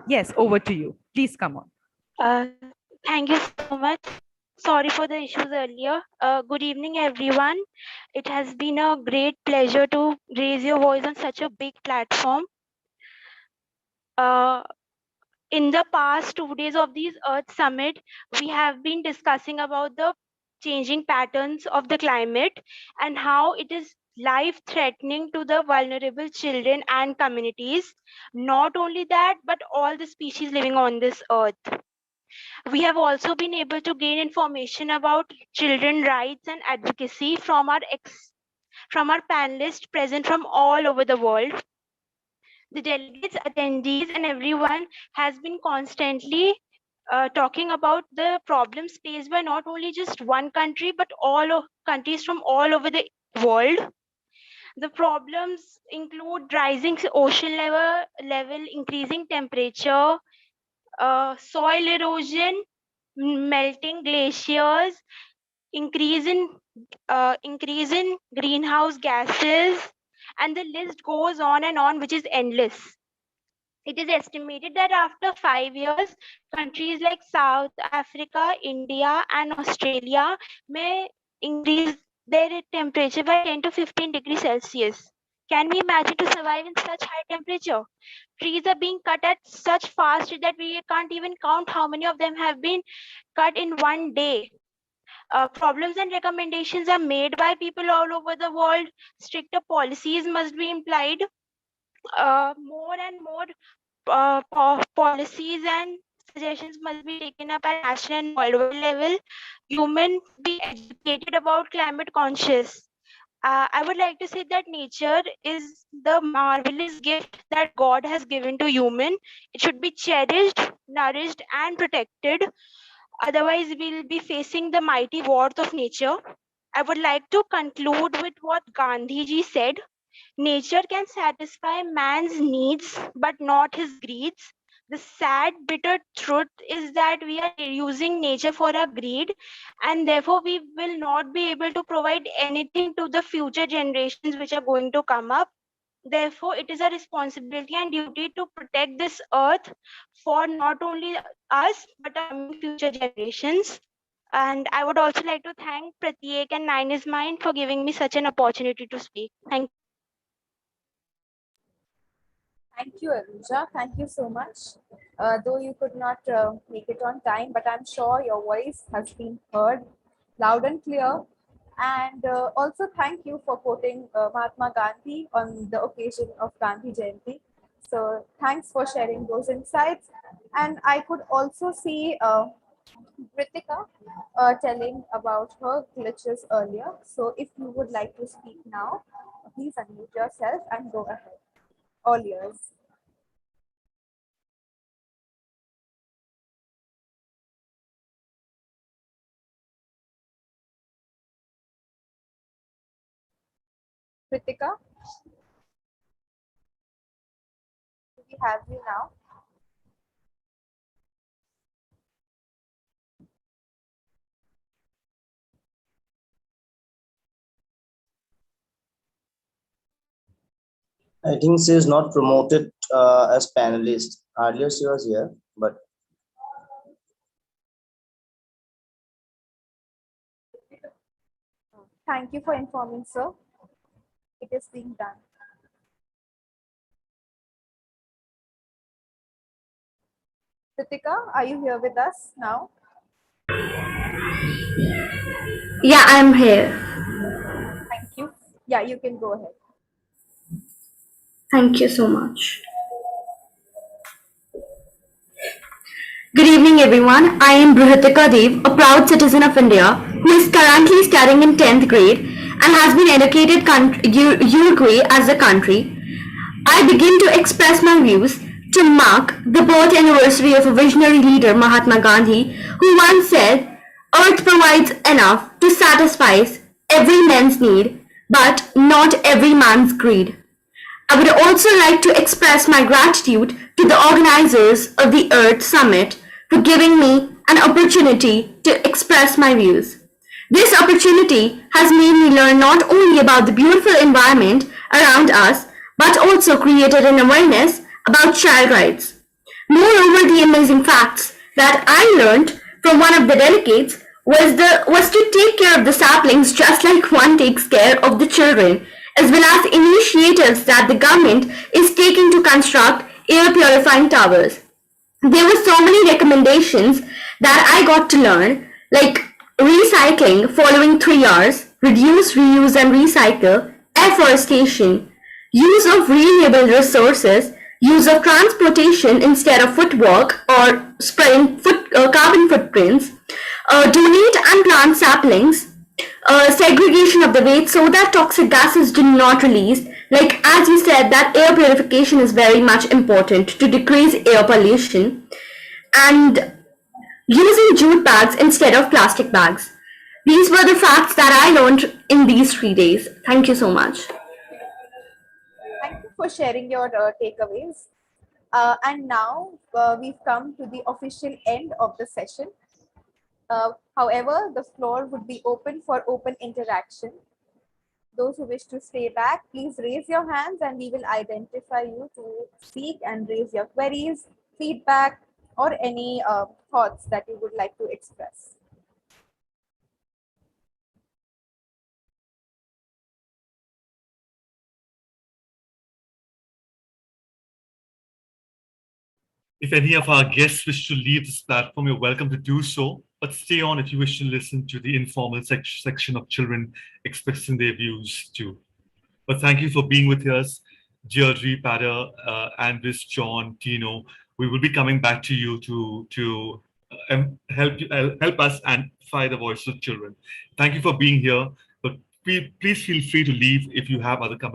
Yes, over to you. Please come on. Thank you so much. Sorry for the issues earlier. Good evening, everyone. It has been a great pleasure to raise your voice on such a big platform. In the past 2 days of this Earth Summit, we have been discussing about the changing patterns of the climate and how it is life-threatening to the vulnerable children and communities. Not only that, but all the species living on this Earth. We have also been able to gain information about children rights and advocacy from our panelists present from all over the world. The delegates, attendees, and everyone has been constantly talking about the problems faced by not only just one country, but all of countries from all over the world. The problems include rising ocean level, increasing temperature, soil erosion, melting glaciers, increase in greenhouse gases, and the list goes on and on, which is endless. It is estimated that after 5 years, countries like South Africa, India, and Australia may increase their temperature by 10 to 15 degrees Celsius. Can we imagine to survive in such high temperature? Trees are being cut at such fast rate that we can't even count how many of them have been cut in one day. Problems and recommendations are made by people all over the world. Stricter policies must be implied. More and more policies and suggestions must be taken up at national and worldwide level. Humans be educated about climate conscious. I would like to say that nature is the marvelous gift that God has given to human. It should be cherished, nourished, and protected. Otherwise, we'll be facing the mighty wars of nature. I would like to conclude with what Gandhi ji said. Nature can satisfy man's needs, but not his greeds. The sad, bitter truth is that we are using nature for our greed, and therefore we will not be able to provide anything to the future generations which are going to come up. Therefore, it is a responsibility and duty to protect this earth for not only us, but our coming future generations. And I would also like to thank Pratyek and Nine is Mine for giving me such an opportunity to speak. Thank you. Thank you, Aruja. Thank you so much. Though you could not make it on time, but I'm sure your voice has been heard loud and clear. And also thank you for quoting Mahatma Gandhi on the occasion of Gandhi Jayanti. So thanks for sharing those insights. And I could also see Ritika telling about her glitches earlier. So if you would like to speak now, please unmute yourself and go ahead. All yours. Ritika, do we have you now? I think she is not promoted as panelist. Earlier she was here, but Thank you for informing, sir. It is being done. Ritika, are you here with us now? Yeah, I'm here. Thank you. Yeah, you can go ahead. Thank you so much. Good evening, everyone. I am Brihatika Dev, a proud citizen of India who is currently studying in 10th grade and has been educated Uruguay as a country. I begin to express my views to mark the birth anniversary of a visionary leader, Mahatma Gandhi, who once said, "Earth provides enough to satisfy every man's need, but not every man's greed." I would also like to express my gratitude to the organizers of the ERth Summit for giving me an opportunity to express my views. This opportunity has made me learn not only about the beautiful environment around us, but also created an awareness about child rights. Moreover, the amazing facts that I learned from one of the delegates was to take care of the saplings just like one takes care of the children, as well as initiatives that the government is taking to construct air purifying towers. There were so many recommendations that I got to learn, like recycling following 3 R's, reduce, reuse and recycle, afforestation, use of renewable resources, use of transportation instead of footwork or spreading carbon footprints, donate and plant saplings, segregation of the waste so that toxic gases do not release. Like as you said, that air purification is very much important to decrease air pollution, and using jute bags instead of plastic bags. These were the facts that I learned in these 3 days. Thank you so much. Thank you for sharing your takeaways. And now we've come to the official end of the session. However, the floor would be open for open interaction. Those who wish to stay back, please raise your hands and we will identify you to speak and raise your queries, feedback, or any thoughts that you would like to express. If any of our guests wish to leave this platform, you're welcome to do so, but stay on if you wish to listen to the informal section of children expressing their views too. But thank you for being with us, Deirdre, Pada, Andres, John, Tino. We will be coming back to you to help us amplify the voice of children. Thank you for being here, but please feel free to leave if you have other comments.